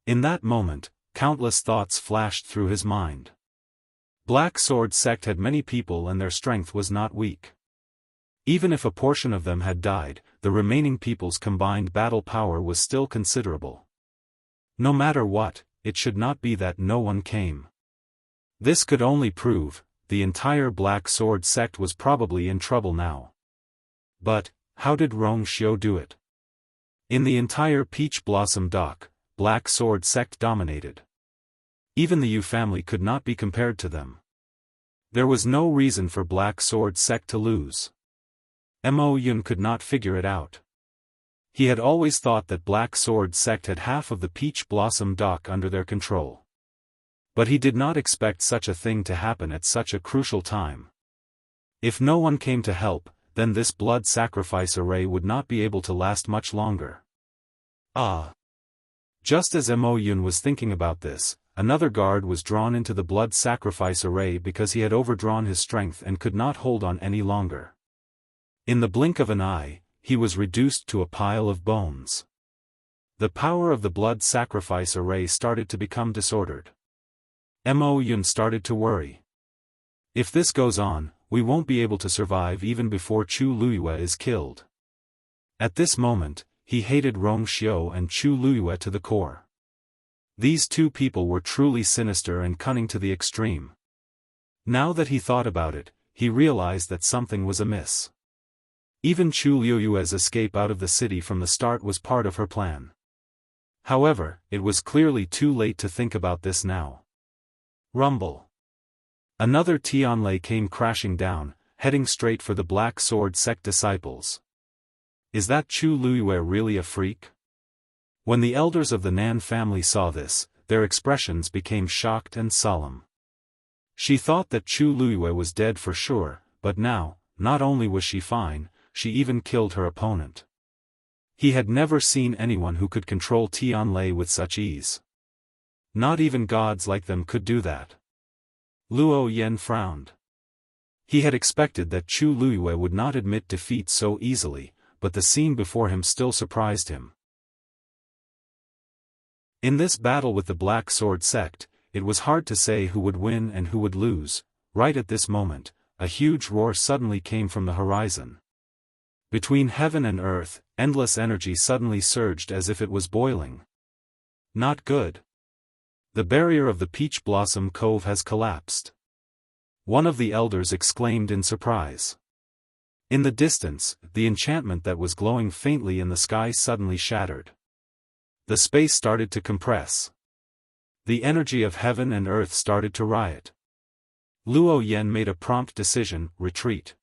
In that moment, countless thoughts flashed through his mind. Black Sword Sect had many people and their strength was not weak. Even if a portion of them had died, the remaining people's combined battle power was still considerable. No matter what, it should not be that no one came. This could only prove, the entire Black Sword Sect was probably in trouble now. But, how did Rong Xiao do it? In the entire Peach Blossom Dock, Black Sword Sect dominated. Even the Yu family could not be compared to them. There was no reason for Black Sword Sect to lose. Mo Yun could not figure it out. He had always thought that Black Sword Sect had half of the Peach Blossom Dock under their control. But he did not expect such a thing to happen at such a crucial time. If no one came to help, then this blood sacrifice array would not be able to last much longer. Just as Mo Yun was thinking about this, another guard was drawn into the blood sacrifice array because he had overdrawn his strength and could not hold on any longer. In the blink of an eye, he was reduced to a pile of bones. The power of the blood sacrifice array started to become disordered. Mo Yun started to worry. If this goes on, we won't be able to survive even before Chu Luyue is killed. At this moment, he hated Rong Xiao and Chu Luyue to the core. These two people were truly sinister and cunning to the extreme. Now that he thought about it, he realized that something was amiss. Even Chu Luyue's escape out of the city from the start was part of her plan. However, it was clearly too late to think about this now. Rumble. Another Tianlei came crashing down, heading straight for the Black Sword Sect disciples. Is that Chu Luyue really a freak? When the elders of the Nan family saw this, their expressions became shocked and solemn. She thought that Chu Luyue was dead for sure, but now, not only was she fine, she even killed her opponent. He had never seen anyone who could control Tianlei with such ease. Not even gods like them could do that. Luo Yen frowned. He had expected that Chu Luyue would not admit defeat so easily, but the scene before him still surprised him. In this battle with the Black Sword Sect, it was hard to say who would win and who would lose. Right at this moment, a huge roar suddenly came from the horizon. Between heaven and earth, endless energy suddenly surged as if it was boiling. Not good. The barrier of the Peach Blossom Cove has collapsed. One of the elders exclaimed in surprise. In the distance, the enchantment that was glowing faintly in the sky suddenly shattered. The space started to compress. The energy of heaven and earth started to riot. Luo Yan made a prompt decision: retreat.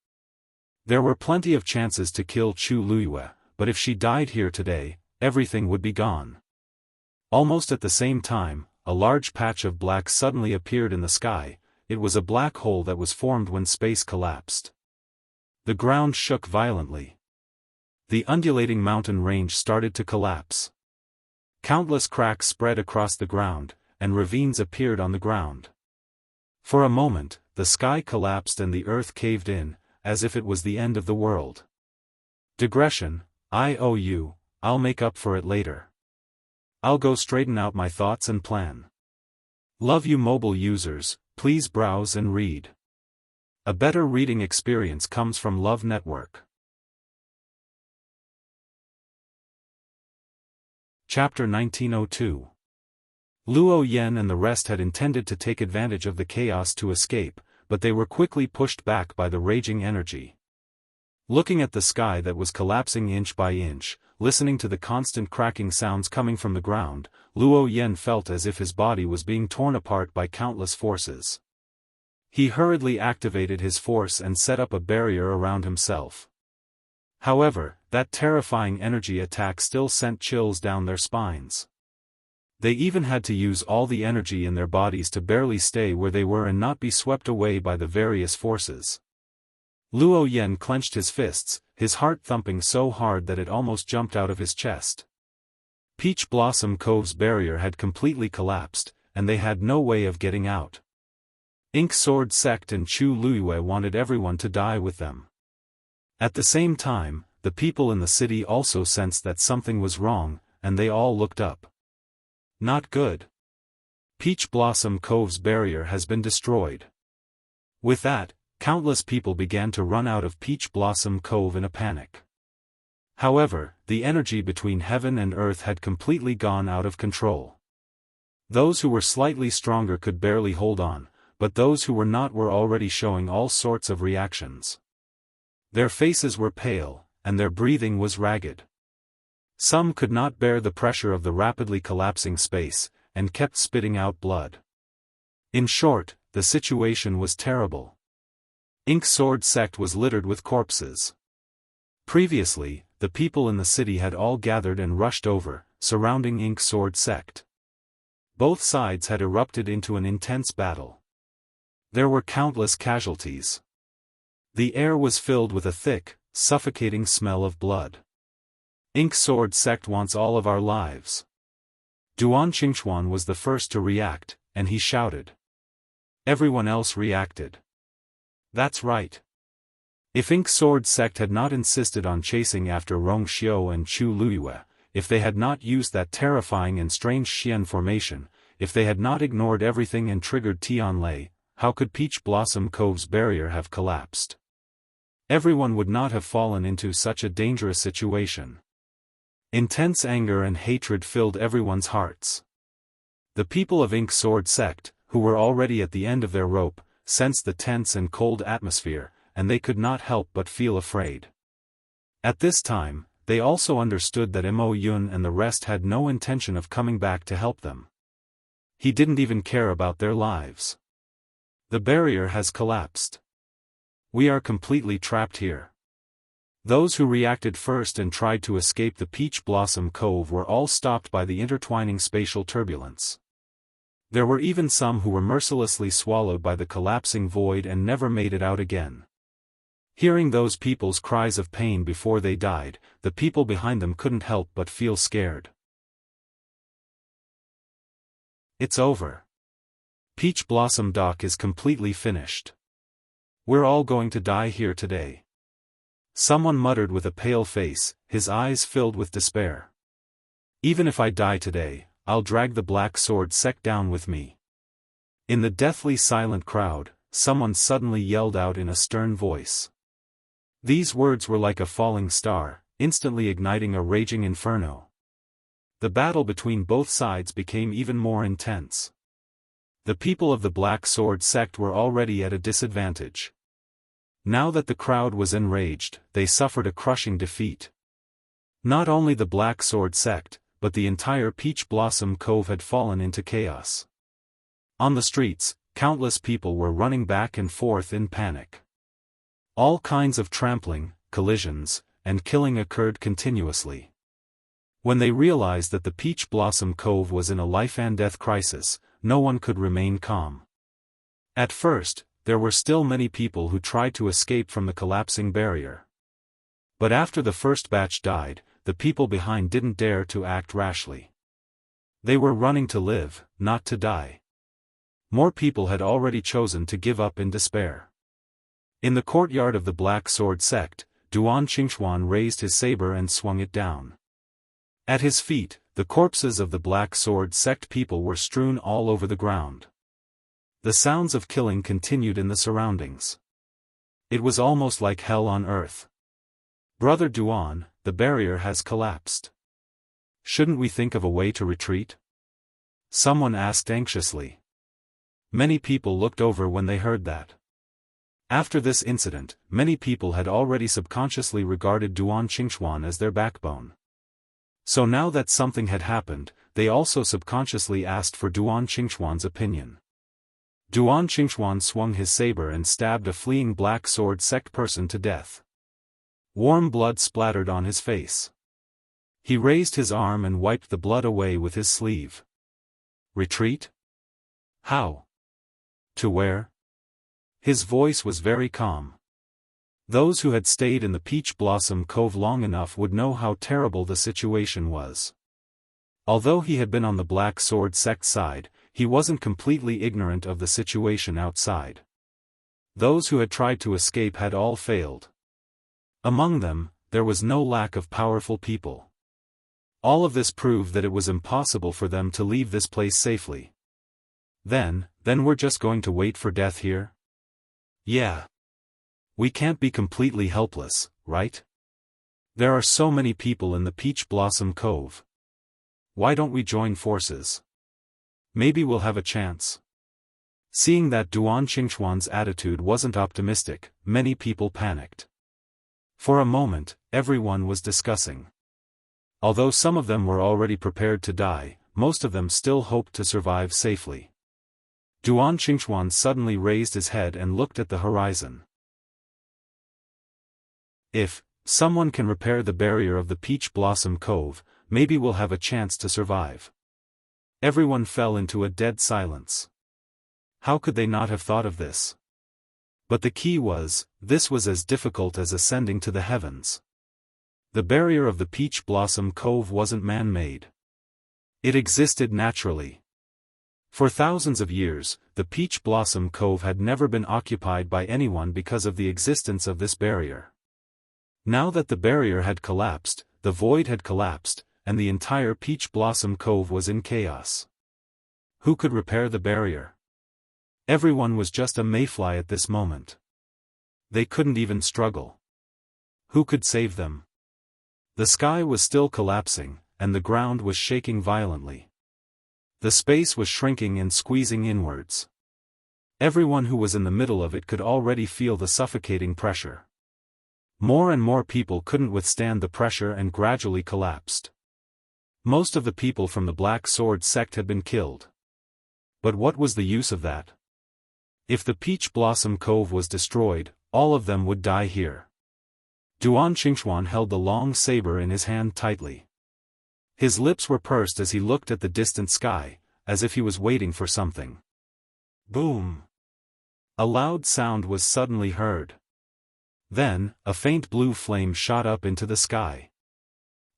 There were plenty of chances to kill Chu Luyue, but if she died here today, everything would be gone. Almost at the same time, a large patch of black suddenly appeared in the sky. It was a black hole that was formed when space collapsed. The ground shook violently. The undulating mountain range started to collapse. Countless cracks spread across the ground, and ravines appeared on the ground. For a moment, the sky collapsed and the earth caved in, as if it was the end of the world. Digression: I owe you, I'll make up for it later. I'll go straighten out my thoughts and plan. Love you mobile users, please browse and read. A better reading experience comes from Love Network. Chapter 1902. Luo Yan and the rest had intended to take advantage of the chaos to escape, but they were quickly pushed back by the raging energy. Looking at the sky that was collapsing inch by inch, listening to the constant cracking sounds coming from the ground, Luo Yan felt as if his body was being torn apart by countless forces. He hurriedly activated his force and set up a barrier around himself. However, that terrifying energy attack still sent chills down their spines. They even had to use all the energy in their bodies to barely stay where they were and not be swept away by the various forces. Luo Yan clenched his fists, his heart thumping so hard that it almost jumped out of his chest. Peach Blossom Cove's barrier had completely collapsed, and they had no way of getting out. Ink Sword Sect and Chu Luyue wanted everyone to die with them. At the same time, the people in the city also sensed that something was wrong, and they all looked up. Not good. Peach Blossom Cove's barrier has been destroyed. With that, countless people began to run out of Peach Blossom Cove in a panic. However, the energy between heaven and earth had completely gone out of control. Those who were slightly stronger could barely hold on, but those who were not were already showing all sorts of reactions. Their faces were pale, and their breathing was ragged. Some could not bear the pressure of the rapidly collapsing space, and kept spitting out blood. In short, the situation was terrible. Ink Sword Sect was littered with corpses. Previously, the people in the city had all gathered and rushed over, surrounding Ink Sword Sect. Both sides had erupted into an intense battle. There were countless casualties. The air was filled with a thick, suffocating smell of blood. Ink Sword Sect wants all of our lives. Duan Qingchuan was the first to react, and he shouted. Everyone else reacted. That's right. If Ink Sword Sect had not insisted on chasing after Rong Xiu and Chu Luyue, if they had not used that terrifying and strange Xian formation, if they had not ignored everything and triggered Tianlei, how could Peach Blossom Cove's barrier have collapsed? Everyone would not have fallen into such a dangerous situation. Intense anger and hatred filled everyone's hearts. The people of Ink Sword Sect, who were already at the end of their rope, sensed the tense and cold atmosphere, and they could not help but feel afraid. At this time, they also understood that Mo Yun and the rest had no intention of coming back to help them. He didn't even care about their lives. The barrier has collapsed. We are completely trapped here. Those who reacted first and tried to escape the Peach Blossom Cove were all stopped by the intertwining spatial turbulence. There were even some who were mercilessly swallowed by the collapsing void and never made it out again. Hearing those people's cries of pain before they died, the people behind them couldn't help but feel scared. It's over. Peach Blossom Dock is completely finished. We're all going to die here today. Someone muttered with a pale face, his eyes filled with despair. Even if I die today, I'll drag the Black Sword Sect down with me. In the deathly silent crowd, someone suddenly yelled out in a stern voice. These words were like a falling star, instantly igniting a raging inferno. The battle between both sides became even more intense. The people of the Black Sword sect were already at a disadvantage. Now that the crowd was enraged, they suffered a crushing defeat. Not only the Black Sword sect, but the entire Peach Blossom Cove had fallen into chaos. On the streets, countless people were running back and forth in panic. All kinds of trampling, collisions, and killing occurred continuously. When they realized that the Peach Blossom Cove was in a life-and-death crisis, no one could remain calm. At first, there were still many people who tried to escape from the collapsing barrier. But after the first batch died, the people behind didn't dare to act rashly. They were running to live, not to die. More people had already chosen to give up in despair. In the courtyard of the Black Sword sect, Duan Qingxuan raised his saber and swung it down. At his feet, the corpses of the Black Sword sect people were strewn all over the ground. The sounds of killing continued in the surroundings. It was almost like hell on earth. Brother Duan, the barrier has collapsed. Shouldn't we think of a way to retreat? Someone asked anxiously. Many people looked over when they heard that. After this incident, many people had already subconsciously regarded Duan Qingxuan as their backbone. So now that something had happened, they also subconsciously asked for Duan Qingxuan's opinion. Duan Qingxuan swung his saber and stabbed a fleeing Black Sword sect person to death. Warm blood splattered on his face. He raised his arm and wiped the blood away with his sleeve. Retreat? How? To where? His voice was very calm. Those who had stayed in the Peach Blossom Cove long enough would know how terrible the situation was. Although he had been on the Black Sword sect side, he wasn't completely ignorant of the situation outside. Those who had tried to escape had all failed. Among them, there was no lack of powerful people. All of this proved that it was impossible for them to leave this place safely. Then we're just going to wait for death here? Yeah. We can't be completely helpless, right? There are so many people in the Peach Blossom Cove. Why don't we join forces? Maybe we'll have a chance. Seeing that Duan Qingxuan's attitude wasn't optimistic, many people panicked. For a moment, everyone was discussing. Although some of them were already prepared to die, most of them still hoped to survive safely. Duan Qingxuan suddenly raised his head and looked at the horizon. If someone can repair the barrier of the Peach Blossom Cove, maybe we'll have a chance to survive. Everyone fell into a dead silence. How could they not have thought of this? But the key was, this was as difficult as ascending to the heavens. The barrier of the Peach Blossom Cove wasn't man-made. It existed naturally. For thousands of years, the Peach Blossom Cove had never been occupied by anyone because of the existence of this barrier. Now that the barrier had collapsed, the void had collapsed, and the entire Peach Blossom Cove was in chaos. Who could repair the barrier? Everyone was just a mayfly at this moment. They couldn't even struggle. Who could save them? The sky was still collapsing, and the ground was shaking violently. The space was shrinking and squeezing inwards. Everyone who was in the middle of it could already feel the suffocating pressure. More and more people couldn't withstand the pressure and gradually collapsed. Most of the people from the Black Sword sect had been killed. But what was the use of that? If the Peach Blossom Cove was destroyed, all of them would die here. Duan Qingxuan held the long saber in his hand tightly. His lips were pursed as he looked at the distant sky, as if he was waiting for something. Boom! A loud sound was suddenly heard. Then, a faint blue flame shot up into the sky.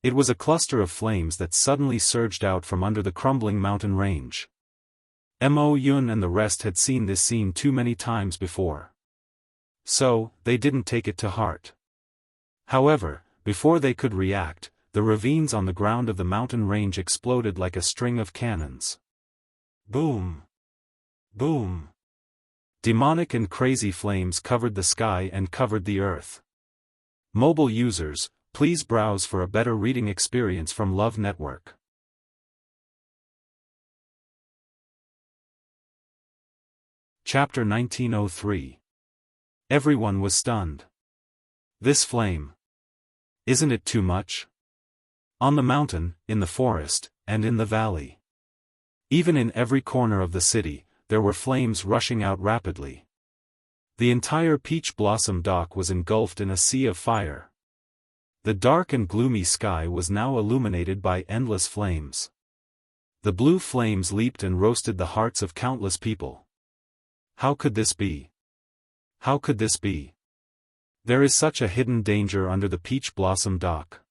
It was a cluster of flames that suddenly surged out from under the crumbling mountain range. Mo Yun and the rest had seen this scene too many times before. So, they didn't take it to heart. However, before they could react, the ravines on the ground of the mountain range exploded like a string of cannons. Boom! Boom! Demonic and crazy flames covered the sky and covered the earth. Mobile users, please browse for a better reading experience from Love Network. Chapter 1903. Everyone was stunned. This flame. Isn't it too much? On the mountain, in the forest, and in the valley. Even in every corner of the city, there were flames rushing out rapidly. The entire peach blossom dock was engulfed in a sea of fire. The dark and gloomy sky was now illuminated by endless flames. The blue flames leaped and roasted the hearts of countless people. How could this be? How could this be? There is such a hidden danger under the peach blossom dock.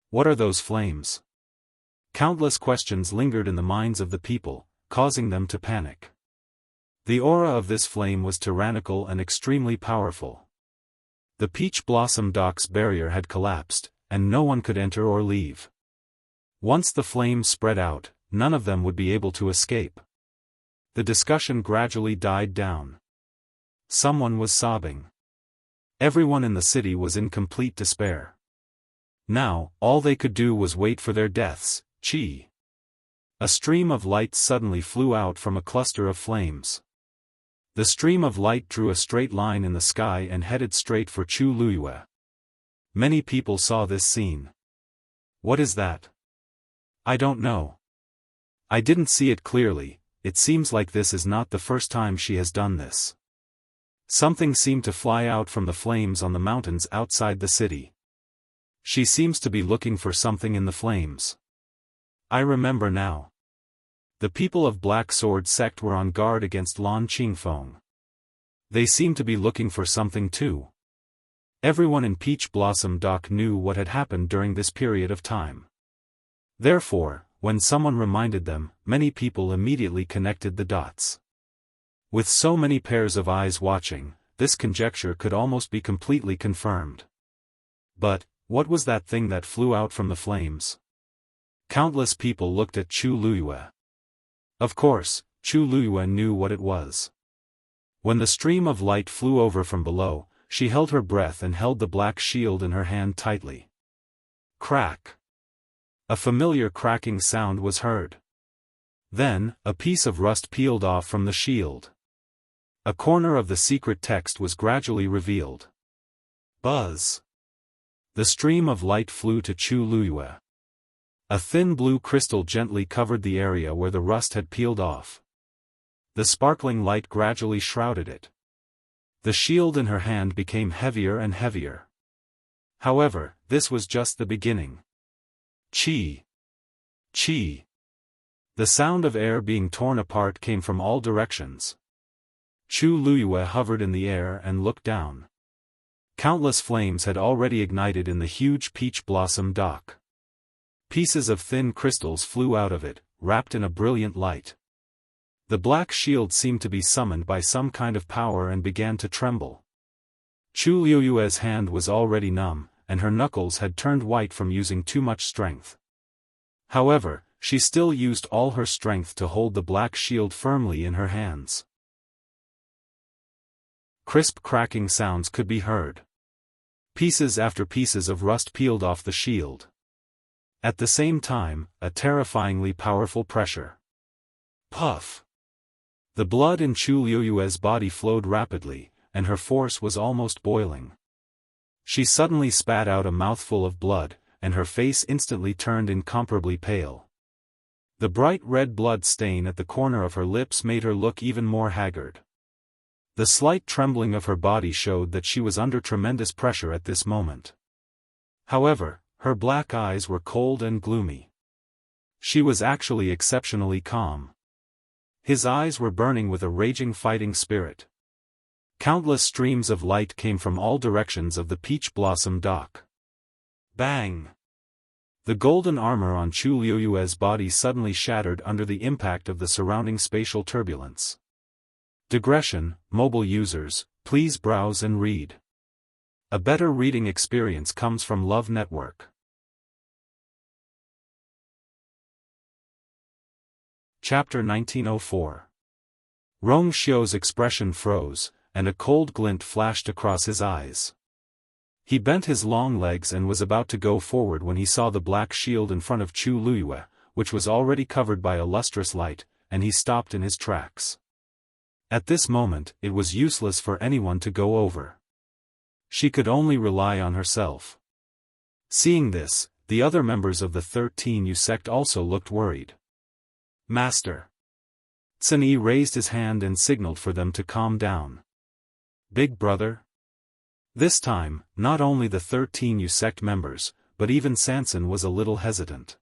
What are those flames? Countless questions lingered in the minds of the people, causing them to panic. The aura of this flame was tyrannical and extremely powerful. The peach blossom dock's barrier had collapsed, and no one could enter or leave. Once the flames spread out, none of them would be able to escape. The discussion gradually died down. Someone was sobbing. Everyone in the city was in complete despair. Now, all they could do was wait for their deaths. Chi. A stream of light suddenly flew out from a cluster of flames. The stream of light drew a straight line in the sky and headed straight for Chu Luyue. Many people saw this scene. What is that? I don't know. I didn't see it clearly. It seems like this is not the first time she has done this. Something seemed to fly out from the flames on the mountains outside the city. She seems to be looking for something in the flames. I remember now. The people of Black Sword Sect were on guard against Lan Qingfeng. They seemed to be looking for something too. Everyone in Peach Blossom Dock knew what had happened during this period of time. Therefore, when someone reminded them, many people immediately connected the dots. With so many pairs of eyes watching, this conjecture could almost be completely confirmed. But, what was that thing that flew out from the flames? Countless people looked at Chu Luyue. Of course, Chu Luyue knew what it was. When the stream of light flew over from below, she held her breath and held the black shield in her hand tightly. Crack! A familiar cracking sound was heard. Then, a piece of rust peeled off from the shield. A corner of the secret text was gradually revealed. Buzz! The stream of light flew to Chu Luyue. A thin blue crystal gently covered the area where the rust had peeled off. The sparkling light gradually shrouded it. The shield in her hand became heavier and heavier. However, this was just the beginning. Chi! Chi! The sound of air being torn apart came from all directions. Chu Luyue hovered in the air and looked down. Countless flames had already ignited in the huge peach blossom dock. Pieces of thin crystals flew out of it, wrapped in a brilliant light. The black shield seemed to be summoned by some kind of power and began to tremble. Chu Luyue's hand was already numb, and her knuckles had turned white from using too much strength. However, she still used all her strength to hold the black shield firmly in her hands. Crisp cracking sounds could be heard. Pieces after pieces of rust peeled off the shield. At the same time, a terrifyingly powerful pressure. Puff! The blood in Chu Luyue's body flowed rapidly, and her force was almost boiling. She suddenly spat out a mouthful of blood, and her face instantly turned incomparably pale. The bright red blood stain at the corner of her lips made her look even more haggard. The slight trembling of her body showed that she was under tremendous pressure at this moment. However, her black eyes were cold and gloomy. She was actually exceptionally calm. His eyes were burning with a raging fighting spirit. Countless streams of light came from all directions of the peach blossom dock. Bang! The golden armor on Chu Luyue's body suddenly shattered under the impact of the surrounding spatial turbulence. Digression, mobile users, please browse and read. A better reading experience comes from Love Network. Chapter 1904. Rong Xiu's expression froze, and a cold glint flashed across his eyes. He bent his long legs and was about to go forward when he saw the black shield in front of Chu Luyue, which was already covered by a lustrous light, and he stopped in his tracks. At this moment, it was useless for anyone to go over. She could only rely on herself. Seeing this, the other members of the 13U sect also looked worried. Master. Sun Yi raised his hand and signaled for them to calm down. Big brother? This time, not only the 13U sect members, but even Sanson was a little hesitant.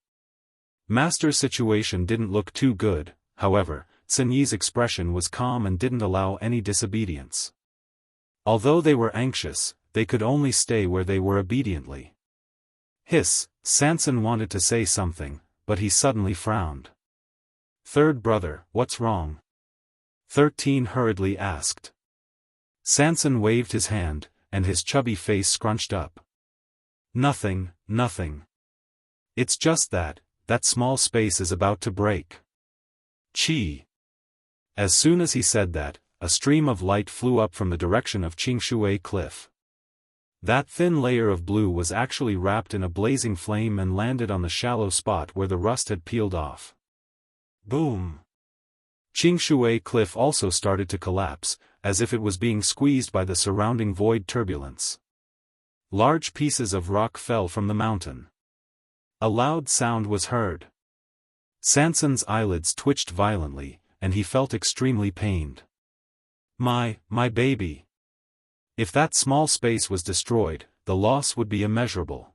Master's situation didn't look too good, however, Sun Yi's expression was calm and didn't allow any disobedience. Although they were anxious, they could only stay where they were obediently. Hiss, Sanson wanted to say something, but he suddenly frowned. Third brother, what's wrong? 13 hurriedly asked. Sanson waved his hand, and his chubby face scrunched up. Nothing, nothing. It's just that small space is about to break. Chi. As soon as he said that, a stream of light flew up from the direction of Qingshui Cliff. That thin layer of blue was actually wrapped in a blazing flame and landed on the shallow spot where the rust had peeled off. Boom! Qingshui Cliff also started to collapse, as if it was being squeezed by the surrounding void turbulence. Large pieces of rock fell from the mountain. A loud sound was heard. Sanson's eyelids twitched violently, and he felt extremely pained. My baby. If that small space was destroyed, the loss would be immeasurable.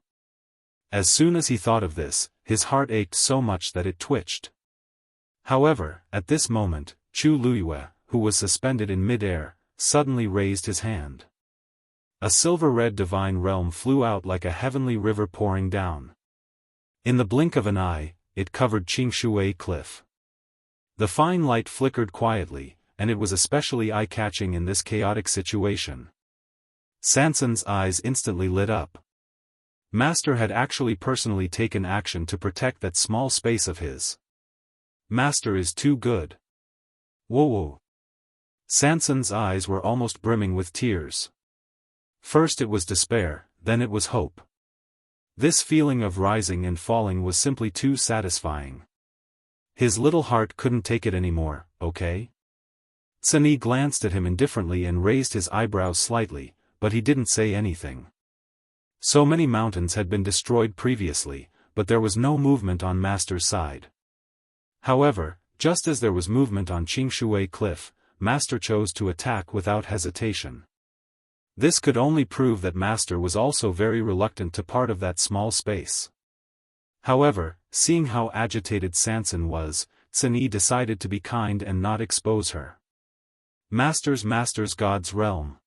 As soon as he thought of this, his heart ached so much that it twitched. However, at this moment, Chu Luiyue, who was suspended in mid-air, suddenly raised his hand. A silver-red divine realm flew out like a heavenly river pouring down. In the blink of an eye, it covered Qingshui Cliff. The fine light flickered quietly, and it was especially eye-catching in this chaotic situation. Sanson's eyes instantly lit up. Master had actually personally taken action to protect that small space of his. Master is too good. Whoa! Sanson's eyes were almost brimming with tears. First it was despair, then it was hope. This feeling of rising and falling was simply too satisfying. His little heart couldn't take it anymore, okay? Sun Yi glanced at him indifferently and raised his eyebrows slightly, but he didn't say anything. So many mountains had been destroyed previously, but there was no movement on Master's side. However, just as there was movement on Qingshui Cliff, Master chose to attack without hesitation. This could only prove that Master was also very reluctant to part of that small space. However, seeing how agitated Sanson was, Sun Yi decided to be kind and not expose her. Master's God's realm.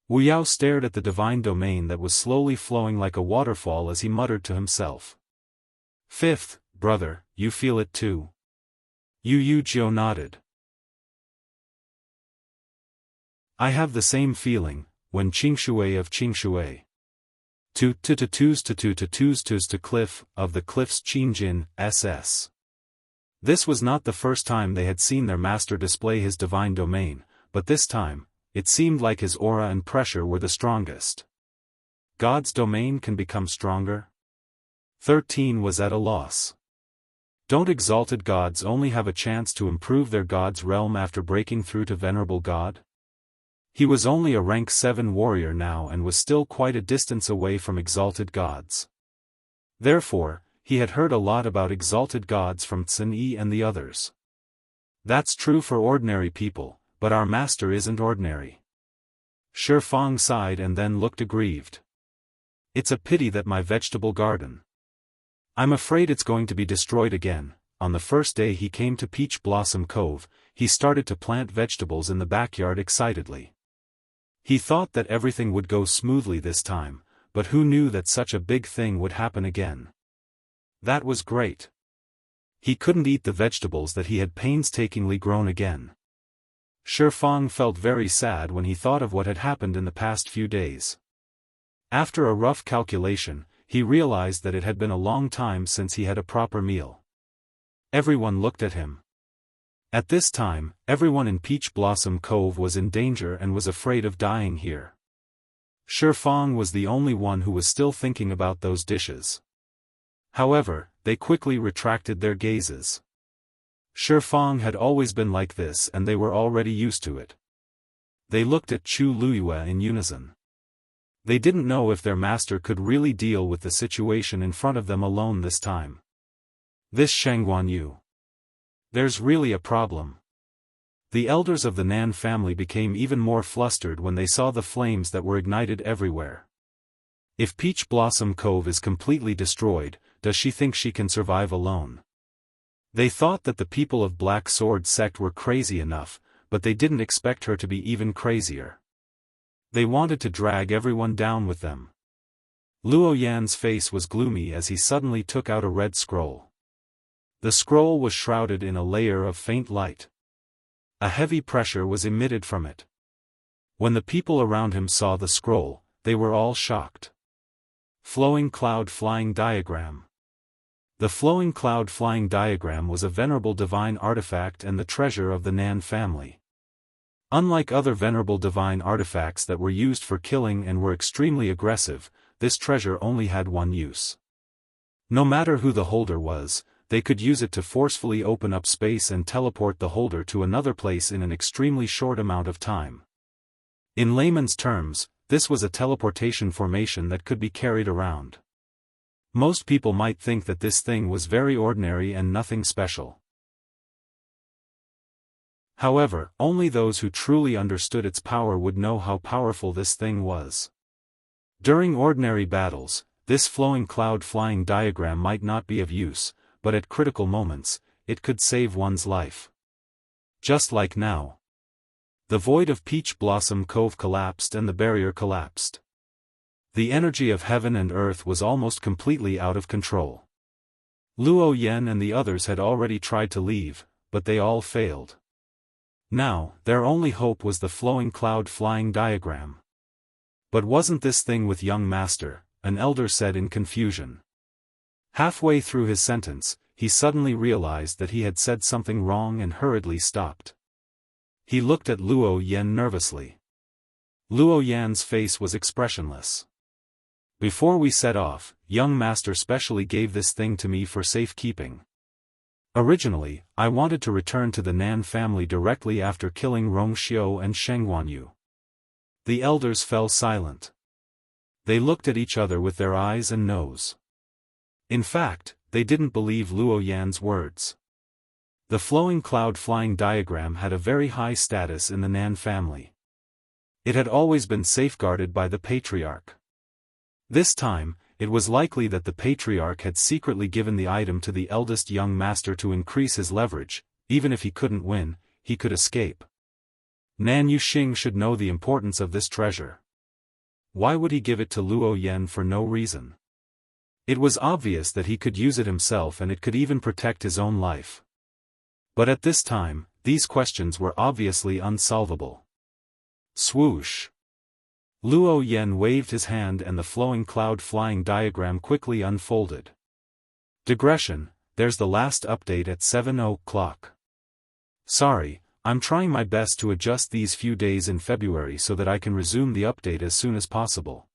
Wu Yao stared at the divine domain that was slowly flowing like a waterfall as he muttered to himself. Fifth, brother, you feel it too? Yu Jiu nodded. I have the same feeling, when Qingshui of Qingshui. To cliff, of the cliffs Qingjin, SS. This was not the first time they had seen their master display his divine domain, but this time, it seemed like his aura and pressure were the strongest. God's domain can become stronger? 13 was at a loss. Don't exalted gods only have a chance to improve their god's realm after breaking through to venerable god? He was only a rank 7 warrior now and was still quite a distance away from exalted gods. Therefore, he had heard a lot about exalted gods from Sun Yi and the others. That's true for ordinary people, but our master isn't ordinary. Xiaofan sighed and then looked aggrieved. It's a pity that my vegetable garden. I'm afraid it's going to be destroyed again. On the first day he came to Peach Blossom Cove, he started to plant vegetables in the backyard excitedly. He thought that everything would go smoothly this time, but who knew that such a big thing would happen again? That was great. He couldn't eat the vegetables that he had painstakingly grown again. Xiaofan felt very sad when he thought of what had happened in the past few days. After a rough calculation, he realized that it had been a long time since he had a proper meal. Everyone looked at him. At this time, everyone in Peach Blossom Cove was in danger and was afraid of dying here. Xiaofan was the only one who was still thinking about those dishes. However, they quickly retracted their gazes. Xiaofan had always been like this and they were already used to it. They looked at Chu Luiyue in unison. They didn't know if their master could really deal with the situation in front of them alone this time. This Shangguanyu. There's really a problem. The elders of the Nan family became even more flustered when they saw the flames that were ignited everywhere. If Peach Blossom Cove is completely destroyed, does she think she can survive alone? They thought that the people of Black Sword sect were crazy enough, but they didn't expect her to be even crazier. They wanted to drag everyone down with them. Luo Yan's face was gloomy as he suddenly took out a red scroll. The scroll was shrouded in a layer of faint light. A heavy pressure was emitted from it. When the people around him saw the scroll, they were all shocked. Flowing Cloud Flying Diagram. The Flowing Cloud Flying Diagram was a venerable divine artifact and the treasure of the Nan family. Unlike other venerable divine artifacts that were used for killing and were extremely aggressive, this treasure only had one use. No matter who the holder was, they could use it to forcefully open up space and teleport the holder to another place in an extremely short amount of time. In layman's terms, this was a teleportation formation that could be carried around. Most people might think that this thing was very ordinary and nothing special. However, only those who truly understood its power would know how powerful this thing was. During ordinary battles, this flowing cloud flying diagram might not be of use, but at critical moments, it could save one's life. Just like now. The void of Peach Blossom Cove collapsed and the barrier collapsed. The energy of heaven and earth was almost completely out of control. Luo Yan and the others had already tried to leave, but they all failed. Now, their only hope was the flowing cloud flying diagram. But wasn't this thing with young master? An elder said in confusion. Halfway through his sentence, he suddenly realized that he had said something wrong and hurriedly stopped. He looked at Luo Yan nervously. Luo Yan's face was expressionless. Before we set off, young master specially gave this thing to me for safekeeping. Originally, I wanted to return to the Nan family directly after killing Rongxiu and Shengguanyu. The elders fell silent. They looked at each other with their eyes and nose. In fact, they didn't believe Luo Yan's words. The flowing cloud flying diagram had a very high status in the Nan family. It had always been safeguarded by the patriarch. This time, it was likely that the patriarch had secretly given the item to the eldest young master to increase his leverage. Even if he couldn't win, he could escape. Nan Yuxing should know the importance of this treasure. Why would he give it to Luo Yan for no reason? It was obvious that he could use it himself and it could even protect his own life. But at this time, these questions were obviously unsolvable. Swoosh! Luo Yan waved his hand and the flowing cloud flying diagram quickly unfolded. Digression, there's the last update at 7 o'clock. Sorry, I'm trying my best to adjust these few days in February so that I can resume the update as soon as possible.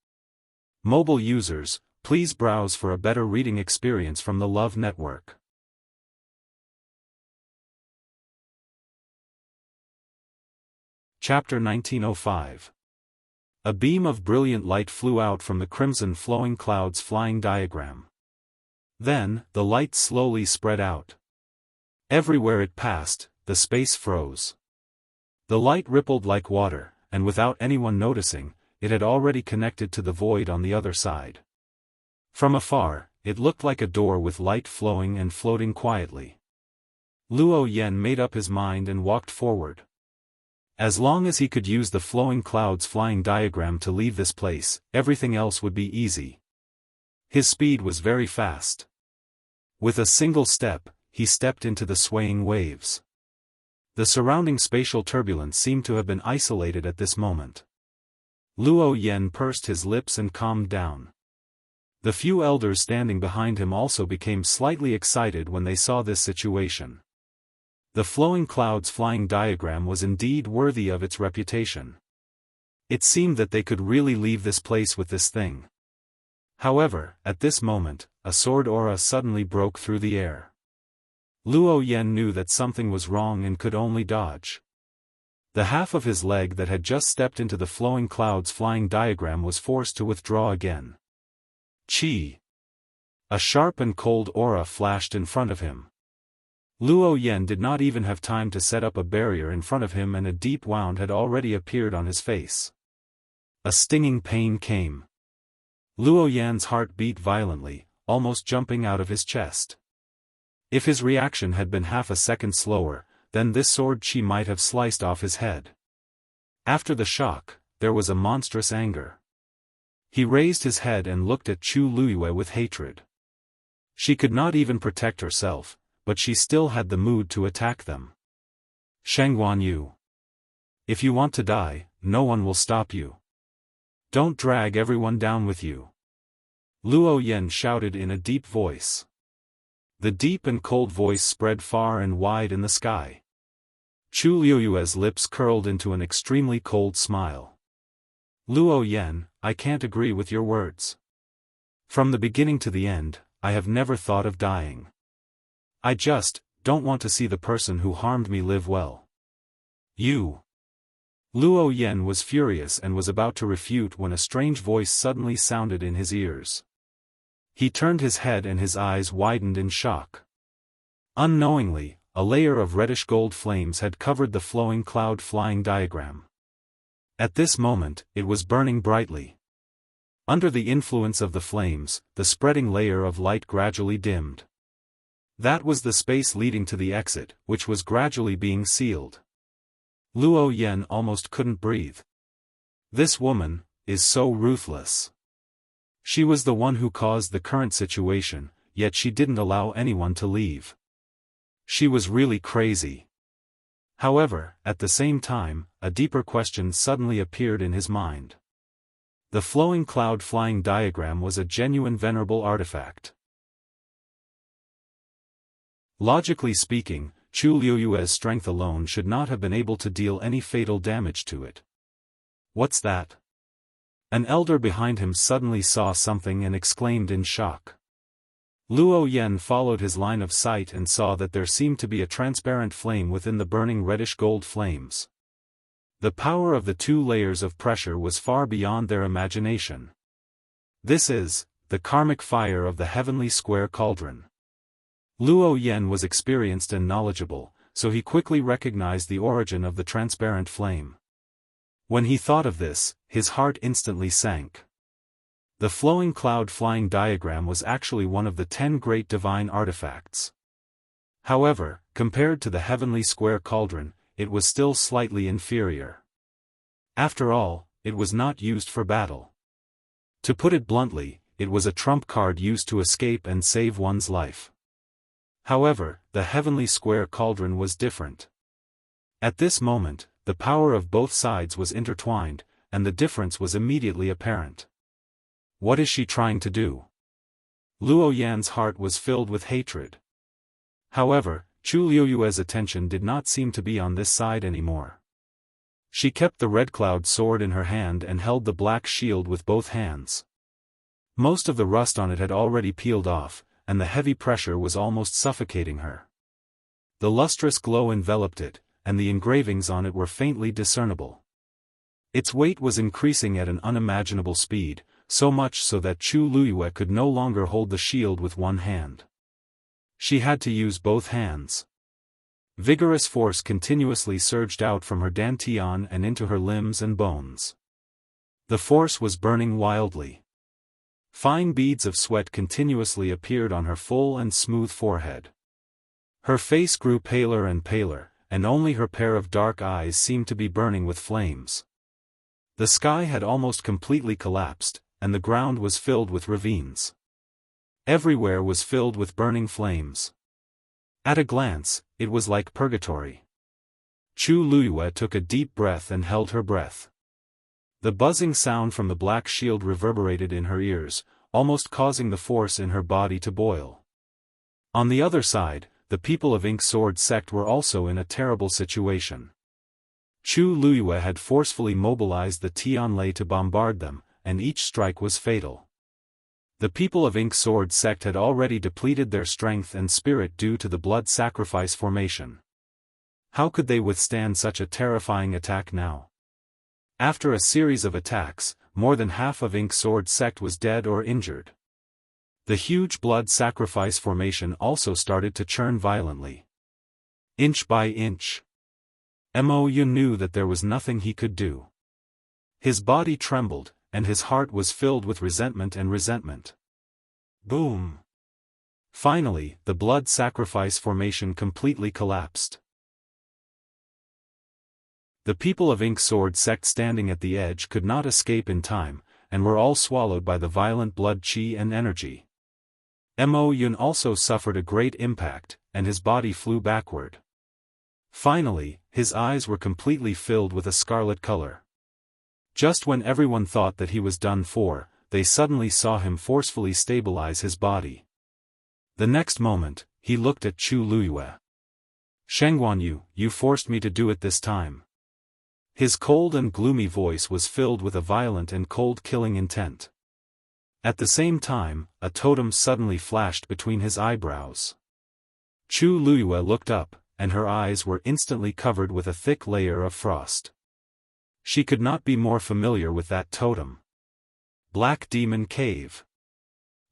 Mobile users, please browse for a better reading experience from the Love Network. Chapter 1905. A beam of brilliant light flew out from the crimson flowing clouds flying diagram. Then, the light slowly spread out. Everywhere it passed, the space froze. The light rippled like water, and without anyone noticing, it had already connected to the void on the other side. From afar, it looked like a door with light flowing and floating quietly. Luo Yan made up his mind and walked forward. As long as he could use the flowing clouds flying diagram to leave this place, everything else would be easy. His speed was very fast. With a single step, he stepped into the swaying waves. The surrounding spatial turbulence seemed to have been isolated at this moment. Luo Yan pursed his lips and calmed down. The few elders standing behind him also became slightly excited when they saw this situation. The flowing clouds flying diagram was indeed worthy of its reputation. It seemed that they could really leave this place with this thing. However, at this moment, a sword aura suddenly broke through the air. Luo Yan knew that something was wrong and could only dodge. The half of his leg that had just stepped into the flowing clouds flying diagram was forced to withdraw again. Chi! A sharp and cold aura flashed in front of him. Luo Yan did not even have time to set up a barrier in front of him and a deep wound had already appeared on his face. A stinging pain came. Luo Yan's heart beat violently, almost jumping out of his chest. If his reaction had been half a second slower, then this sword chi might have sliced off his head. After the shock, there was a monstrous anger. He raised his head and looked at Chu Luiyue with hatred. She could not even protect herself, but she still had the mood to attack them. Shangguan Yu. If you want to die, no one will stop you. Don't drag everyone down with you. Luo Yan shouted in a deep voice. The deep and cold voice spread far and wide in the sky. Chu Luiyue's lips curled into an extremely cold smile. Luo Yan, I can't agree with your words. From the beginning to the end, I have never thought of dying. I just don't want to see the person who harmed me live well. You. Luo Yan was furious and was about to refute when a strange voice suddenly sounded in his ears. He turned his head and his eyes widened in shock. Unknowingly, a layer of reddish gold flames had covered the flowing cloud flying diagram. At this moment, it was burning brightly. Under the influence of the flames, the spreading layer of light gradually dimmed. That was the space leading to the exit, which was gradually being sealed. Luo Yan almost couldn't breathe. This woman is so ruthless. She was the one who caused the current situation, yet she didn't allow anyone to leave. She was really crazy. However, at the same time, a deeper question suddenly appeared in his mind. The flowing cloud flying diagram was a genuine venerable artifact. Logically speaking, Chu Luiyue's strength alone should not have been able to deal any fatal damage to it. What's that? An elder behind him suddenly saw something and exclaimed in shock. Luo Yan followed his line of sight and saw that there seemed to be a transparent flame within the burning reddish gold flames. The power of the two layers of pressure was far beyond their imagination. This is the karmic fire of the heavenly square cauldron. Luo Yan was experienced and knowledgeable, so he quickly recognized the origin of the transparent flame. When he thought of this, his heart instantly sank. The flowing cloud flying diagram was actually one of the 10 great divine artifacts. However, compared to the heavenly square cauldron, it was still slightly inferior. After all, it was not used for battle. To put it bluntly, it was a trump card used to escape and save one's life. However, the heavenly square cauldron was different. At this moment, the power of both sides was intertwined, and the difference was immediately apparent. What is she trying to do? Luo Yan's heart was filled with hatred. However, Chu Luiyue's attention did not seem to be on this side anymore. She kept the red cloud sword in her hand and held the black shield with both hands. Most of the rust on it had already peeled off, and the heavy pressure was almost suffocating her. The lustrous glow enveloped it, and the engravings on it were faintly discernible. Its weight was increasing at an unimaginable speed, so much so that Chu Luiyue could no longer hold the shield with one hand. She had to use both hands. Vigorous force continuously surged out from her dantian and into her limbs and bones. The force was burning wildly. Fine beads of sweat continuously appeared on her full and smooth forehead. Her face grew paler and paler, and only her pair of dark eyes seemed to be burning with flames. The sky had almost completely collapsed, and the ground was filled with ravines. Everywhere was filled with burning flames. At a glance, it was like purgatory. Chu Luiyue took a deep breath and held her breath. The buzzing sound from the black shield reverberated in her ears, almost causing the force in her body to boil. On the other side, the people of Ink Sword sect were also in a terrible situation. Chu Luiyue had forcefully mobilized the Tianlei to bombard them, and each strike was fatal. The people of Ink Sword sect had already depleted their strength and spirit due to the blood sacrifice formation. How could they withstand such a terrifying attack now? After a series of attacks, more than half of Ink Sword sect was dead or injured. The huge blood sacrifice formation also started to churn violently. Inch by inch. Mo Yun knew that there was nothing he could do. His body trembled, and his heart was filled with resentment and resentment. Boom! Finally, the blood sacrifice formation completely collapsed. The people of Ink Sword sect standing at the edge could not escape in time, and were all swallowed by the violent blood chi and energy. Mo Yun also suffered a great impact, and his body flew backward. Finally, his eyes were completely filled with a scarlet color. Just when everyone thought that he was done for, they suddenly saw him forcefully stabilize his body. The next moment, he looked at Chu Luyue. "Shengguanyu, you forced me to do it this time." His cold and gloomy voice was filled with a violent and cold-killing intent. At the same time, a totem suddenly flashed between his eyebrows. Chu Luyue looked up, and her eyes were instantly covered with a thick layer of frost. She could not be more familiar with that totem. Black Demon Cave.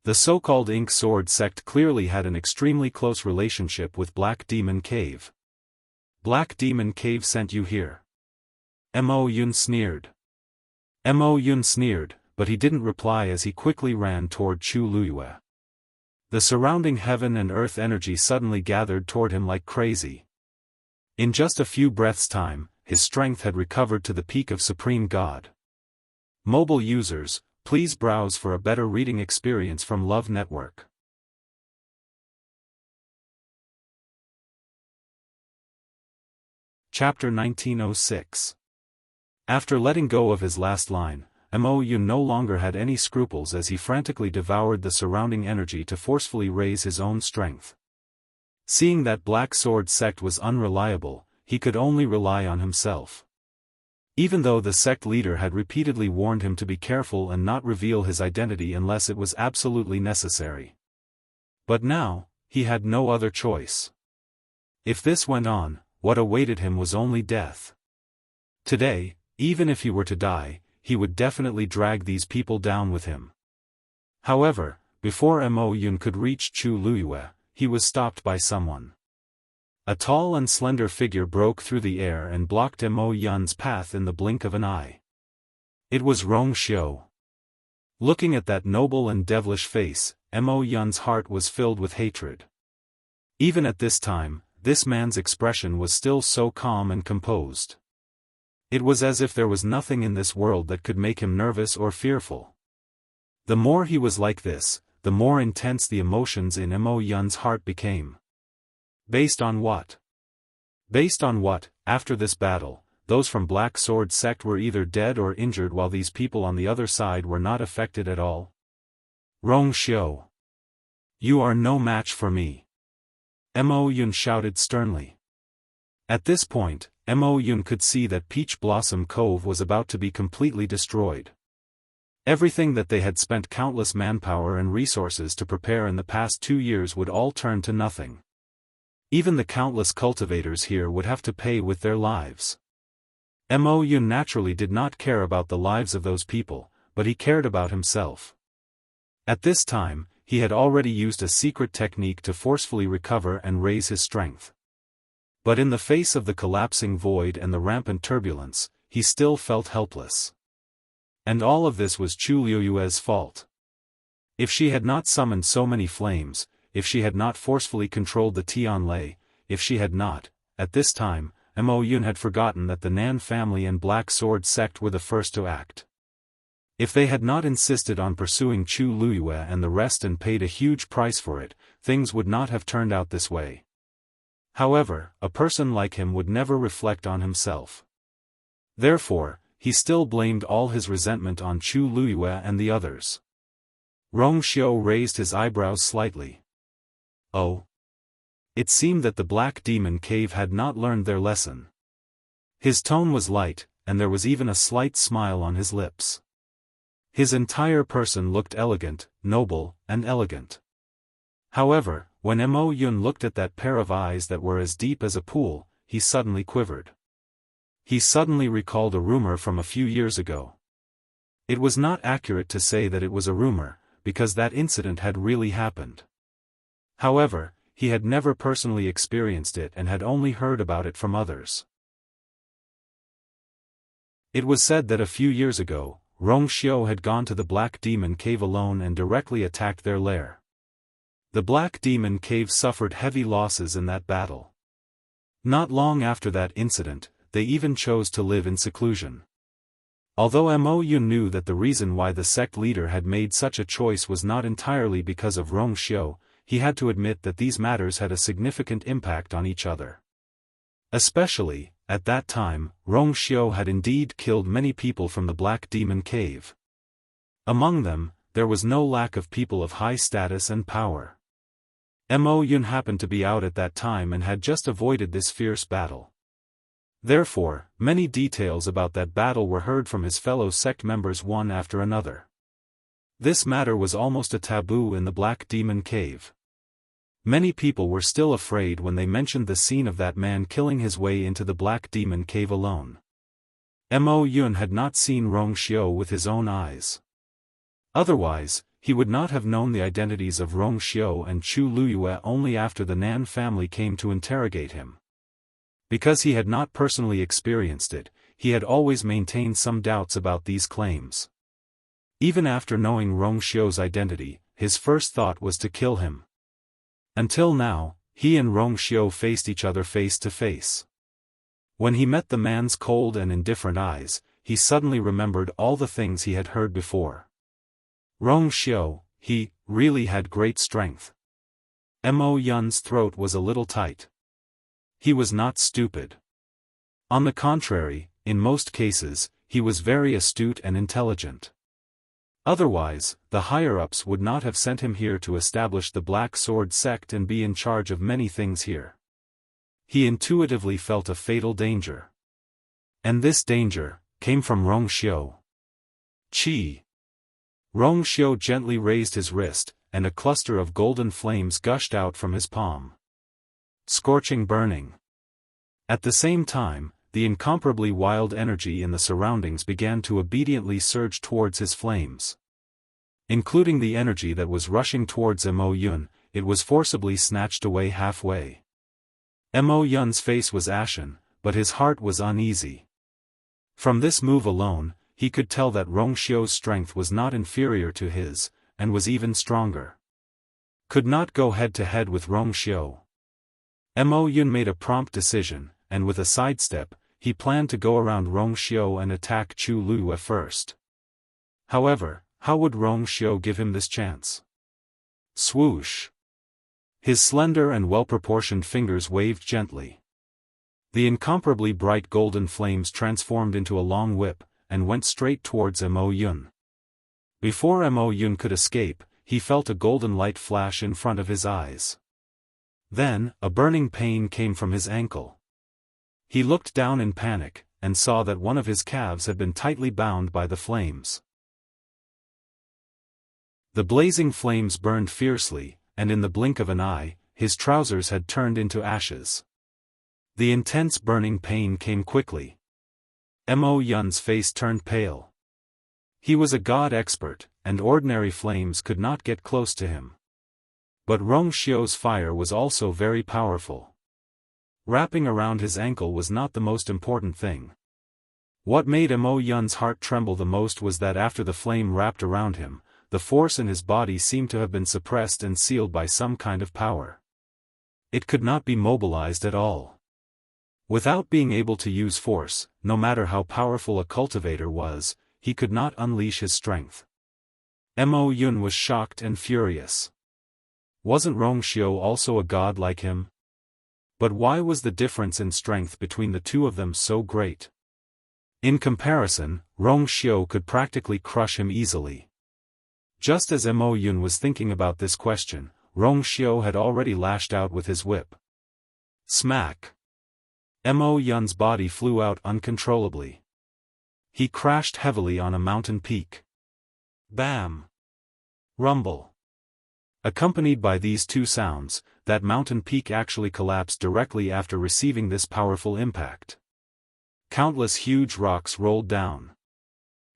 The so-called Ink Sword sect clearly had an extremely close relationship with Black Demon Cave. Black Demon Cave sent you here. Mo Yun sneered. Mo Yun sneered, but he didn't reply as he quickly ran toward Chu Luyue. The surrounding heaven and earth energy suddenly gathered toward him like crazy. In just a few breaths' time, his strength had recovered to the peak of Supreme God. Mobile users, please browse for a better reading experience from Love Network. Chapter 1906. After letting go of his last line, Mo Yun no longer had any scruples as he frantically devoured the surrounding energy to forcefully raise his own strength. Seeing that Black Sword sect was unreliable, he could only rely on himself. Even though the sect leader had repeatedly warned him to be careful and not reveal his identity unless it was absolutely necessary. But now, he had no other choice. If this went on, what awaited him was only death. Today, even if he were to die, he would definitely drag these people down with him. However, before Mo Yun could reach Chu Luyue, he was stopped by someone. A tall and slender figure broke through the air and blocked Mo Yun's path in the blink of an eye. It was Rong Xiao. Looking at that noble and devilish face, Mo Yun's heart was filled with hatred. Even at this time, this man's expression was still so calm and composed. It was as if there was nothing in this world that could make him nervous or fearful. The more he was like this, the more intense the emotions in Mo Yun's heart became. Based on what? Based on what, after this battle, those from Black Sword sect were either dead or injured while these people on the other side were not affected at all? Rong Xiao. You are no match for me. Mo Yun shouted sternly. At this point, Mo Yun could see that Peach Blossom Cove was about to be completely destroyed. Everything that they had spent countless manpower and resources to prepare in the past 2 years would all turn to nothing. Even the countless cultivators here would have to pay with their lives. Mo Yun naturally did not care about the lives of those people, but he cared about himself. At this time, he had already used a secret technique to forcefully recover and raise his strength. But in the face of the collapsing void and the rampant turbulence, he still felt helpless. And all of this was Chu Luyue's fault. If she had not summoned so many flames, if she had not forcefully controlled the Tianlei, if she had not, at this time, Mo Yun had forgotten that the Nan family and Black Sword sect were the first to act. If they had not insisted on pursuing Chu Luyue and the rest and paid a huge price for it, things would not have turned out this way. However, a person like him would never reflect on himself. Therefore, he still blamed all his resentment on Chu Luyue and the others. Rong Xiao raised his eyebrows slightly. Oh. It seemed that the Black Demon Cave had not learned their lesson. His tone was light, and there was even a slight smile on his lips. His entire person looked elegant, noble, and elegant. However, when Mo Yun looked at that pair of eyes that were as deep as a pool, he suddenly quivered. He suddenly recalled a rumor from a few years ago. It was not accurate to say that it was a rumor, because that incident had really happened. However, he had never personally experienced it and had only heard about it from others. It was said that a few years ago, Rongxiu had gone to the Black Demon Cave alone and directly attacked their lair. The Black Demon Cave suffered heavy losses in that battle. Not long after that incident, they even chose to live in seclusion. Although Mo Yun knew that the reason why the sect leader had made such a choice was not entirely because of Rongxiu, he had to admit that these matters had a significant impact on each other. Especially, at that time, Rongxiu had indeed killed many people from the Black Demon Cave. Among them, there was no lack of people of high status and power. Mo Yun happened to be out at that time and had just avoided this fierce battle. Therefore, many details about that battle were heard from his fellow sect members one after another. This matter was almost a taboo in the Black Demon Cave. Many people were still afraid when they mentioned the scene of that man killing his way into the Black Demon Cave alone. Mo Yun had not seen Rongxiu with his own eyes. Otherwise, he would not have known the identities of Rongxiu and Chu Luyue only after the Nan family came to interrogate him. Because he had not personally experienced it, he had always maintained some doubts about these claims. Even after knowing Rongxiu's identity, his first thought was to kill him. Until now, he and Rongxiu faced each other face to face. When he met the man's cold and indifferent eyes, he suddenly remembered all the things he had heard before. Rongxiu, he really had great strength. Mo Yun's throat was a little tight. He was not stupid. On the contrary, in most cases, he was very astute and intelligent. Otherwise, the higher-ups would not have sent him here to establish the Black Sword sect and be in charge of many things here. He intuitively felt a fatal danger. And this danger came from Rongxiu. Qi. Rongxiu gently raised his wrist, and a cluster of golden flames gushed out from his palm. Scorching burning. At the same time, the incomparably wild energy in the surroundings began to obediently surge towards his flames. Including the energy that was rushing towards Mo Yun, it was forcibly snatched away halfway. Mo Yun's face was ashen, but his heart was uneasy. From this move alone, he could tell that Rongxiu's strength was not inferior to his, and was even stronger. Could not go head-to-head with Rongxiu. Mo Yun made a prompt decision, and with a sidestep, he planned to go around Rongxiu and attack Chu Luyue first. However, how would Rongxiu give him this chance? Swoosh! His slender and well-proportioned fingers waved gently. The incomparably bright golden flames transformed into a long whip, and went straight towards Mo Yun. Before Mo Yun could escape, he felt a golden light flash in front of his eyes. Then, a burning pain came from his ankle. He looked down in panic, and saw that one of his calves had been tightly bound by the flames. The blazing flames burned fiercely, and in the blink of an eye, his trousers had turned into ashes. The intense burning pain came quickly. Mo Yun's face turned pale. He was a god expert, and ordinary flames could not get close to him. But Rongxiu's fire was also very powerful. Wrapping around his ankle was not the most important thing. What made Mo Yun's heart tremble the most was that after the flame wrapped around him, the force in his body seemed to have been suppressed and sealed by some kind of power. It could not be mobilized at all. Without being able to use force, no matter how powerful a cultivator was, he could not unleash his strength. Mo Yun was shocked and furious. Wasn't Rongxiu also a god like him? But why was the difference in strength between the two of them so great? In comparison, Rongxiu could practically crush him easily. Just as Mo Yun was thinking about this question, Rongxiu had already lashed out with his whip. Smack! Mo Yun's body flew out uncontrollably. He crashed heavily on a mountain peak. Bam! Rumble. Accompanied by these two sounds, that mountain peak actually collapsed directly after receiving this powerful impact. Countless huge rocks rolled down.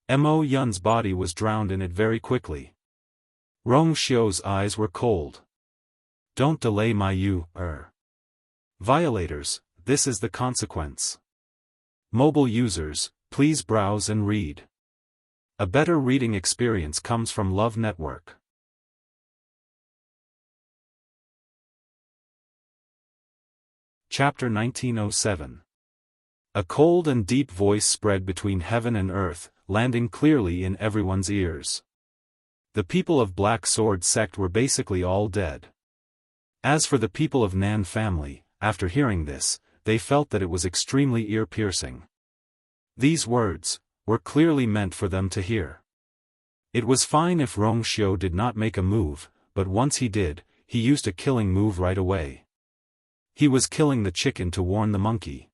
Mo Yun's body was drowned in it very quickly. Rong Xiu's eyes were cold. Don't delay my violators, this is the consequence. Mobile users, please browse and read. A better reading experience comes from Love Network. Chapter 1907. A cold and deep voice spread between heaven and earth, landing clearly in everyone's ears. The people of Black Sword sect were basically all dead. As for the people of Nan family, after hearing this, they felt that it was extremely ear-piercing. These words were clearly meant for them to hear. It was fine if Rong Xiu did not make a move, but once he did, he used a killing move right away. He was killing the chicken to warn the monkey.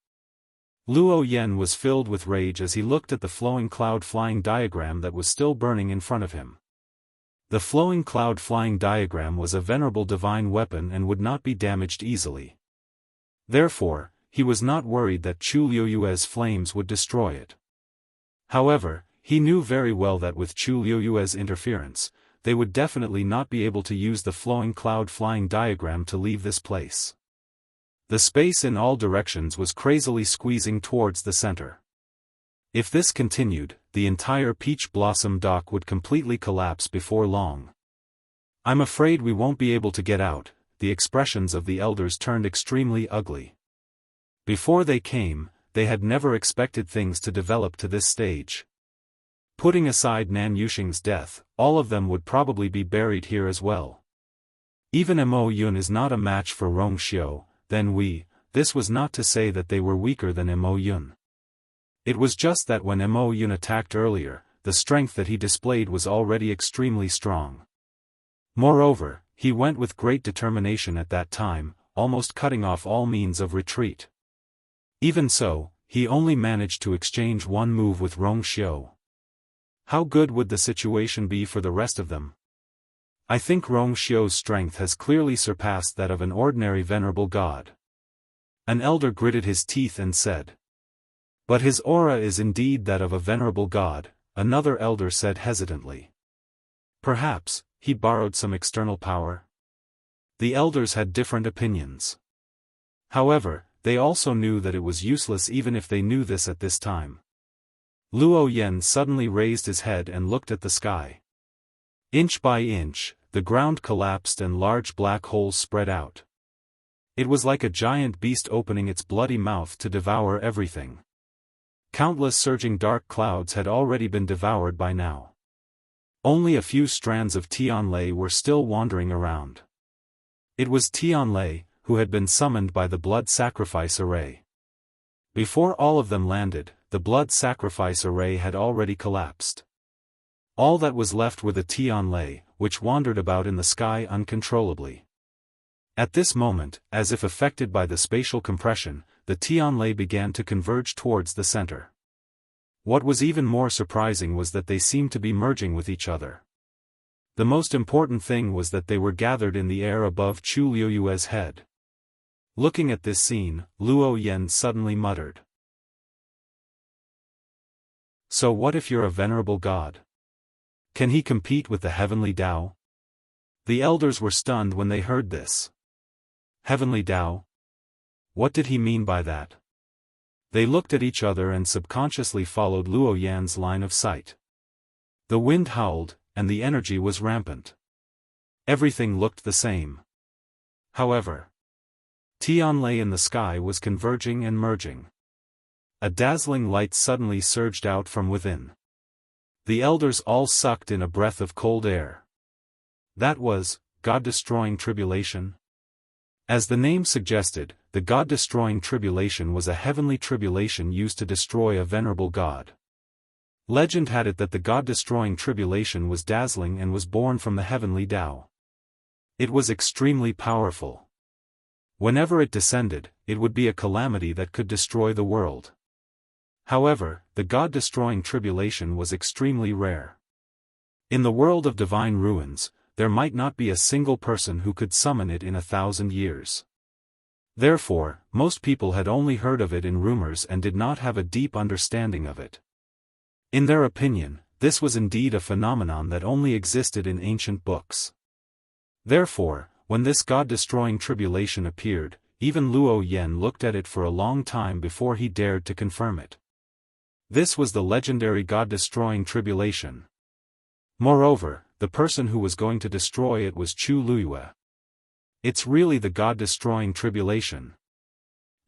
Luo Yan was filled with rage as he looked at the flowing cloud flying diagram that was still burning in front of him. The flowing cloud flying diagram was a venerable divine weapon and would not be damaged easily. Therefore, he was not worried that Chu Liuyue's flames would destroy it. However, he knew very well that with Chu Liuyue's interference, they would definitely not be able to use the flowing cloud flying diagram to leave this place. The space in all directions was crazily squeezing towards the center. If this continued, the entire Peach Blossom dock would completely collapse before long. I'm afraid we won't be able to get out. The expressions of the elders turned extremely ugly. Before they came, they had never expected things to develop to this stage. Putting aside Nan Yuxing's death, all of them would probably be buried here as well. Even Mo Yun is not a match for Rong Xiu. This was not to say that they were weaker than Mo Yun. It was just that when Mo Yun attacked earlier, the strength that he displayed was already extremely strong. Moreover, he went with great determination at that time, almost cutting off all means of retreat. Even so, he only managed to exchange one move with Rong Xiu. How good would the situation be for the rest of them? I think Rong Xiu's strength has clearly surpassed that of an ordinary venerable god. An elder gritted his teeth and said. But his aura is indeed that of a venerable god, another elder said hesitantly. Perhaps, he borrowed some external power? The elders had different opinions. However, they also knew that it was useless even if they knew this at this time. Luo Yan suddenly raised his head and looked at the sky. Inch by inch, the ground collapsed and large black holes spread out. It was like a giant beast opening its bloody mouth to devour everything. Countless surging dark clouds had already been devoured by now. Only a few strands of Tianlei were still wandering around. It was Tianlei, who had been summoned by the blood sacrifice array. Before all of them landed, the blood sacrifice array had already collapsed. All that was left were the Tianlei, which wandered about in the sky uncontrollably. At this moment, as if affected by the spatial compression, the Tianlei began to converge towards the center. What was even more surprising was that they seemed to be merging with each other. The most important thing was that they were gathered in the air above Chu Liuyue's head. Looking at this scene, Luo Yan suddenly muttered. So what if you're a venerable god? Can he compete with the heavenly Tao? The elders were stunned when they heard this. Heavenly Tao? What did he mean by that? They looked at each other and subconsciously followed Luo Yan's line of sight. The wind howled, and the energy was rampant. Everything looked the same. However, Tianlei in the sky was converging and merging. A dazzling light suddenly surged out from within. The elders all sucked in a breath of cold air. That was, God-destroying tribulation? As the name suggested, the God-destroying tribulation was a heavenly tribulation used to destroy a venerable god. Legend had it that the God-destroying tribulation was dazzling and was born from the heavenly Tao. It was extremely powerful. Whenever it descended, it would be a calamity that could destroy the world. However, the God-destroying tribulation was extremely rare. In the world of divine ruins, there might not be a single person who could summon it in 1,000 years. Therefore, most people had only heard of it in rumors and did not have a deep understanding of it. In their opinion, this was indeed a phenomenon that only existed in ancient books. Therefore, when this God-destroying tribulation appeared, even Luo Yen looked at it for a long time before he dared to confirm it. This was the legendary God-destroying tribulation. Moreover, the person who was going to destroy it was Chu Luiyue. It's really the God-destroying tribulation.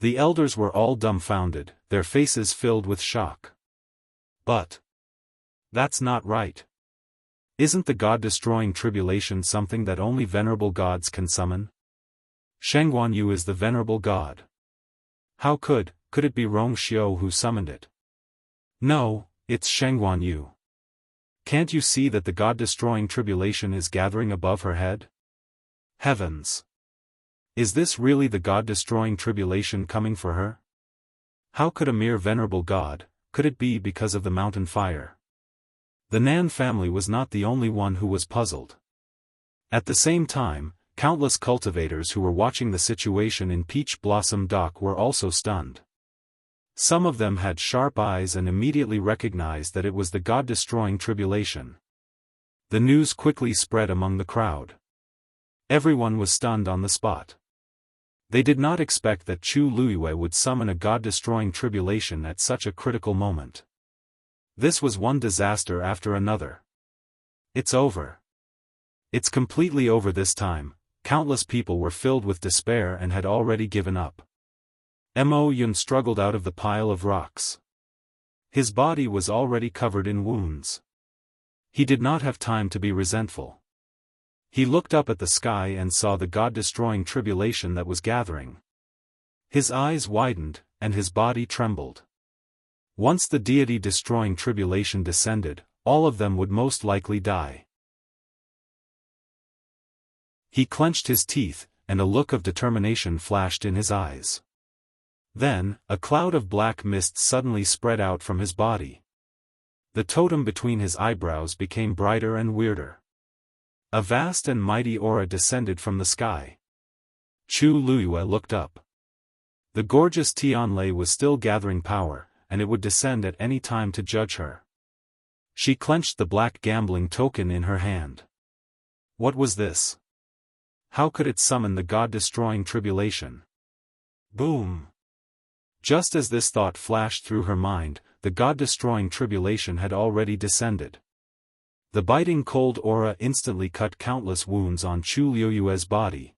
The elders were all dumbfounded, their faces filled with shock. But that's not right. Isn't the God-destroying tribulation something that only venerable gods can summon? Shengguan Yu is the venerable god. How could it be Rong Xiao who summoned it? No, it's Shengguan Yu. Can't you see that the God-destroying tribulation is gathering above her head? Heavens! Is this really the God-destroying tribulation coming for her? How could a mere venerable god, could it be because of the mountain fire? The Nan family was not the only one who was puzzled. At the same time, countless cultivators who were watching the situation in Peach Blossom Dock were also stunned. Some of them had sharp eyes and immediately recognized that it was the God-destroying tribulation. The news quickly spread among the crowd. Everyone was stunned on the spot. They did not expect that Chu Luiyue would summon a God-destroying tribulation at such a critical moment. This was one disaster after another. It's over. It's completely over this time. Countless people were filled with despair and had already given up. Mo Yun struggled out of the pile of rocks. His body was already covered in wounds. He did not have time to be resentful. He looked up at the sky and saw the God-destroying tribulation that was gathering. His eyes widened, and his body trembled. Once the deity-destroying tribulation descended, all of them would most likely die. He clenched his teeth, and a look of determination flashed in his eyes. Then, a cloud of black mist suddenly spread out from his body. The totem between his eyebrows became brighter and weirder. A vast and mighty aura descended from the sky. Chu Luiyue looked up. The gorgeous Tianlei was still gathering power, and it would descend at any time to judge her. She clenched the black gambling token in her hand. What was this? How could it summon the God-destroying tribulation? Boom! Just as this thought flashed through her mind, the God-destroying tribulation had already descended. The biting cold aura instantly cut countless wounds on Chu Luiyue's body.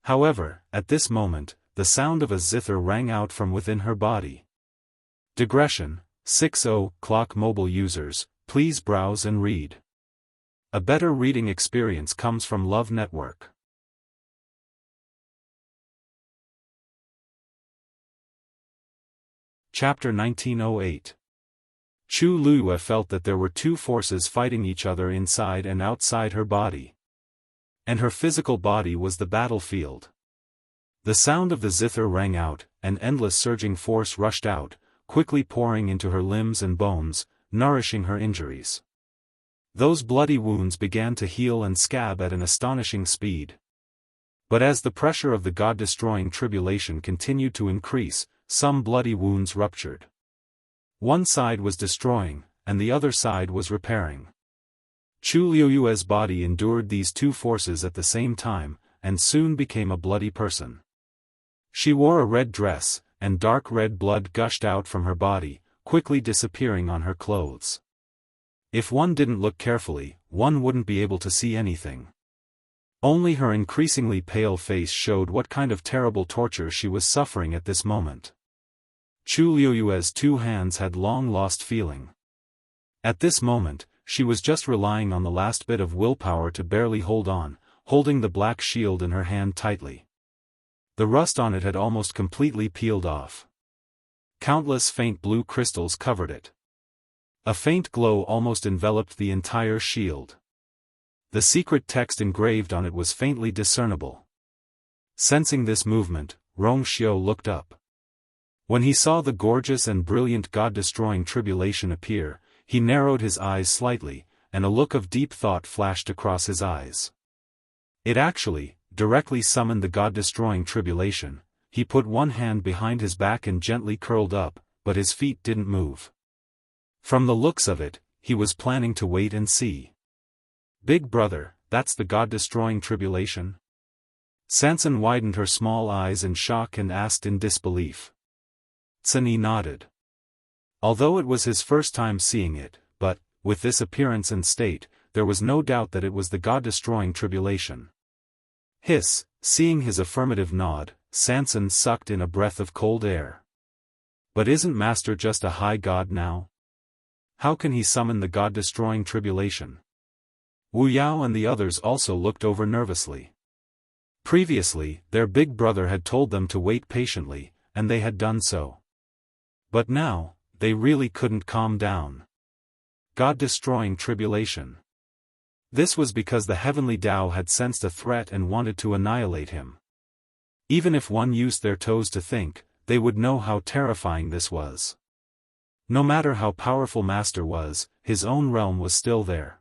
However, at this moment, the sound of a zither rang out from within her body. Digression, 6.0 Clock mobile users, please browse and read. A better reading experience comes from Love Network. Chapter 1908. Chu Luiyue felt that there were two forces fighting each other inside and outside her body. And her physical body was the battlefield. The sound of the zither rang out, an endless surging force rushed out, quickly pouring into her limbs and bones, nourishing her injuries. Those bloody wounds began to heal and scab at an astonishing speed. But as the pressure of the God-destroying tribulation continued to increase, some bloody wounds ruptured. One side was destroying, and the other side was repairing. Chu Luiyue's body endured these two forces at the same time, and soon became a bloody person. She wore a red dress, and dark red blood gushed out from her body, quickly disappearing on her clothes. If one didn't look carefully, one wouldn't be able to see anything. Only her increasingly pale face showed what kind of terrible torture she was suffering at this moment. Chu Luiyue's two hands had long lost feeling. At this moment, she was just relying on the last bit of willpower to barely hold on, holding the black shield in her hand tightly. The rust on it had almost completely peeled off. Countless faint blue crystals covered it. A faint glow almost enveloped the entire shield. The secret text engraved on it was faintly discernible. Sensing this movement, Rong Xiao looked up. When he saw the gorgeous and brilliant God-destroying tribulation appear, he narrowed his eyes slightly, and a look of deep thought flashed across his eyes. It actually, directly summoned the God-destroying tribulation. He put one hand behind his back and gently curled up, but his feet didn't move. From the looks of it, he was planning to wait and see. Big brother, that's the God-destroying tribulation? Sansan widened her small eyes in shock and asked in disbelief. Sun-yi nodded. Although it was his first time seeing it, but, with this appearance and state, there was no doubt that it was the God-destroying tribulation. Hiss, seeing his affirmative nod, Sansan sucked in a breath of cold air. But isn't Master just a high god now? How can he summon the God-destroying tribulation? Wu Yao and the others also looked over nervously. Previously, their big brother had told them to wait patiently, and they had done so. But now, they really couldn't calm down. God-destroying tribulation. This was because the heavenly Tao had sensed a threat and wanted to annihilate him. Even if one used their toes to think, they would know how terrifying this was. No matter how powerful Master was, his own realm was still there.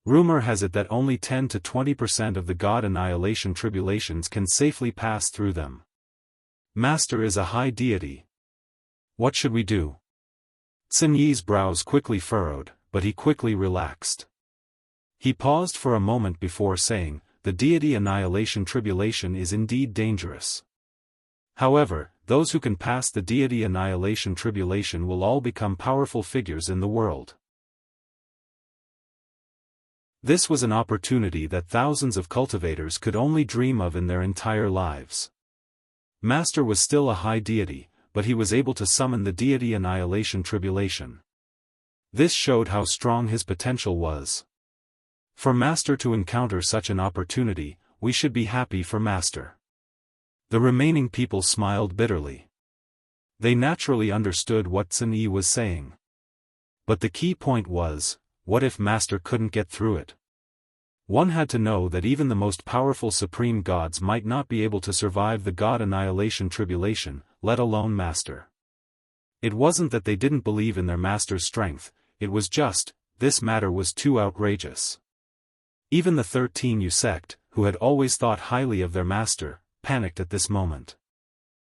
Rumor has it that only 10 to 20% of the God annihilation tribulations can safely pass through them. Master is a high deity. What should we do? Sun-yi's brows quickly furrowed, but he quickly relaxed. He paused for a moment before saying, the deity annihilation tribulation is indeed dangerous. However, those who can pass the deity annihilation tribulation will all become powerful figures in the world. This was an opportunity that thousands of cultivators could only dream of in their entire lives. Master was still a high deity, but he was able to summon the deity annihilation tribulation. This showed how strong his potential was. For Master to encounter such an opportunity, we should be happy for Master. The remaining people smiled bitterly. They naturally understood what Sun-yi was saying. But the key point was, what if Master couldn't get through it? One had to know that even the most powerful supreme gods might not be able to survive the God annihilation tribulation, let alone Master. It wasn't that they didn't believe in their Master's strength, it was just, this matter was too outrageous. Even the 13U sect, who had always thought highly of their Master, panicked at this moment.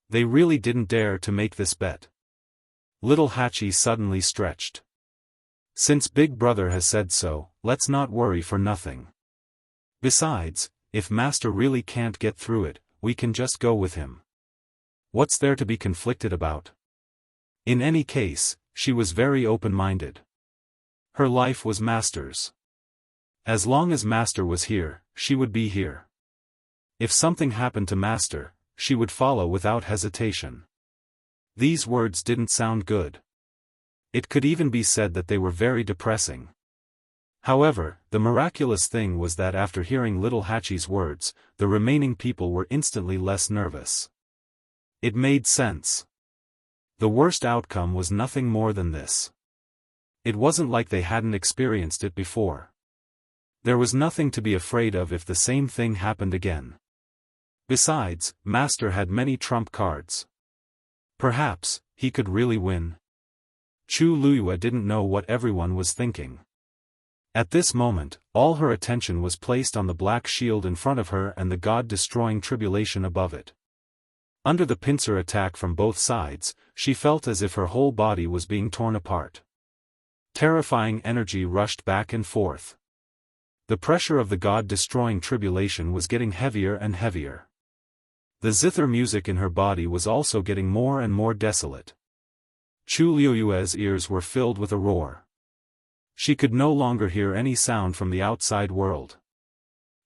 They really didn't dare to make this bet. Little Hachi suddenly stretched. Since Big Brother has said so, let's not worry for nothing. Besides, if Master really can't get through it, we can just go with him. What's there to be conflicted about? In any case, she was very open-minded. Her life was Master's. As long as Master was here, she would be here. If something happened to Master, she would follow without hesitation. These words didn't sound good. It could even be said that they were very depressing. However, the miraculous thing was that after hearing little Hachi's words, the remaining people were instantly less nervous. It made sense. The worst outcome was nothing more than this. It wasn't like they hadn't experienced it before. There was nothing to be afraid of if the same thing happened again. Besides, Master had many trump cards. Perhaps, he could really win. Chu Luyue didn't know what everyone was thinking. At this moment, all her attention was placed on the black shield in front of her and the God-destroying tribulation above it. Under the pincer attack from both sides, she felt as if her whole body was being torn apart. Terrifying energy rushed back and forth. The pressure of the God-destroying tribulation was getting heavier and heavier. The zither music in her body was also getting more and more desolate. Chu Liyue's ears were filled with a roar. She could no longer hear any sound from the outside world.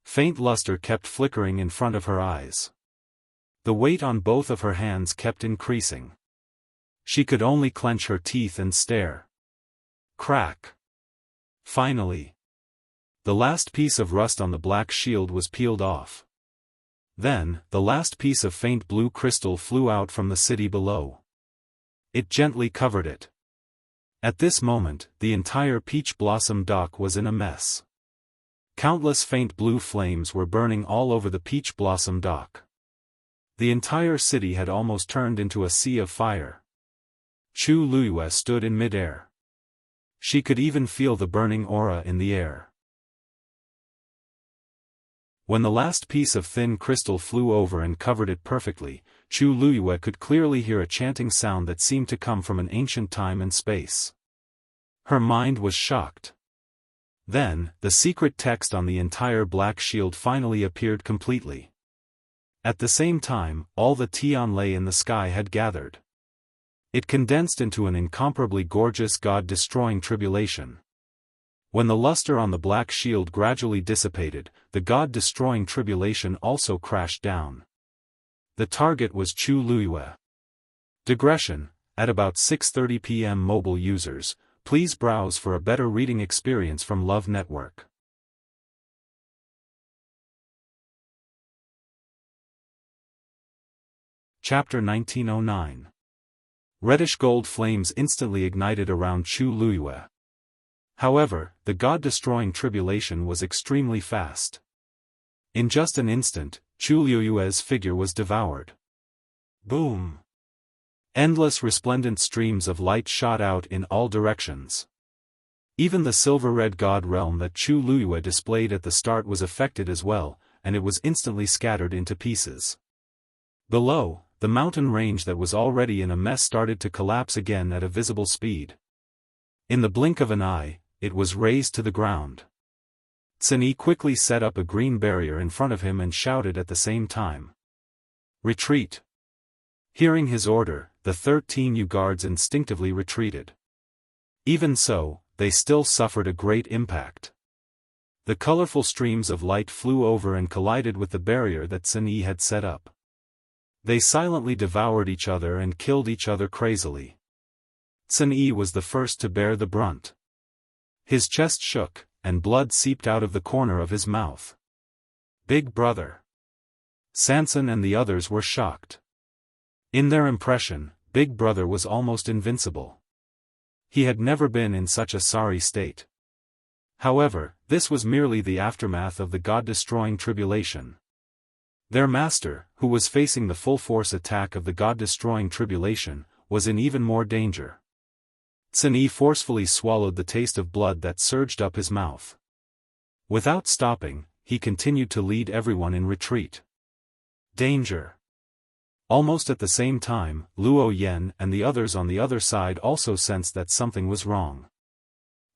Faint luster kept flickering in front of her eyes. The weight on both of her hands kept increasing. She could only clench her teeth and stare. Crack. Finally. The last piece of rust on the black shield was peeled off. Then, the last piece of faint blue crystal flew out from the city below. It gently covered it. At this moment, the entire Peach Blossom dock was in a mess. Countless faint blue flames were burning all over the Peach Blossom dock. The entire city had almost turned into a sea of fire. Chu Luyue stood in midair. She could even feel the burning aura in the air. When the last piece of thin crystal flew over and covered it perfectly, Chu Luyue could clearly hear a chanting sound that seemed to come from an ancient time and space. Her mind was shocked. Then, the secret text on the entire black shield finally appeared completely. At the same time, all the Tianlei in the sky had gathered. It condensed into an incomparably gorgeous god-destroying tribulation. When the luster on the black shield gradually dissipated, the god-destroying tribulation also crashed down. The target was Chu Luyue. Digression: at about 6:30 p.m. mobile users, please browse for a better reading experience from Love Network. Chapter 1909. Reddish-gold flames instantly ignited around Chu Luyue. However, the god-destroying tribulation was extremely fast. In just an instant, Chu Luyue's figure was devoured. Boom! Endless resplendent streams of light shot out in all directions. Even the silver-red god realm that Chu Luyue displayed at the start was affected as well, and it was instantly scattered into pieces. Below, the mountain range that was already in a mess started to collapse again at a visible speed. In the blink of an eye, it was razed to the ground. Cini quickly set up a green barrier in front of him and shouted at the same time. Retreat! Hearing his order, the 13 Yu guards instinctively retreated. Even so, they still suffered a great impact. The colorful streams of light flew over and collided with the barrier that Cini had set up. They silently devoured each other and killed each other crazily. Cini was the first to bear the brunt. His chest shook, and blood seeped out of the corner of his mouth. Big brother! Sanson and the others were shocked. In their impression, Big Brother was almost invincible. He had never been in such a sorry state. However, this was merely the aftermath of the god-destroying tribulation. Their master, who was facing the full-force attack of the god-destroying tribulation, was in even more danger. Cini forcefully swallowed the taste of blood that surged up his mouth. Without stopping, he continued to lead everyone in retreat. Danger! Almost at the same time, Luo Yan and the others on the other side also sensed that something was wrong.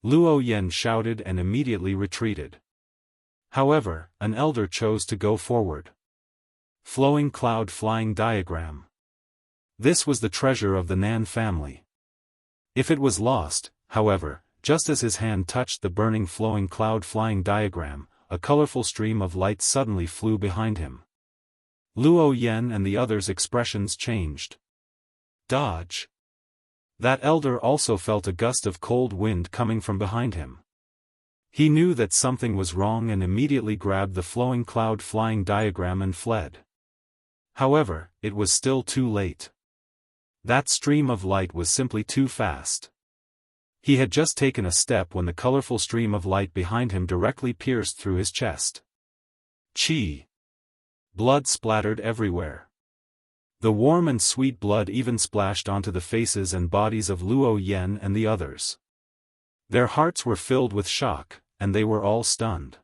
Luo Yan shouted and immediately retreated. However, an elder chose to go forward. Flowing cloud flying diagram. This was the treasure of the Nan family. If it was lost, however, just as his hand touched the burning flowing cloud flying diagram, a colorful stream of light suddenly flew behind him. Luo Yan and the others' expressions changed. Dodge! That elder also felt a gust of cold wind coming from behind him. He knew that something was wrong and immediately grabbed the flowing cloud flying diagram and fled. However, it was still too late. That stream of light was simply too fast. He had just taken a step when the colorful stream of light behind him directly pierced through his chest. Chi! Blood splattered everywhere. The warm and sweet blood even splashed onto the faces and bodies of Luo Yan and the others. Their hearts were filled with shock, and they were all stunned.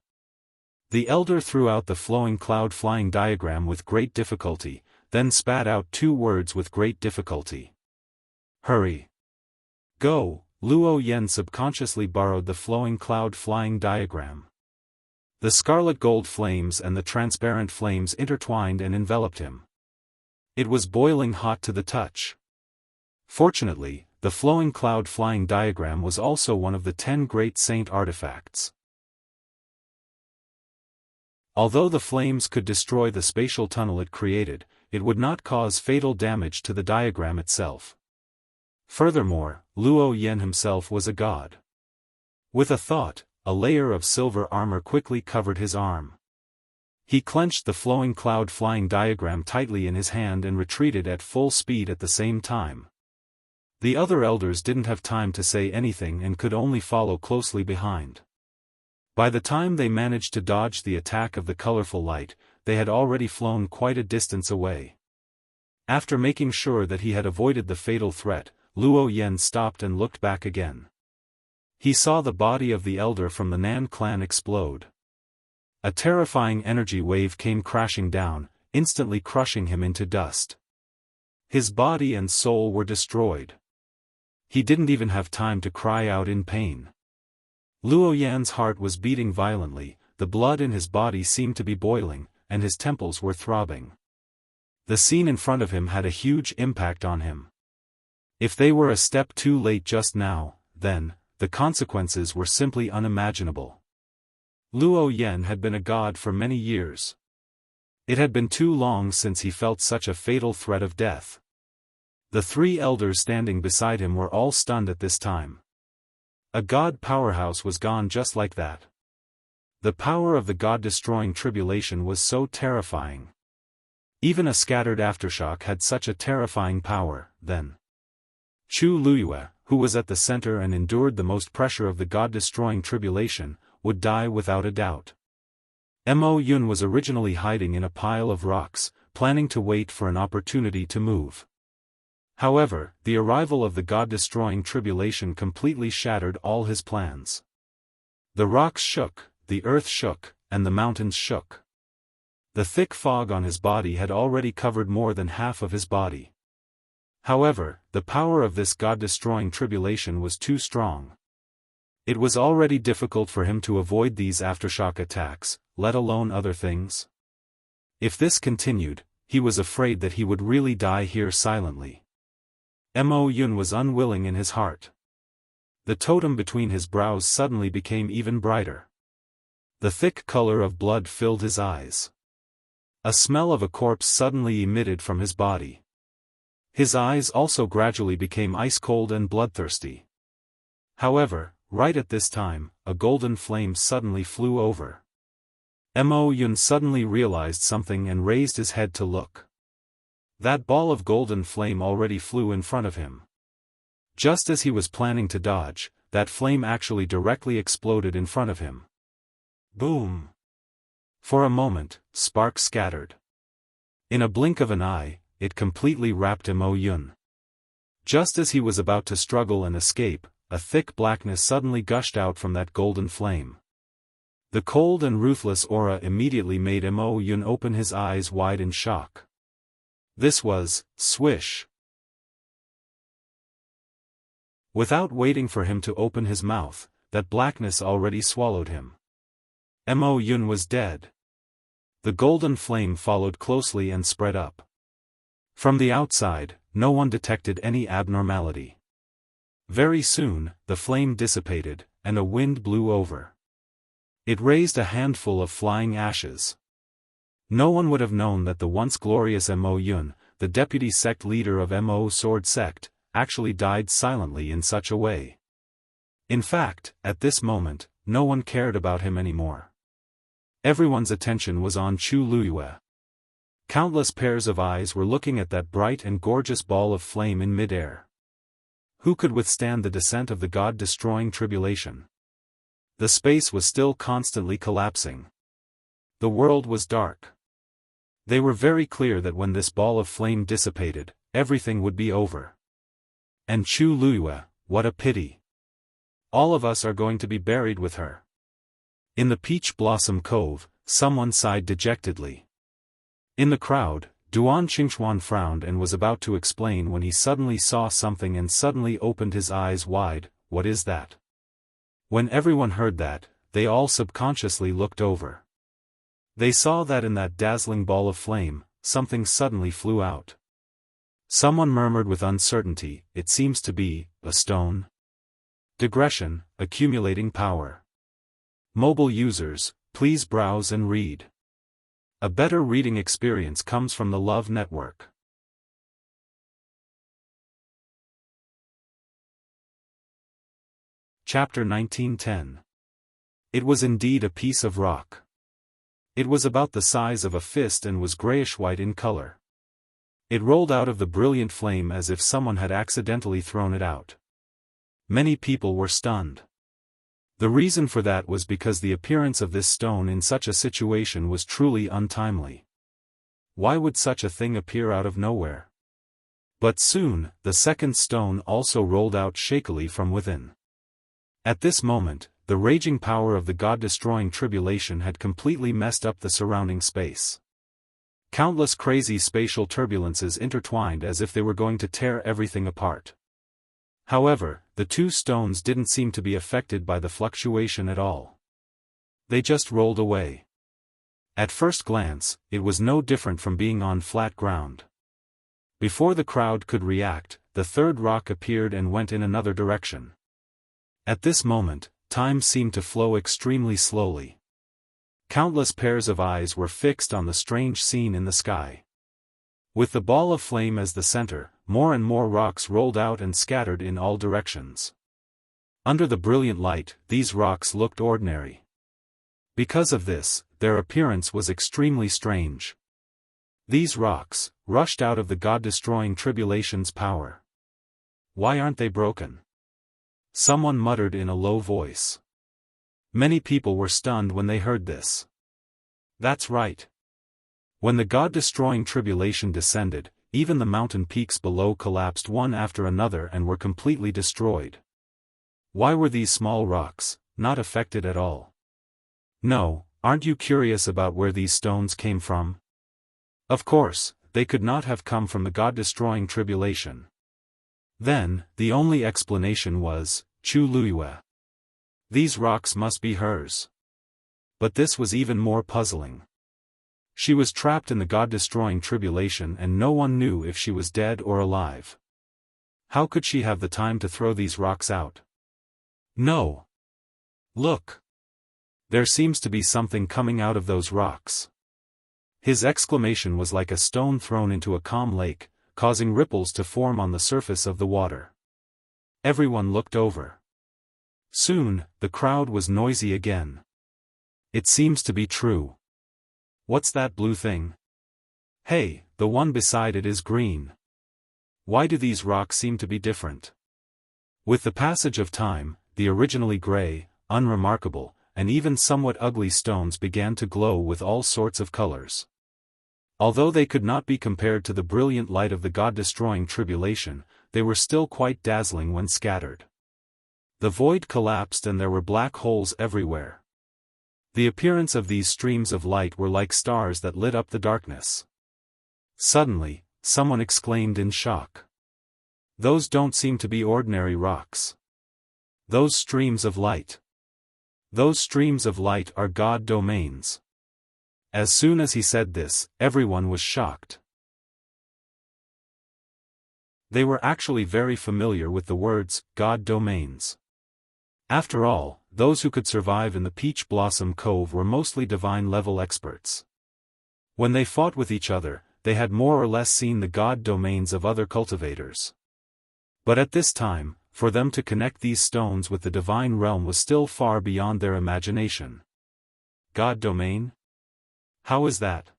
The elder threw out the flowing cloud flying diagram with great difficulty, then spat out 2 words with great difficulty. Hurry! Go! Luo Yan subconsciously borrowed the flowing cloud flying diagram. The scarlet gold flames and the transparent flames intertwined and enveloped him. It was boiling hot to the touch. Fortunately, the flowing cloud flying diagram was also one of the 10 great saint artifacts. Although the flames could destroy the spatial tunnel it created, it would not cause fatal damage to the diagram itself. Furthermore, Luo Yan himself was a god. With a thought, a layer of silver armor quickly covered his arm. He clenched the flowing cloud flying diagram tightly in his hand and retreated at full speed at the same time. The other elders didn't have time to say anything and could only follow closely behind. By the time they managed to dodge the attack of the colorful light, they had already flown quite a distance away. After making sure that he had avoided the fatal threat, Luo Yan stopped and looked back again. He saw the body of the elder from the Nan clan explode. A terrifying energy wave came crashing down, instantly crushing him into dust. His body and soul were destroyed. He didn't even have time to cry out in pain. Luo Yan's heart was beating violently, the blood in his body seemed to be boiling, and his temples were throbbing. The scene in front of him had a huge impact on him. If they were a step too late just now, then, the consequences were simply unimaginable. Luo Yan had been a god for many years. It had been too long since he felt such a fatal threat of death. The three elders standing beside him were all stunned at this time. A god powerhouse was gone just like that. The power of the god-destroying tribulation was so terrifying. Even a scattered aftershock had such a terrifying power, then. Chu Luyue, who was at the center and endured the most pressure of the god-destroying tribulation, would die without a doubt. Mo Yun was originally hiding in a pile of rocks, planning to wait for an opportunity to move. However, the arrival of the god-destroying tribulation completely shattered all his plans. The rocks shook, the earth shook, and the mountains shook. The thick fog on his body had already covered more than half of his body. However, the power of this god-destroying tribulation was too strong. It was already difficult for him to avoid these aftershock attacks, let alone other things. If this continued, he was afraid that he would really die here silently. Mo Yun was unwilling in his heart. The totem between his brows suddenly became even brighter. The thick color of blood filled his eyes. A smell of a corpse suddenly emitted from his body. His eyes also gradually became ice-cold and bloodthirsty. However, right at this time, a golden flame suddenly flew over. Mo Yun suddenly realized something and raised his head to look. That ball of golden flame already flew in front of him. Just as he was planning to dodge, that flame actually directly exploded in front of him. Boom! For a moment, sparks scattered. In a blink of an eye, it completely wrapped Mo Yun. Just as he was about to struggle and escape, a thick blackness suddenly gushed out from that golden flame. The cold and ruthless aura immediately made Mo Yun open his eyes wide in shock. This was, swish. Without waiting for him to open his mouth, that blackness already swallowed him. Mo Yun was dead. The golden flame followed closely and spread up. From the outside, no one detected any abnormality. Very soon, the flame dissipated, and a wind blew over. It raised a handful of flying ashes. No one would have known that the once glorious Mo Yun, the deputy sect leader of Mo Sword Sect, actually died silently in such a way. In fact, at this moment, no one cared about him anymore. Everyone's attention was on Chu Luyue. Countless pairs of eyes were looking at that bright and gorgeous ball of flame in mid-air. Who could withstand the descent of the god-destroying tribulation? The space was still constantly collapsing. The world was dark. They were very clear that when this ball of flame dissipated, everything would be over. And Chu Luyue, what a pity. All of us are going to be buried with her. In the Peach Blossom Cove, someone sighed dejectedly. In the crowd, Duan Qingchuan frowned and was about to explain when he suddenly saw something and suddenly opened his eyes wide. What is that? When everyone heard that, they all subconsciously looked over. They saw that in that dazzling ball of flame, something suddenly flew out. Someone murmured with uncertainty, it seems to be a stone. Digression, accumulating power. Mobile users, please browse and read. A better reading experience comes from the Love Network. Chapter 1910. It was indeed a piece of rock. It was about the size of a fist and was grayish-white in color. It rolled out of the brilliant flame as if someone had accidentally thrown it out. Many people were stunned. The reason for that was because the appearance of this stone in such a situation was truly untimely. Why would such a thing appear out of nowhere? But soon, the second stone also rolled out shakily from within. At this moment, the raging power of the God-destroying tribulation had completely messed up the surrounding space. Countless crazy spatial turbulences intertwined as if they were going to tear everything apart. However, the two stones didn't seem to be affected by the fluctuation at all. They just rolled away. At first glance, it was no different from being on flat ground. Before the crowd could react, the third rock appeared and went in another direction. At this moment, time seemed to flow extremely slowly. Countless pairs of eyes were fixed on the strange scene in the sky. With the ball of flame as the center, more and more rocks rolled out and scattered in all directions. Under the brilliant light, these rocks looked ordinary. Because of this, their appearance was extremely strange. These rocks, rushed out of the God-destroying tribulation's power. Why aren't they broken? Someone muttered in a low voice. Many people were stunned when they heard this. That's right. When the God-destroying tribulation descended, even the mountain peaks below collapsed one after another and were completely destroyed. Why were these small rocks not affected at all? No, aren't you curious about where these stones came from? Of course, they could not have come from the God-destroying tribulation. Then, the only explanation was, Chu Luiyue. These rocks must be hers. But this was even more puzzling. She was trapped in the God-destroying tribulation and no one knew if she was dead or alive. How could she have the time to throw these rocks out? No. Look. There seems to be something coming out of those rocks. His exclamation was like a stone thrown into a calm lake, causing ripples to form on the surface of the water. Everyone looked over. Soon, the crowd was noisy again. It seems to be true. What's that blue thing? Hey, the one beside it is green. Why do these rocks seem to be different? With the passage of time, the originally gray, unremarkable, and even somewhat ugly stones began to glow with all sorts of colors. Although they could not be compared to the brilliant light of the God-destroying tribulation, they were still quite dazzling when scattered. The void collapsed and there were black holes everywhere. The appearance of these streams of light were like stars that lit up the darkness. Suddenly, someone exclaimed in shock. Those don't seem to be ordinary rocks. Those streams of light. Those streams of light are God domains. As soon as he said this, everyone was shocked. They were actually very familiar with the words, God domains. After all, those who could survive in the Peach Blossom Cove were mostly divine-level experts. When they fought with each other, they had more or less seen the God domains of other cultivators. But at this time, for them to connect these stones with the divine realm was still far beyond their imagination. God domain? How is that?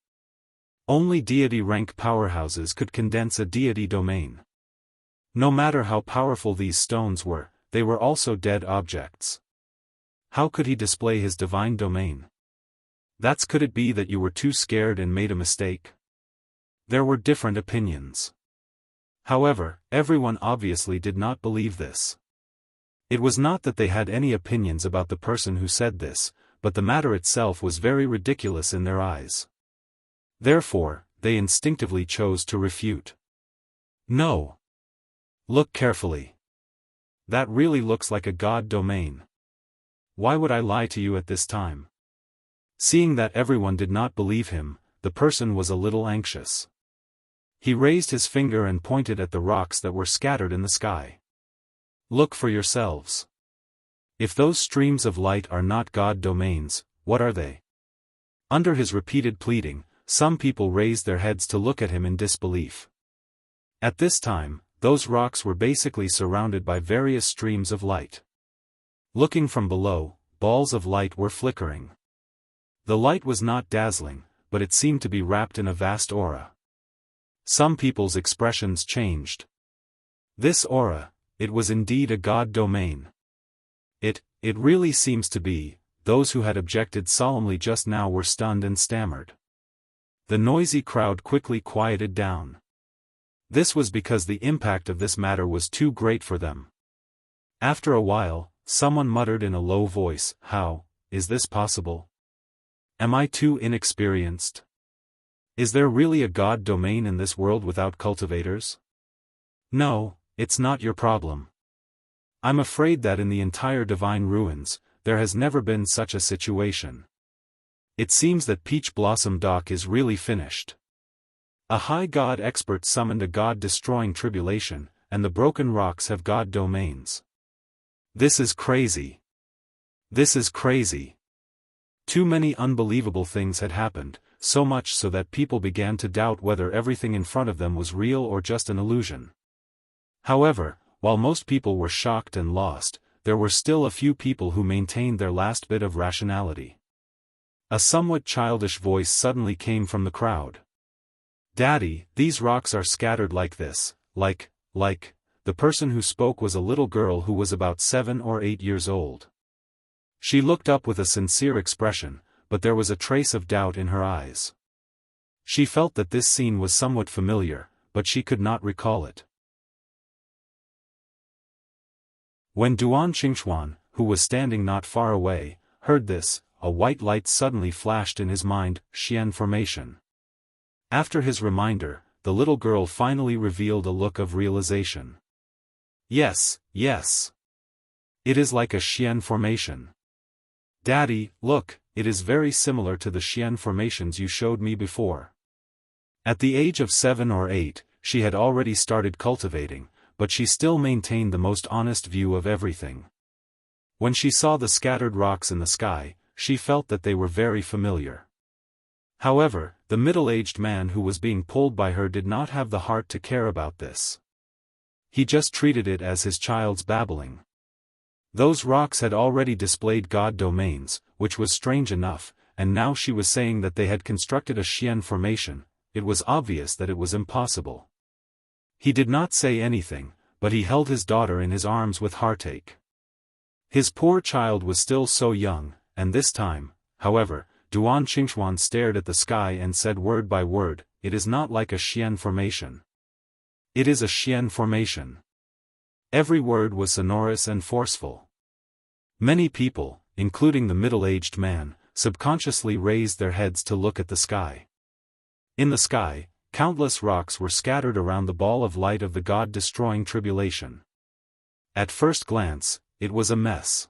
Only deity-rank powerhouses could condense a deity domain. No matter how powerful these stones were, they were also dead objects. How could he display his divine domain? Could it be that you were too scared and made a mistake? There were different opinions. However, everyone obviously did not believe this. It was not that they had any opinions about the person who said this, but the matter itself was very ridiculous in their eyes. Therefore, they instinctively chose to refute. No. Look carefully. That really looks like a God domain. Why would I lie to you at this time? Seeing that everyone did not believe him, the person was a little anxious. He raised his finger and pointed at the rocks that were scattered in the sky. Look for yourselves. If those streams of light are not God domains, what are they? Under his repeated pleading, some people raised their heads to look at him in disbelief. At this time, those rocks were basically surrounded by various streams of light. Looking from below, balls of light were flickering. The light was not dazzling, but it seemed to be wrapped in a vast aura. Some people's expressions changed. This aura, it was indeed a God domain. It really seems to be. Those who had objected solemnly just now were stunned and stammered. The noisy crowd quickly quieted down. This was because the impact of this matter was too great for them. After a while, someone muttered in a low voice, "How is this possible? Am I too inexperienced? Is there really a god domain in this world without cultivators? No, it's not your problem. I'm afraid that in the entire divine ruins, there has never been such a situation. It seems that Peach Blossom Dock is really finished. A high god expert summoned a god-destroying tribulation, and the broken rocks have god domains. This is crazy. This is crazy." Too many unbelievable things had happened, so much so that people began to doubt whether everything in front of them was real or just an illusion. However, while most people were shocked and lost, there were still a few people who maintained their last bit of rationality. A somewhat childish voice suddenly came from the crowd. "Daddy, these rocks are scattered like this, like. The person who spoke was a little girl who was about 7 or 8 years old. She looked up with a sincere expression, but there was a trace of doubt in her eyes. She felt that this scene was somewhat familiar, but she could not recall it. When Duan Xingxuan, who was standing not far away, heard this, a white light suddenly flashed in his mind, Xian formation. After his reminder, the little girl finally revealed a look of realization. Yes. It is like a Xian formation. Daddy, look, it is very similar to the Xian formations you showed me before. At the age of 7 or 8, she had already started cultivating, but she still maintained the most honest view of everything. When she saw the scattered rocks in the sky, she felt that they were very familiar. However, the middle-aged man who was being pulled by her did not have the heart to care about this. He just treated it as his child's babbling. Those rocks had already displayed god domains, which was strange enough, and now she was saying that they had constructed a Xian formation. It was obvious that it was impossible. He did not say anything, but he held his daughter in his arms with heartache. His poor child was still so young, and this time, however, Duan Xingxuan stared at the sky and said word by word, "It is not like a Xian formation. It is a Xian formation." Every word was sonorous and forceful. Many people, including the middle-aged man, subconsciously raised their heads to look at the sky. In the sky, countless rocks were scattered around the ball of light of the god-destroying tribulation. At first glance, it was a mess.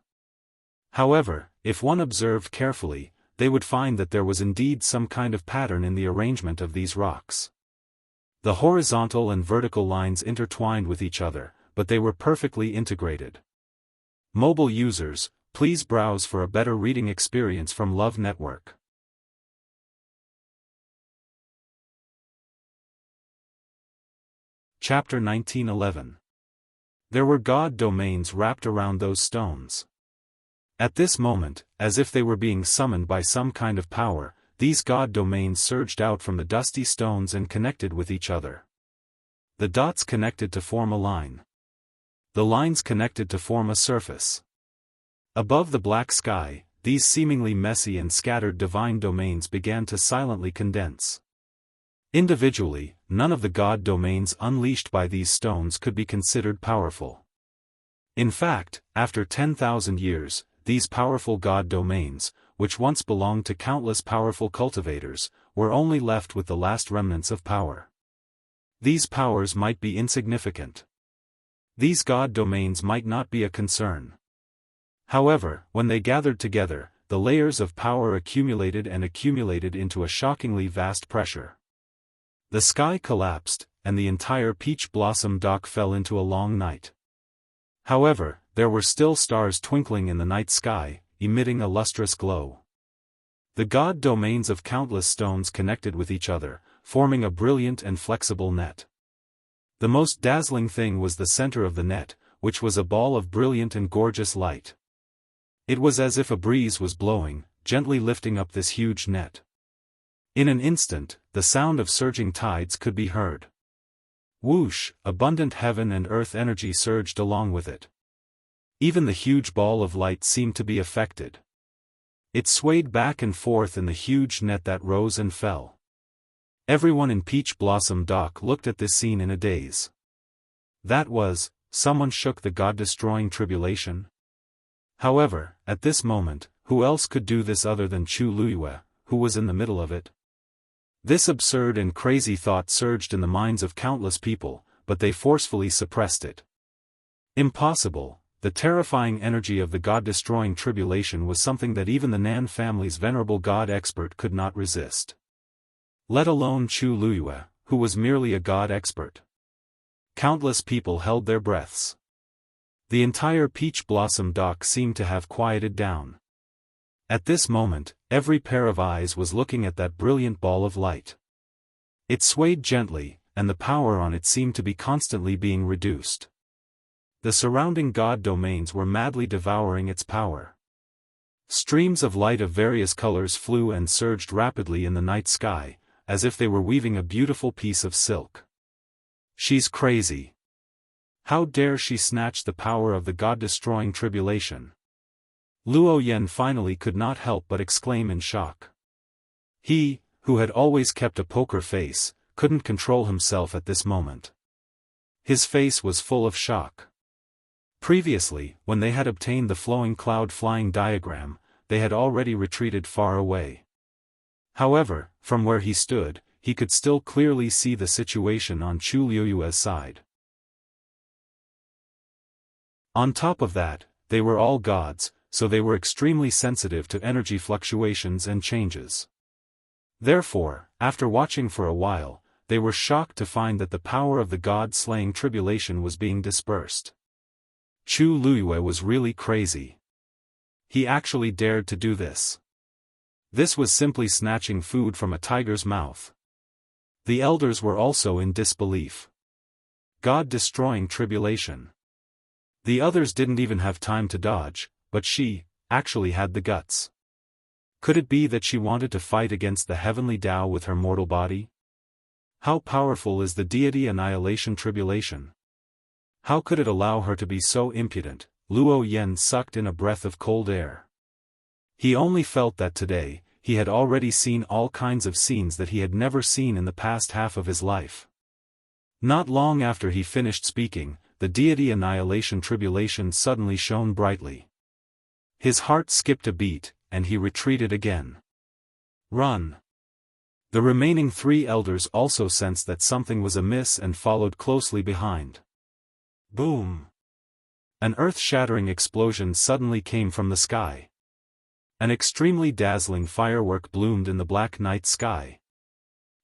However, if one observed carefully, they would find that there was indeed some kind of pattern in the arrangement of these rocks. The horizontal and vertical lines intertwined with each other, but they were perfectly integrated. Mobile users, please browse for a better reading experience from Love Network. Chapter 1911. There were god domains wrapped around those stones. At this moment, as if they were being summoned by some kind of power, these god domains surged out from the dusty stones and connected with each other. The dots connected to form a line. The lines connected to form a surface. Above the black sky, these seemingly messy and scattered divine domains began to silently condense. Individually, none of the god domains unleashed by these stones could be considered powerful. In fact, after 10,000 years, these powerful god domains, which once belonged to countless powerful cultivators, were only left with the last remnants of power. These powers might be insignificant. These god domains might not be a concern. However, when they gathered together, the layers of power accumulated into a shockingly vast pressure. The sky collapsed, and the entire Peach Blossom Dock fell into a long night. However, there were still stars twinkling in the night sky, emitting a lustrous glow. The god domains of countless stones connected with each other, forming a brilliant and flexible net. The most dazzling thing was the center of the net, which was a ball of brilliant and gorgeous light. It was as if a breeze was blowing, gently lifting up this huge net. In an instant, the sound of surging tides could be heard. Whoosh, abundant heaven and earth energy surged along with it. Even the huge ball of light seemed to be affected. It swayed back and forth in the huge net that rose and fell. Everyone in Peach Blossom Dock looked at this scene in a daze. That was, someone shook the god-destroying tribulation? However, at this moment, who else could do this other than Chu Luyue, who was in the middle of it? This absurd and crazy thought surged in the minds of countless people, but they forcefully suppressed it. Impossible. The terrifying energy of the god-destroying tribulation was something that even the Nan family's venerable god expert could not resist. Let alone Chu Luyue, who was merely a god expert. Countless people held their breaths. The entire peach blossom dock seemed to have quieted down. At this moment, every pair of eyes was looking at that brilliant ball of light. It swayed gently, and the power on it seemed to be constantly being reduced. The surrounding god domains were madly devouring its power. Streams of light of various colors flew and surged rapidly in the night sky, as if they were weaving a beautiful piece of silk. She's crazy. How dare she snatch the power of the god-destroying tribulation? Luo Yan finally could not help but exclaim in shock. He, who had always kept a poker face, couldn't control himself at this moment. His face was full of shock. Previously, when they had obtained the flowing cloud flying diagram, they had already retreated far away. However, from where he stood, he could still clearly see the situation on Chu Luyue's side. On top of that, they were all gods, so they were extremely sensitive to energy fluctuations and changes. Therefore, after watching for a while, they were shocked to find that the power of the god-slaying tribulation was being dispersed. Chu Luyue was really crazy. He actually dared to do this. This was simply snatching food from a tiger's mouth. The elders were also in disbelief. God-destroying tribulation. The others didn't even have time to dodge, but she, actually had the guts. Could it be that she wanted to fight against the heavenly Tao with her mortal body? How powerful is the deity annihilation tribulation? How could it allow her to be so impudent? Luo Yan sucked in a breath of cold air. He only felt that today, he had already seen all kinds of scenes that he had never seen in the past half of his life. Not long after he finished speaking, the deity annihilation tribulation suddenly shone brightly. His heart skipped a beat, and he retreated again. Run! The remaining three elders also sensed that something was amiss and followed closely behind. Boom! An earth-shattering explosion suddenly came from the sky. An extremely dazzling firework bloomed in the black night sky.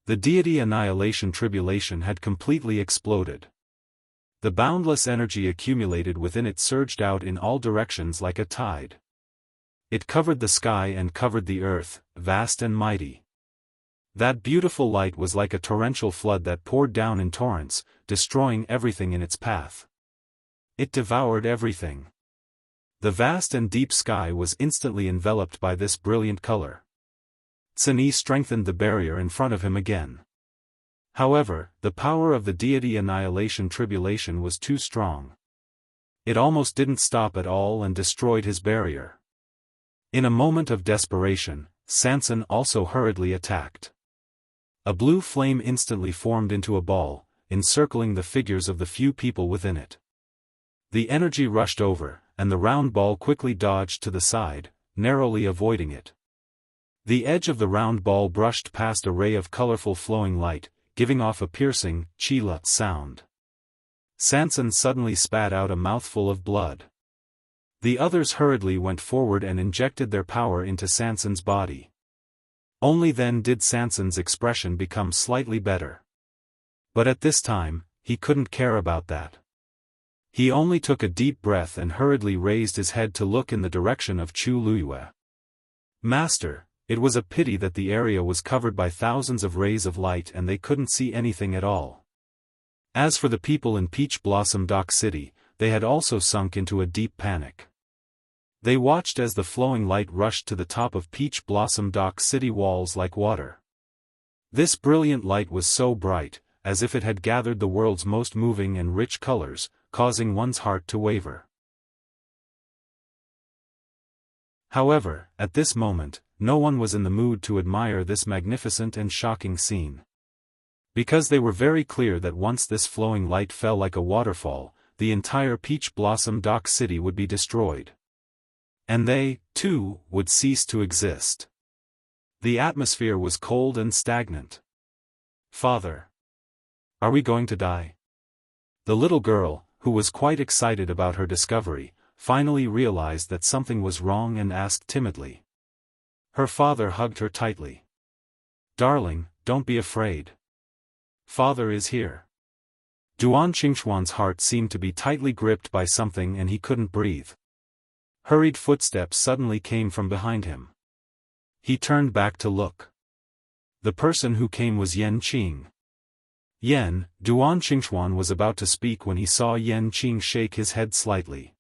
The deity annihilation tribulation had completely exploded. The boundless energy accumulated within it surged out in all directions like a tide. It covered the sky and covered the earth, vast and mighty. That beautiful light was like a torrential flood that poured down in torrents, destroying everything in its path. It devoured everything. The vast and deep sky was instantly enveloped by this brilliant color. Tsini strengthened the barrier in front of him again. However, the power of the deity annihilation tribulation was too strong. It almost didn't stop at all and destroyed his barrier. In a moment of desperation, Sanson also hurriedly attacked. A blue flame instantly formed into a ball, encircling the figures of the few people within it. The energy rushed over, and the round ball quickly dodged to the side, narrowly avoiding it. The edge of the round ball brushed past a ray of colorful flowing light, giving off a piercing, chila sound. Sanson suddenly spat out a mouthful of blood. The others hurriedly went forward and injected their power into Sanson's body. Only then did Sanson's expression become slightly better. But at this time, he couldn't care about that. He only took a deep breath and hurriedly raised his head to look in the direction of Chu Luyue. Master, it was a pity that the area was covered by thousands of rays of light and they couldn't see anything at all. As for the people in Peach Blossom Dock City, they had also sunk into a deep panic. They watched as the flowing light rushed to the top of Peach Blossom Dock City walls like water. This brilliant light was so bright, as if it had gathered the world's most moving and rich colors, causing one's heart to waver. However, at this moment, no one was in the mood to admire this magnificent and shocking scene. Because they were very clear that once this flowing light fell like a waterfall, the entire Peach Blossom Dock City would be destroyed. And they, too, would cease to exist. The atmosphere was cold and stagnant. "Father, are we going to die?" The little girl, who was quite excited about her discovery, finally realized that something was wrong and asked timidly. Her father hugged her tightly. "Darling, don't be afraid. Father is here." Duan Qingxuan's heart seemed to be tightly gripped by something and he couldn't breathe. Hurried footsteps suddenly came from behind him. He turned back to look. The person who came was Yan Qing. Duan Qingxuan was about to speak when he saw Yan Qing shake his head slightly.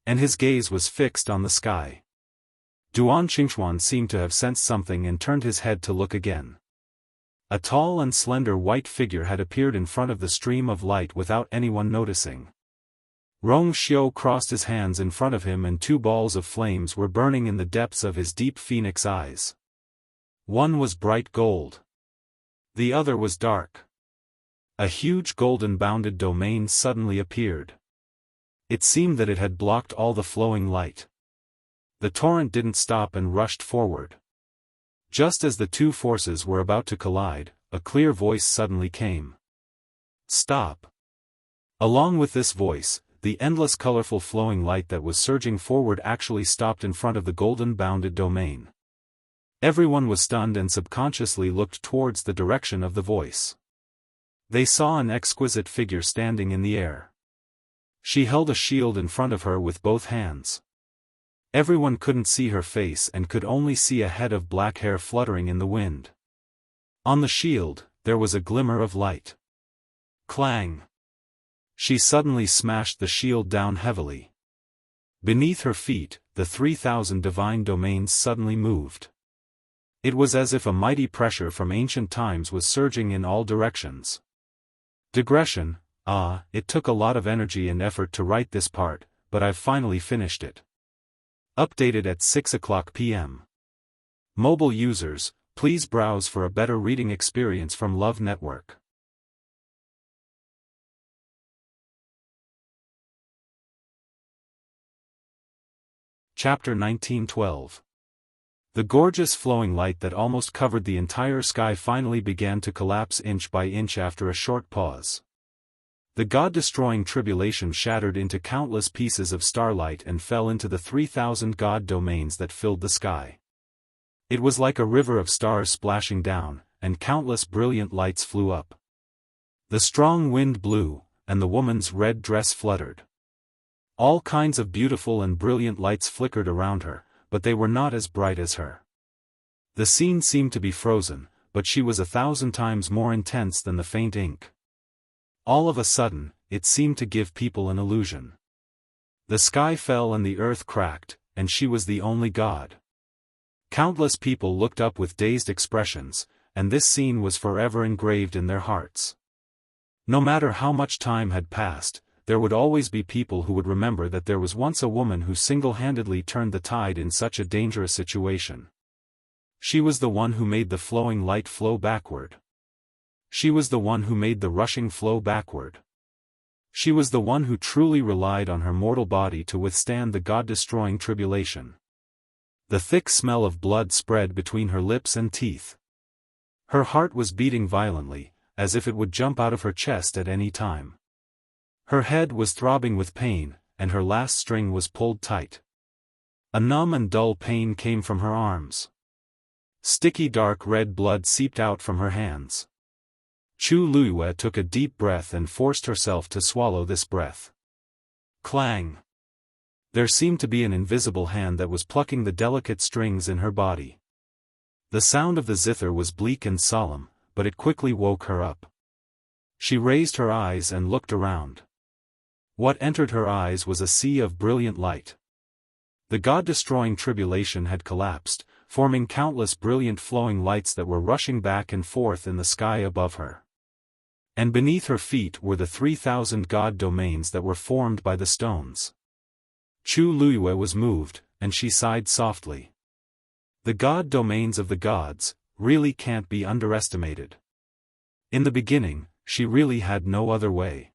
And his gaze was fixed on the sky. Duan Qingxuan seemed to have sensed something and turned his head to look again. A tall and slender white figure had appeared in front of the stream of light without anyone noticing. Rong Xiu crossed his hands in front of him and two balls of flames were burning in the depths of his deep phoenix eyes. One was bright gold. The other was dark. A huge golden bounded domain suddenly appeared. It seemed that it had blocked all the flowing light. The torrent didn't stop and rushed forward. Just as the two forces were about to collide, a clear voice suddenly came. "Stop." Along with this voice, the endless colorful flowing light that was surging forward actually stopped in front of the golden bounded domain. Everyone was stunned and subconsciously looked towards the direction of the voice. They saw an exquisite figure standing in the air. She held a shield in front of her with both hands. Everyone couldn't see her face and could only see a head of black hair fluttering in the wind. On the shield, there was a glimmer of light. Clang! She suddenly smashed the shield down heavily. Beneath her feet, the 3,000 divine domains suddenly moved. It was as if a mighty pressure from ancient times was surging in all directions. Digression: it took a lot of energy and effort to write this part, but I've finally finished it. Updated at 6:00 p.m. Mobile users, please browse for a better reading experience from Love Network. Chapter 1912. The gorgeous flowing light that almost covered the entire sky finally began to collapse inch by inch after a short pause. The god-destroying tribulation shattered into countless pieces of starlight and fell into the 3,000 god domains that filled the sky. It was like a river of stars splashing down, and countless brilliant lights flew up. The strong wind blew, and the woman's red dress fluttered. All kinds of beautiful and brilliant lights flickered around her, but they were not as bright as her. The scene seemed to be frozen, but she was 1,000 times more intense than the faint ink. All of a sudden, it seemed to give people an illusion. The sky fell and the earth cracked, and she was the only god. Countless people looked up with dazed expressions, and this scene was forever engraved in their hearts. No matter how much time had passed, there would always be people who would remember that there was once a woman who single-handedly turned the tide in such a dangerous situation. She was the one who made the flowing light flow backward. She was the one who made the rushing flow backward. She was the one who truly relied on her mortal body to withstand the god-destroying tribulation. The thick smell of blood spread between her lips and teeth. Her heart was beating violently, as if it would jump out of her chest at any time. Her head was throbbing with pain, and her last string was pulled tight. A numb and dull pain came from her arms. Sticky dark red blood seeped out from her hands. Chu Luiyue took a deep breath and forced herself to swallow this breath. Clang! There seemed to be an invisible hand that was plucking the delicate strings in her body. The sound of the zither was bleak and solemn, but it quickly woke her up. She raised her eyes and looked around. What entered her eyes was a sea of brilliant light. The god-destroying tribulation had collapsed, forming countless brilliant flowing lights that were rushing back and forth in the sky above her. And beneath her feet were the 3,000 god domains that were formed by the stones. Chu Luiyue was moved, and she sighed softly. The god domains of the gods really can't be underestimated. In the beginning, she really had no other way.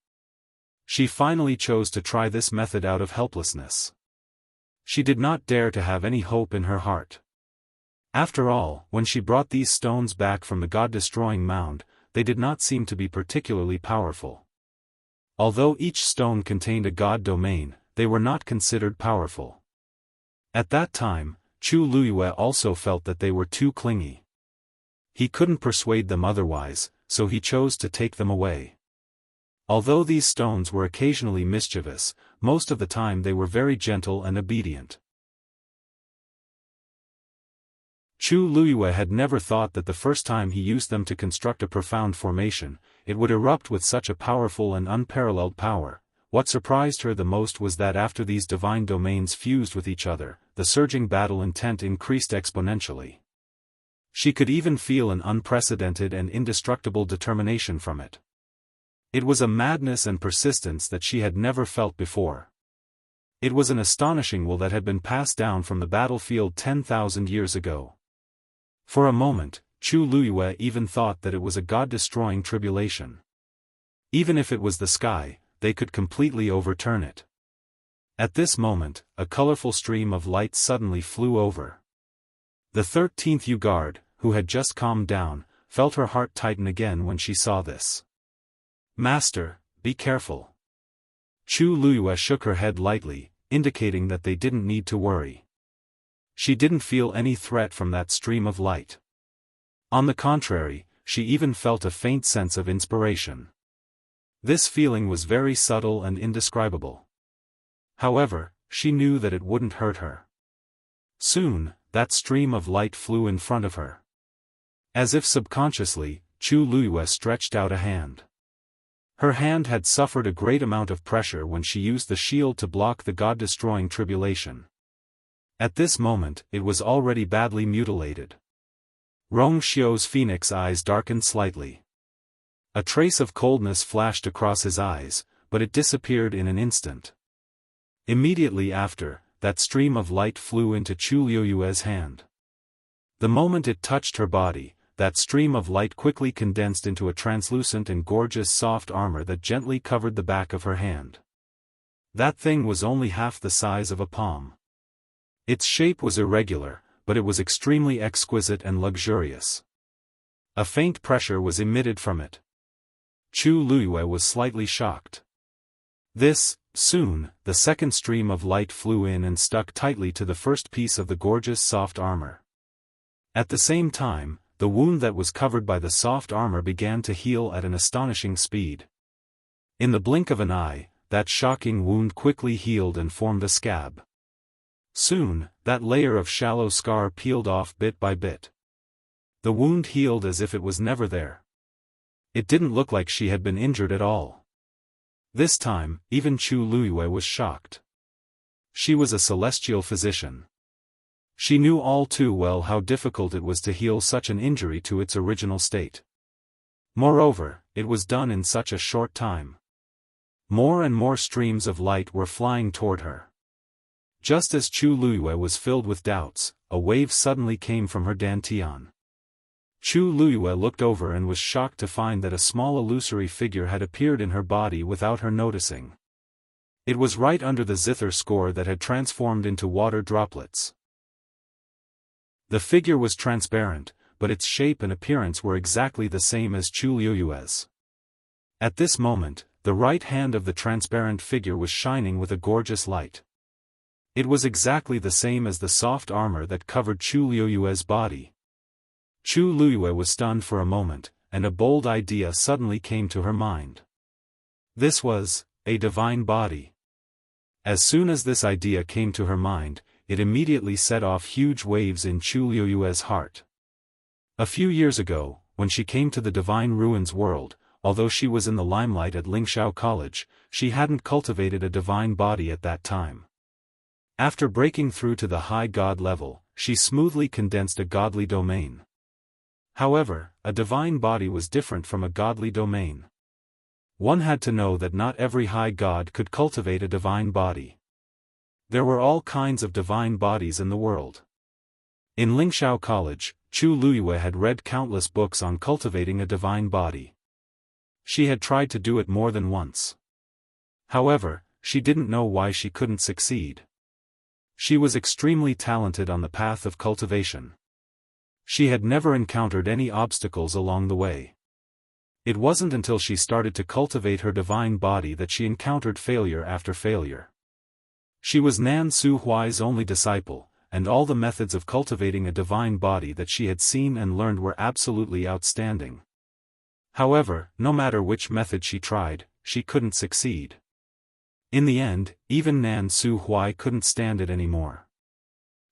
She finally chose to try this method out of helplessness. She did not dare to have any hope in her heart. After all, when she brought these stones back from the god-destroying mound, they did not seem to be particularly powerful. Although each stone contained a god domain, they were not considered powerful. At that time, Chu Luiyue also felt that they were too clingy. He couldn't persuade them otherwise, so he chose to take them away. Although these stones were occasionally mischievous, most of the time they were very gentle and obedient. Chu Luiyue had never thought that the first time he used them to construct a profound formation, it would erupt with such a powerful and unparalleled power. What surprised her the most was that after these divine domains fused with each other, the surging battle intent increased exponentially. She could even feel an unprecedented and indestructible determination from it. It was a madness and persistence that she had never felt before. It was an astonishing will that had been passed down from the battlefield 10,000 years ago. For a moment, Chu Luiyue even thought that it was a god-destroying tribulation. Even if it was the sky, they could completely overturn it. At this moment, a colorful stream of light suddenly flew over. The 13th Yu guard, who had just calmed down, felt her heart tighten again when she saw this. "Master, be careful." Chu Luiyue shook her head lightly, indicating that they didn't need to worry. She didn't feel any threat from that stream of light. On the contrary, she even felt a faint sense of inspiration. This feeling was very subtle and indescribable. However, she knew that it wouldn't hurt her. Soon, that stream of light flew in front of her. As if subconsciously, Chu Luiyue stretched out a hand. Her hand had suffered a great amount of pressure when she used the shield to block the god-destroying tribulation. At this moment, it was already badly mutilated. Rong Xiu's phoenix eyes darkened slightly. A trace of coldness flashed across his eyes, but it disappeared in an instant. Immediately after, that stream of light flew into Chu Luiyue's hand. The moment it touched her body, that stream of light quickly condensed into a translucent and gorgeous soft armor that gently covered the back of her hand. That thing was only half the size of a palm. Its shape was irregular, but it was extremely exquisite and luxurious. A faint pressure was emitted from it. Chu Luiyue was slightly shocked. Soon, the second stream of light flew in and stuck tightly to the first piece of the gorgeous soft armor. At the same time, the wound that was covered by the soft armor began to heal at an astonishing speed. In the blink of an eye, that shocking wound quickly healed and formed a scab. Soon, that layer of shallow scar peeled off bit by bit. The wound healed as if it was never there. It didn't look like she had been injured at all. This time, even Chu Luiyue was shocked. She was a celestial physician. She knew all too well how difficult it was to heal such an injury to its original state. Moreover, it was done in such a short time. More and more streams of light were flying toward her. Just as Chu Luiyue was filled with doubts, a wave suddenly came from her dantian. Chu Luiyue looked over and was shocked to find that a small illusory figure had appeared in her body without her noticing. It was right under the zither score that had transformed into water droplets. The figure was transparent, but its shape and appearance were exactly the same as Chu Luiyue's. At this moment, the right hand of the transparent figure was shining with a gorgeous light. It was exactly the same as the soft armor that covered Chu Luiyue's body. Chu Luiyue was stunned for a moment, and a bold idea suddenly came to her mind. This was a divine body. As soon as this idea came to her mind, it immediately set off huge waves in Chu Luiyue's heart. A few years ago, when she came to the Divine Ruins world, although she was in the limelight at Lingxiao College, she hadn't cultivated a divine body at that time. After breaking through to the high god level, she smoothly condensed a godly domain. However, a divine body was different from a godly domain. One had to know that not every high god could cultivate a divine body. There were all kinds of divine bodies in the world. In Lingxiao College, Chu Luiyue had read countless books on cultivating a divine body. She had tried to do it more than once. However, she didn't know why she couldn't succeed. She was extremely talented on the path of cultivation. She had never encountered any obstacles along the way. It wasn't until she started to cultivate her divine body that she encountered failure after failure. She was Nan Su Huai's only disciple, and all the methods of cultivating a divine body that she had seen and learned were absolutely outstanding. However, no matter which method she tried, she couldn't succeed. In the end, even Nan Su Huai couldn't stand it anymore.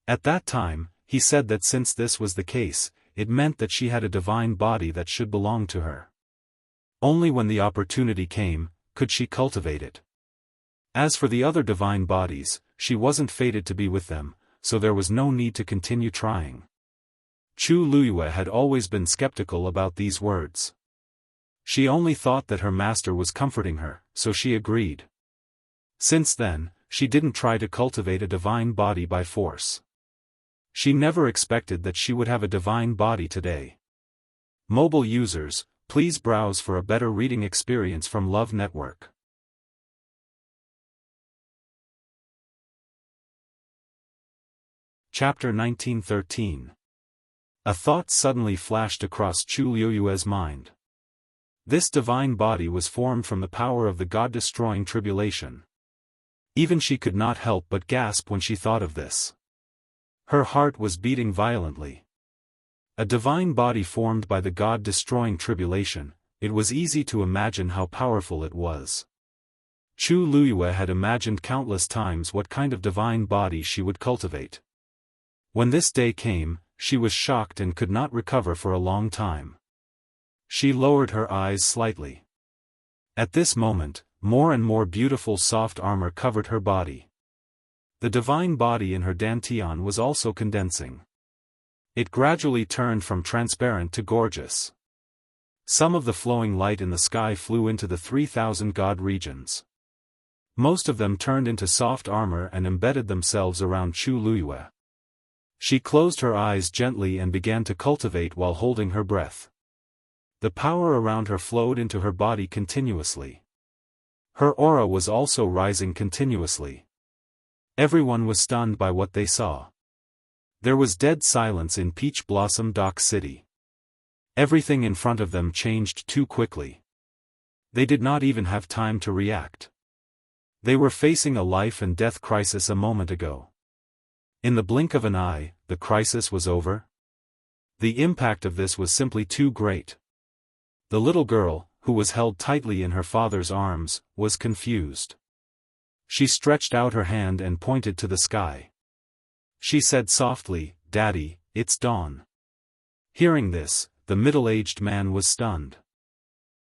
At that time, he said that since this was the case, it meant that she had a divine body that should belong to her. Only when the opportunity came, could she cultivate it. As for the other divine bodies, she wasn't fated to be with them, so there was no need to continue trying. Chu Luyue had always been skeptical about these words. She only thought that her master was comforting her, so she agreed. Since then, she didn't try to cultivate a divine body by force. She never expected that she would have a divine body today. Mobile users, please browse for a better reading experience from Love Network. Chapter 1913. A thought suddenly flashed across Chu Luyue's mind. This divine body was formed from the power of the God-destroying tribulation. Even she could not help but gasp when she thought of this. Her heart was beating violently. A divine body formed by the God-destroying tribulation, it was easy to imagine how powerful it was. Chu Luyue had imagined countless times what kind of divine body she would cultivate. When this day came, she was shocked and could not recover for a long time. She lowered her eyes slightly. At this moment, more and more beautiful soft armor covered her body. The divine body in her dantian was also condensing. It gradually turned from transparent to gorgeous. Some of the flowing light in the sky flew into the 3,000 god regions. Most of them turned into soft armor and embedded themselves around Chu Luyue. She closed her eyes gently and began to cultivate while holding her breath. The power around her flowed into her body continuously. Her aura was also rising continuously. Everyone was stunned by what they saw. There was dead silence in Peach Blossom Dock City. Everything in front of them changed too quickly. They did not even have time to react. They were facing a life and death crisis a moment ago. In the blink of an eye, the crisis was over. The impact of this was simply too great. The little girl, who was held tightly in her father's arms, was confused. She stretched out her hand and pointed to the sky. She said softly, "Daddy, it's dawn." Hearing this, the middle-aged man was stunned.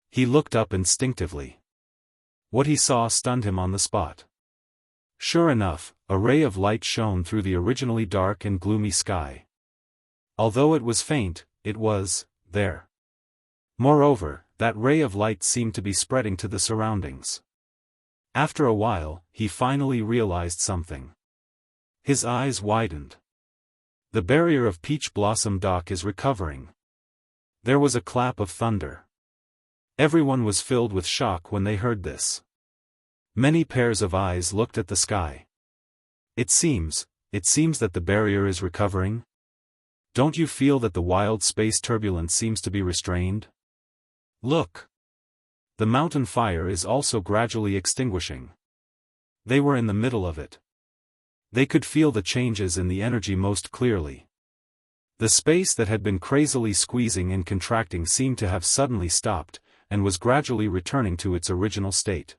He looked up instinctively. What he saw stunned him on the spot. Sure enough, a ray of light shone through the originally dark and gloomy sky. Although it was faint, it was there. Moreover, that ray of light seemed to be spreading to the surroundings. After a while, he finally realized something. His eyes widened. The barrier of Peach Blossom Dock is recovering. There was a clap of thunder. Everyone was filled with shock when they heard this. Many pairs of eyes looked at the sky. It seems that the barrier is recovering? Don't you feel that the wild space turbulence seems to be restrained? Look! The mountain fire is also gradually extinguishing. They were in the middle of it. They could feel the changes in the energy most clearly. The space that had been crazily squeezing and contracting seemed to have suddenly stopped, and was gradually returning to its original state.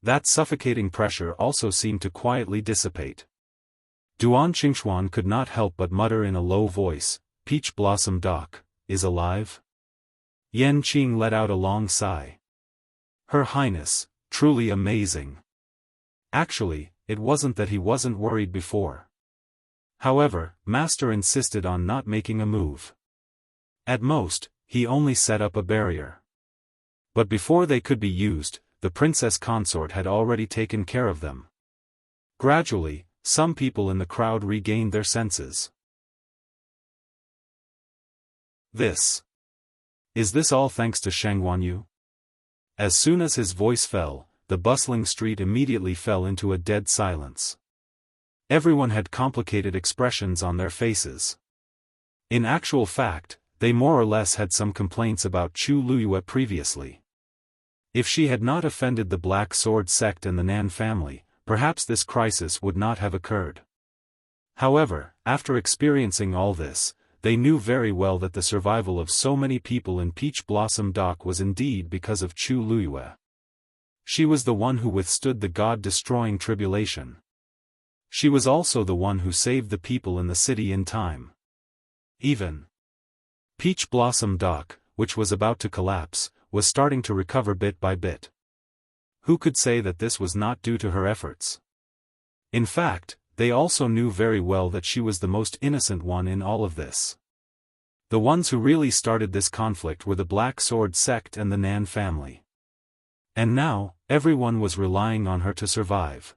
That suffocating pressure also seemed to quietly dissipate. Duan Qingxuan could not help but mutter in a low voice, "Peach Blossom Dock is alive?" Yan Qing let out a long sigh. Her Highness, truly amazing. Actually, it wasn't that he wasn't worried before. However, Master insisted on not making a move. At most, he only set up a barrier. But before they could be used, the princess consort had already taken care of them. Gradually, some people in the crowd regained their senses. Is this all thanks to Sheng Wanyu? As soon as his voice fell, the bustling street immediately fell into a dead silence. Everyone had complicated expressions on their faces. In actual fact, they more or less had some complaints about Chu Luyue previously. If she had not offended the Black Sword sect and the Nan family, perhaps this crisis would not have occurred. However, after experiencing all this, they knew very well that the survival of so many people in Peach Blossom Dock was indeed because of Chu Luyue. She was the one who withstood the God-destroying tribulation. She was also the one who saved the people in the city in time. Even Peach Blossom Dock, which was about to collapse, was starting to recover bit by bit. Who could say that this was not due to her efforts? In fact, they also knew very well that she was the most innocent one in all of this. The ones who really started this conflict were the Black Sword sect and the Nan family. And now, everyone was relying on her to survive.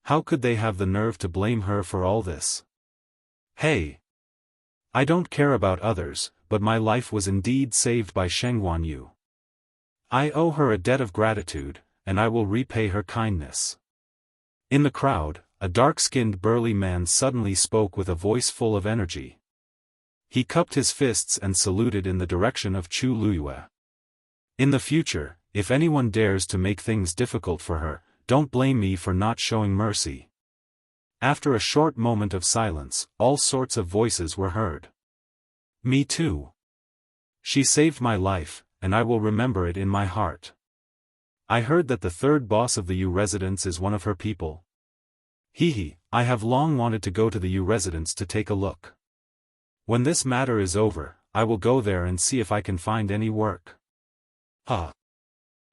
How could they have the nerve to blame her for all this? Hey! I don't care about others, but my life was indeed saved by Shengguan Yu. I owe her a debt of gratitude, and I will repay her kindness. In the crowd, a dark-skinned burly man suddenly spoke with a voice full of energy. He cupped his fists and saluted in the direction of Chu Luyue. In the future, if anyone dares to make things difficult for her, don't blame me for not showing mercy. After a short moment of silence, all sorts of voices were heard. Me too. She saved my life, and I will remember it in my heart. I heard that the third boss of the Yu residence is one of her people. Hehe, I have long wanted to go to the Yu residence to take a look. When this matter is over, I will go there and see if I can find any work. Huh.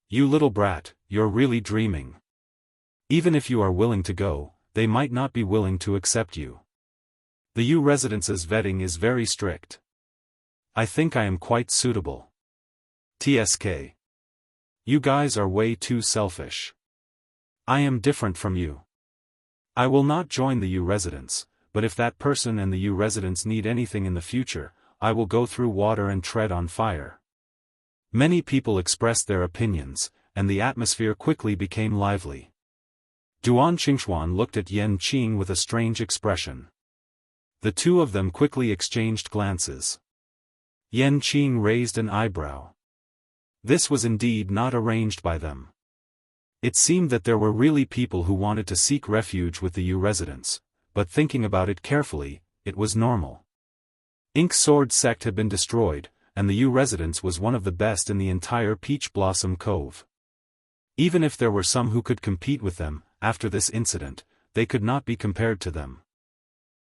You little brat, you're really dreaming. Even if you are willing to go, they might not be willing to accept you. The Yu residence's vetting is very strict. I think I am quite suitable. TSK. You guys are way too selfish. I am different from you. I will not join the Yu residence, but if that person and the Yu residence need anything in the future, I will go through water and tread on fire. Many people expressed their opinions, and the atmosphere quickly became lively. Duan Qingxuan looked at Yan Qing with a strange expression. The two of them quickly exchanged glances. Yan Qing raised an eyebrow. This was indeed not arranged by them. It seemed that there were really people who wanted to seek refuge with the Yu residents, but thinking about it carefully, it was normal. Ink Sword sect had been destroyed, and the Yu residence was one of the best in the entire Peach Blossom Cove. Even if there were some who could compete with them, after this incident, they could not be compared to them.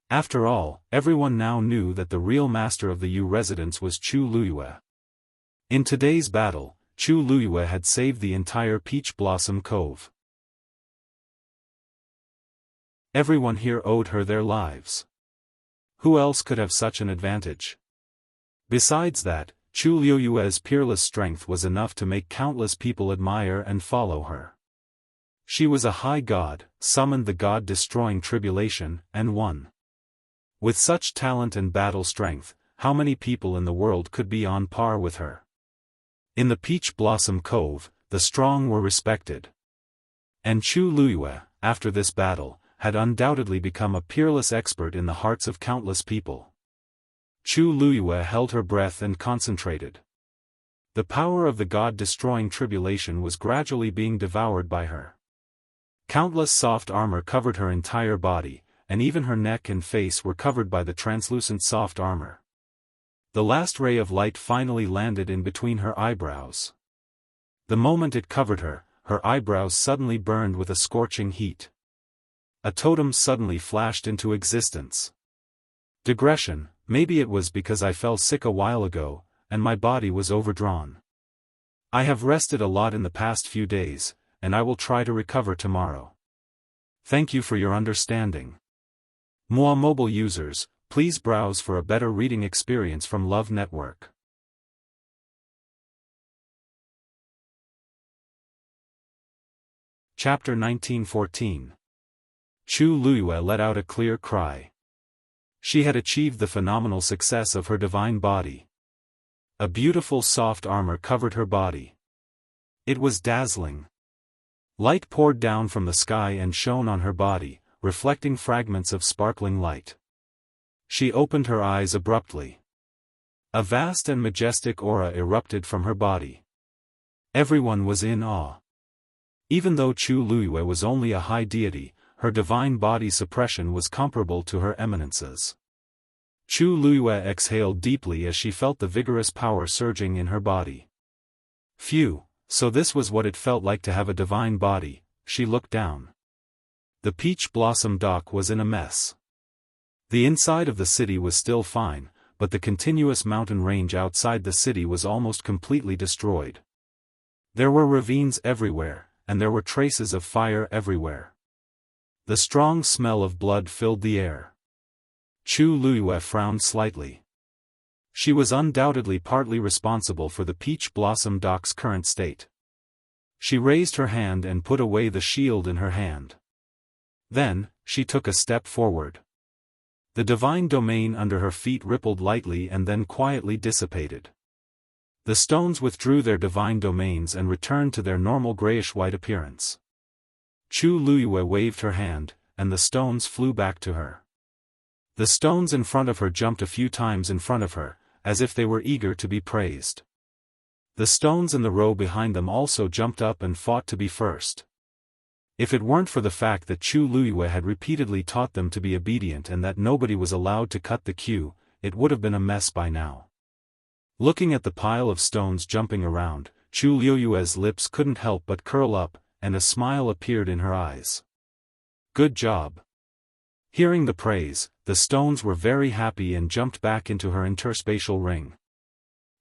After all, everyone now knew that the real master of the Yu residence was Chu Luyue. In today's battle, Chu Luyue had saved the entire Peach Blossom Cove. Everyone here owed her their lives. Who else could have such an advantage? Besides that, Chu Luyue's peerless strength was enough to make countless people admire and follow her. She was a high god, summoned the god-destroying tribulation, and won. With such talent and battle strength, how many people in the world could be on par with her? In the Peach Blossom Cove, the strong were respected. And Chu Luyue, after this battle, had undoubtedly become a peerless expert in the hearts of countless people. Chu Luyue held her breath and concentrated. The power of the god-destroying tribulation was gradually being devoured by her. Countless soft armor covered her entire body, and even her neck and face were covered by the translucent soft armor. The last ray of light finally landed in between her eyebrows. The moment it covered her, her eyebrows suddenly burned with a scorching heat. A totem suddenly flashed into existence. Digression, maybe it was because I fell sick a while ago, and my body was overdrawn. I have rested a lot in the past few days, and I will try to recover tomorrow. Thank you for your understanding. More mobile users, please browse for a better reading experience from Love Network. Chapter 1914. Chu Luyue let out a clear cry. She had achieved the phenomenal success of her divine body. A beautiful soft armor covered her body. It was dazzling. Light poured down from the sky and shone on her body, reflecting fragments of sparkling light. She opened her eyes abruptly. A vast and majestic aura erupted from her body. Everyone was in awe. Even though Chu Luiyue was only a high deity, her divine body suppression was comparable to her eminence's. Chu Luiyue exhaled deeply as she felt the vigorous power surging in her body. Phew, so this was what it felt like to have a divine body. She looked down. The peach blossom dock was in a mess. The inside of the city was still fine, but the continuous mountain range outside the city was almost completely destroyed. There were ravines everywhere, and there were traces of fire everywhere. The strong smell of blood filled the air. Chu Luiyue frowned slightly. She was undoubtedly partly responsible for the peach blossom dock's current state. She raised her hand and put away the shield in her hand. Then, she took a step forward. The divine domain under her feet rippled lightly and then quietly dissipated. The stones withdrew their divine domains and returned to their normal grayish-white appearance. Chu Luiyue waved her hand, and the stones flew back to her. The stones in front of her jumped a few times in front of her, as if they were eager to be praised. The stones in the row behind them also jumped up and fought to be first. If it weren't for the fact that Chu Luiyue had repeatedly taught them to be obedient and that nobody was allowed to cut the queue, it would have been a mess by now. Looking at the pile of stones jumping around, Chu Luiyue's lips couldn't help but curl up, and a smile appeared in her eyes. Good job. Hearing the praise, the stones were very happy and jumped back into her interspatial ring.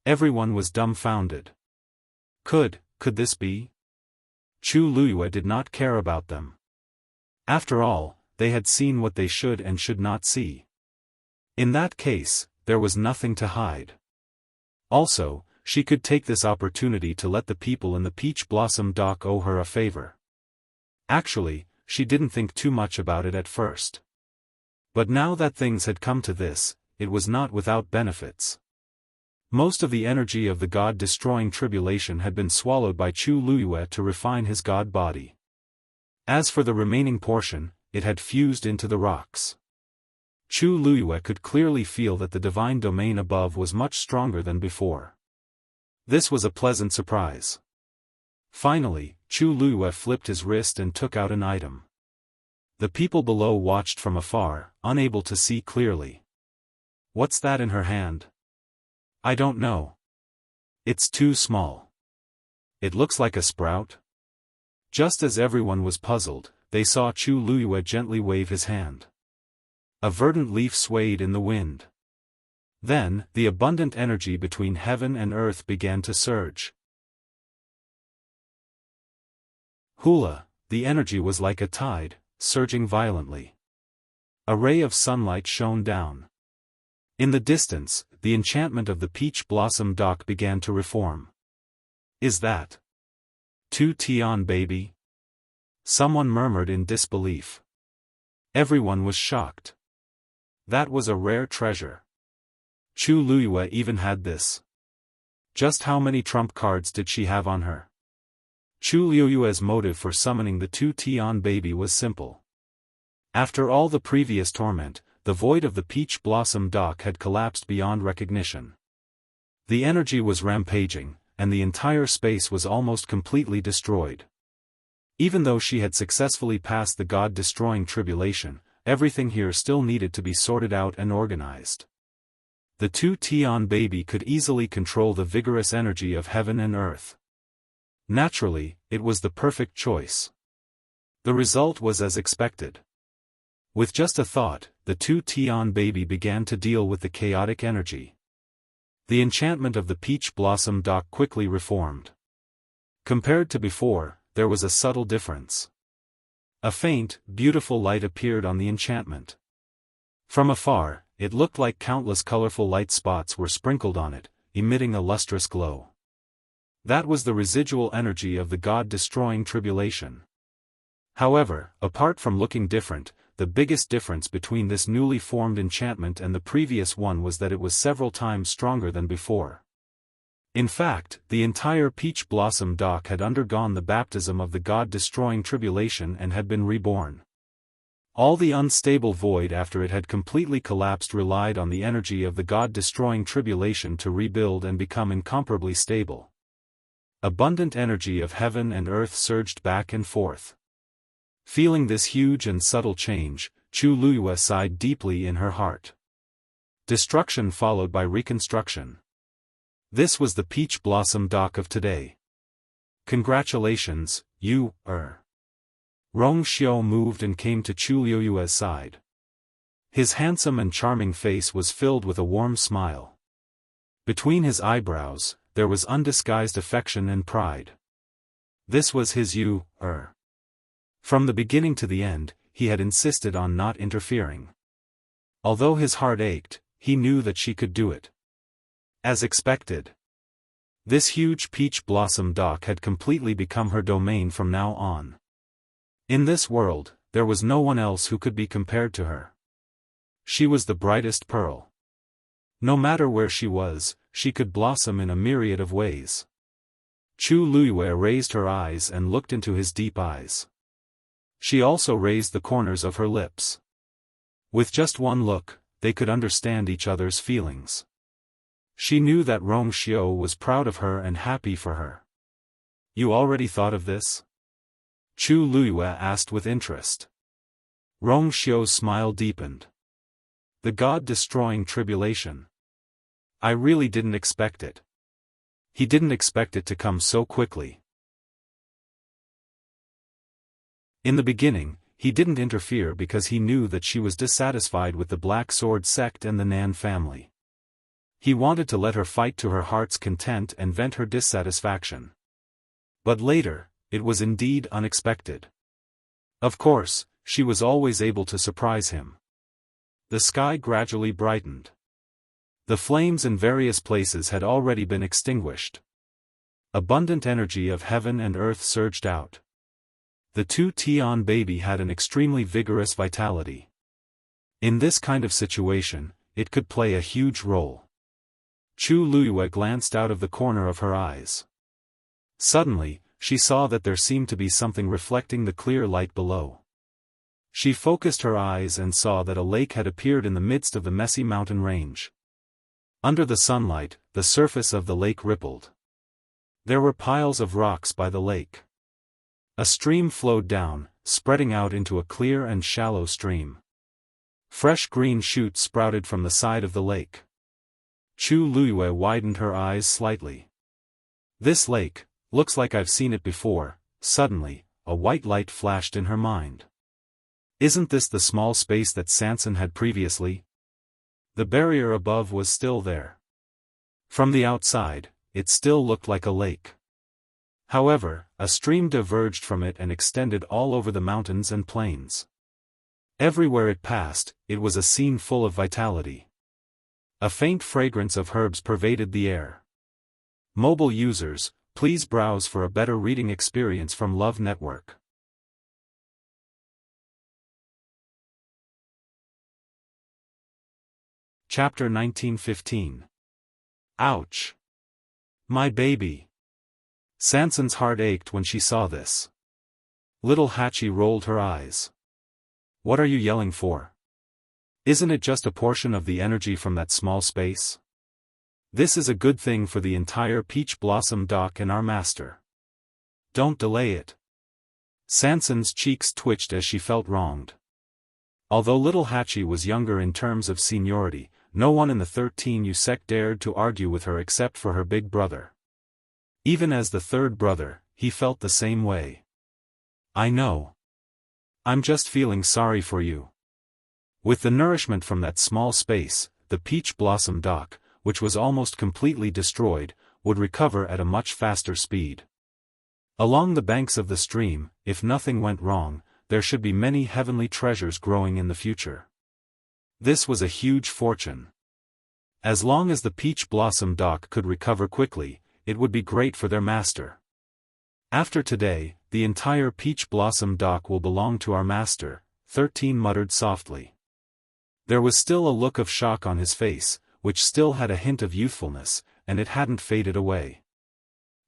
Everyone was dumbfounded. Could this be? Chu Luiyue did not care about them. After all, they had seen what they should and should not see. In that case, there was nothing to hide. Also, she could take this opportunity to let the people in the peach blossom dock owe her a favor. Actually, she didn't think too much about it at first. But now that things had come to this, it was not without benefits. Most of the energy of the God-destroying tribulation had been swallowed by Chu Luiyue to refine his god body. As for the remaining portion, it had fused into the rocks. Chu Luiyue could clearly feel that the divine domain above was much stronger than before. This was a pleasant surprise. Finally, Chu Luiyue flipped his wrist and took out an item. The people below watched from afar, unable to see clearly. What's that in her hand? I don't know. It's too small. It looks like a sprout. Just as everyone was puzzled, they saw Chu Luiyue gently wave his hand. A verdant leaf swayed in the wind. Then, the abundant energy between heaven and earth began to surge. Hula, the energy was like a tide, surging violently. A ray of sunlight shone down. In the distance, the enchantment of the peach blossom dock began to reform. Is that Tu Tian baby? Someone murmured in disbelief. Everyone was shocked. That was a rare treasure. Chu Luiyue even had this. Just how many trump cards did she have on her? Chu Luiyue's motive for summoning the Tu Tian baby was simple. After all the previous torment, the void of the peach blossom dock had collapsed beyond recognition. The energy was rampaging, and the entire space was almost completely destroyed. Even though she had successfully passed the god-destroying tribulation, everything here still needed to be sorted out and organized. The Tu Tian baby could easily control the vigorous energy of heaven and earth. Naturally, it was the perfect choice. The result was as expected. With just a thought, the Tu Tian baby began to deal with the chaotic energy. The enchantment of the peach blossom dock quickly reformed. Compared to before, there was a subtle difference. A faint, beautiful light appeared on the enchantment. From afar, it looked like countless colorful light spots were sprinkled on it, emitting a lustrous glow. That was the residual energy of the god-destroying tribulation. However, apart from looking different, the biggest difference between this newly formed enchantment and the previous one was that it was several times stronger than before. In fact, the entire peach blossom dock had undergone the baptism of the god-destroying tribulation and had been reborn. All the unstable void after it had completely collapsed relied on the energy of the God-destroying tribulation to rebuild and become incomparably stable. Abundant energy of heaven and earth surged back and forth. Feeling this huge and subtle change, Chu Luiyue sighed deeply in her heart. Destruction followed by reconstruction. This was the peach blossom dock of today. Congratulations, you, Rong Xiao moved and came to Chu Luiyue's side. His handsome and charming face was filled with a warm smile. Between his eyebrows, there was undisguised affection and pride. This was his From the beginning to the end, he had insisted on not interfering. Although his heart ached, he knew that she could do it. As expected. This huge peach blossom dock had completely become her domain from now on. In this world, there was no one else who could be compared to her. She was the brightest pearl. No matter where she was, she could blossom in a myriad of ways. Chu Luiyue raised her eyes and looked into his deep eyes. She also raised the corners of her lips. With just one look, they could understand each other's feelings. She knew that Rong Xiao was proud of her and happy for her. You already thought of this? Chu Luiyue asked with interest. Rong Xiao's smile deepened. The God-destroying tribulation. I really didn't expect it. He didn't expect it to come so quickly. In the beginning, he didn't interfere because he knew that she was dissatisfied with the Black Sword sect and the Nan family. He wanted to let her fight to her heart's content and vent her dissatisfaction. But later, it was indeed unexpected. Of course, she was always able to surprise him. The sky gradually brightened. The flames in various places had already been extinguished. Abundant energy of heaven and earth surged out. The two Tian baby had an extremely vigorous vitality. In this kind of situation, it could play a huge role. Chu Luiyue glanced out of the corner of her eyes. Suddenly, she saw that there seemed to be something reflecting the clear light below. She focused her eyes and saw that a lake had appeared in the midst of the messy mountain range. Under the sunlight, the surface of the lake rippled. There were piles of rocks by the lake. A stream flowed down, spreading out into a clear and shallow stream. Fresh green shoots sprouted from the side of the lake. Chu Luiyue widened her eyes slightly. This lake, looks like I've seen it before. Suddenly, a white light flashed in her mind. Isn't this the small space that Sanson had previously? The barrier above was still there. From the outside, it still looked like a lake. However, a stream diverged from it and extended all over the mountains and plains. Everywhere it passed, it was a scene full of vitality. A faint fragrance of herbs pervaded the air. Mobile users, please browse for a better reading experience from Love Network. Chapter 1915. Ouch! My baby! Sanson's heart ached when she saw this. Little Hachi rolled her eyes. What are you yelling for? Isn't it just a portion of the energy from that small space? This is a good thing for the entire Peach Blossom Dock and our master. Don't delay it. Sanson's cheeks twitched as she felt wronged. Although little Hachi was younger in terms of seniority, no one in the 13U sect dared to argue with her except for her big brother. Even as the third brother, he felt the same way. I know. I'm just feeling sorry for you. With the nourishment from that small space, the Peach Blossom Dock, which was almost completely destroyed, would recover at a much faster speed. Along the banks of the stream, if nothing went wrong, there should be many heavenly treasures growing in the future. This was a huge fortune. As long as the Peach Blossom Dock could recover quickly, it would be great for their master. After today, the entire Peach Blossom Dock will belong to our master, 13 muttered softly. There was still a look of shock on his face, which still had a hint of youthfulness, and it hadn't faded away.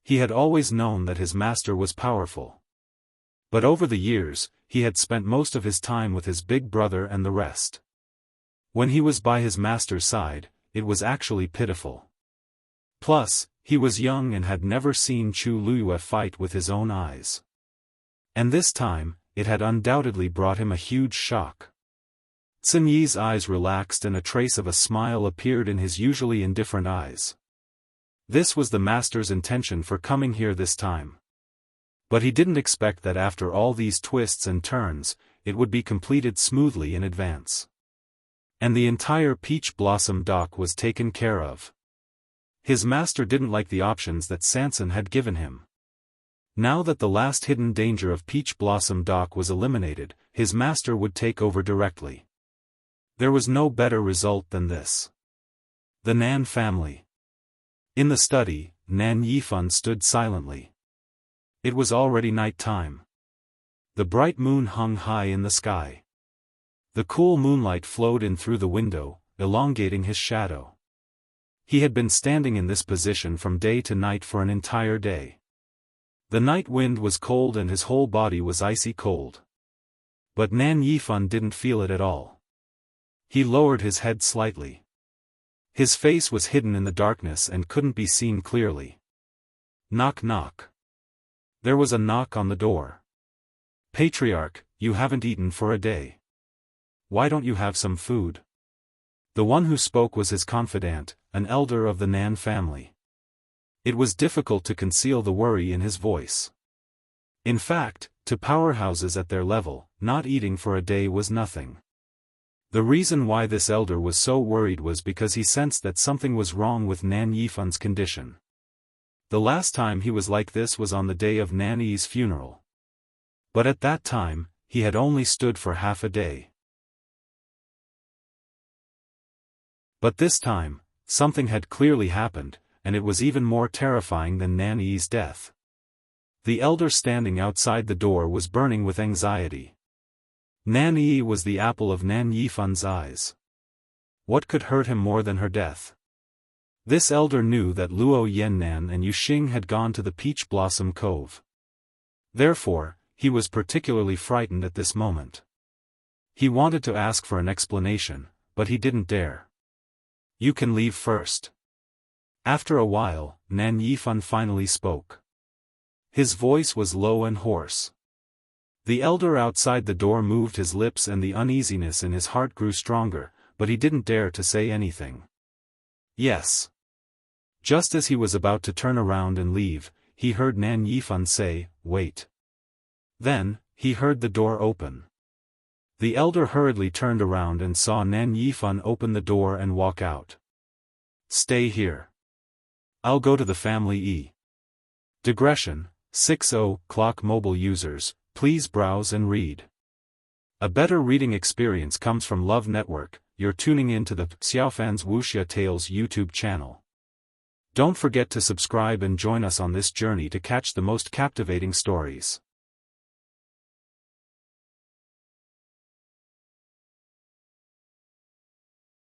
He had always known that his master was powerful. But over the years, he had spent most of his time with his big brother and the rest. When he was by his master's side, it was actually pitiful. Plus, he was young and had never seen Chu Luyue fight with his own eyes. And this time, it had undoubtedly brought him a huge shock. Sun Yi's eyes relaxed and a trace of a smile appeared in his usually indifferent eyes. This was the master's intention for coming here this time. But he didn't expect that after all these twists and turns, it would be completed smoothly in advance. And the entire Peach Blossom dock was taken care of. His master didn't like the options that Sanson had given him. Now that the last hidden danger of Peach Blossom dock was eliminated, his master would take over directly. There was no better result than this. The Nan family. In the study, Nan Yifan stood silently. It was already night time. The bright moon hung high in the sky. The cool moonlight flowed in through the window, elongating his shadow. He had been standing in this position from day to night for an entire day. The night wind was cold and his whole body was icy cold. But Nan Yifan didn't feel it at all. He lowered his head slightly. His face was hidden in the darkness and couldn't be seen clearly. Knock knock. There was a knock on the door. Patriarch, you haven't eaten for a day. Why don't you have some food? The one who spoke was his confidant, an elder of the Nan family. It was difficult to conceal the worry in his voice. In fact, to powerhouses at their level, not eating for a day was nothing. The reason why this elder was so worried was because he sensed that something was wrong with Nan Yifan's condition. The last time he was like this was on the day of Nan Yi's funeral. But at that time, he had only stood for half a day. But this time, something had clearly happened, and it was even more terrifying than Nan Yi's death. The elder standing outside the door was burning with anxiety. Nan Yi was the apple of Nan Yifan's eyes. What could hurt him more than her death? This elder knew that Luo Yannan and Yuxing had gone to the Peach Blossom Cove. Therefore, he was particularly frightened at this moment. He wanted to ask for an explanation, but he didn't dare. You can leave first. After a while, Nan Yifan finally spoke. His voice was low and hoarse. The elder outside the door moved his lips and the uneasiness in his heart grew stronger, but he didn't dare to say anything. Yes. Just as he was about to turn around and leave, he heard Nan Yifan say, "Wait." Then, he heard the door open. The elder hurriedly turned around and saw Nan Yifan open the door and walk out. Stay here. I'll go to the family E. Digression, 60 Clock mobile users, please browse and read. A better reading experience comes from Love Network. You're tuning in to the Xiaofan's Wuxia Tales YouTube channel. Don't forget to subscribe and join us on this journey to catch the most captivating stories.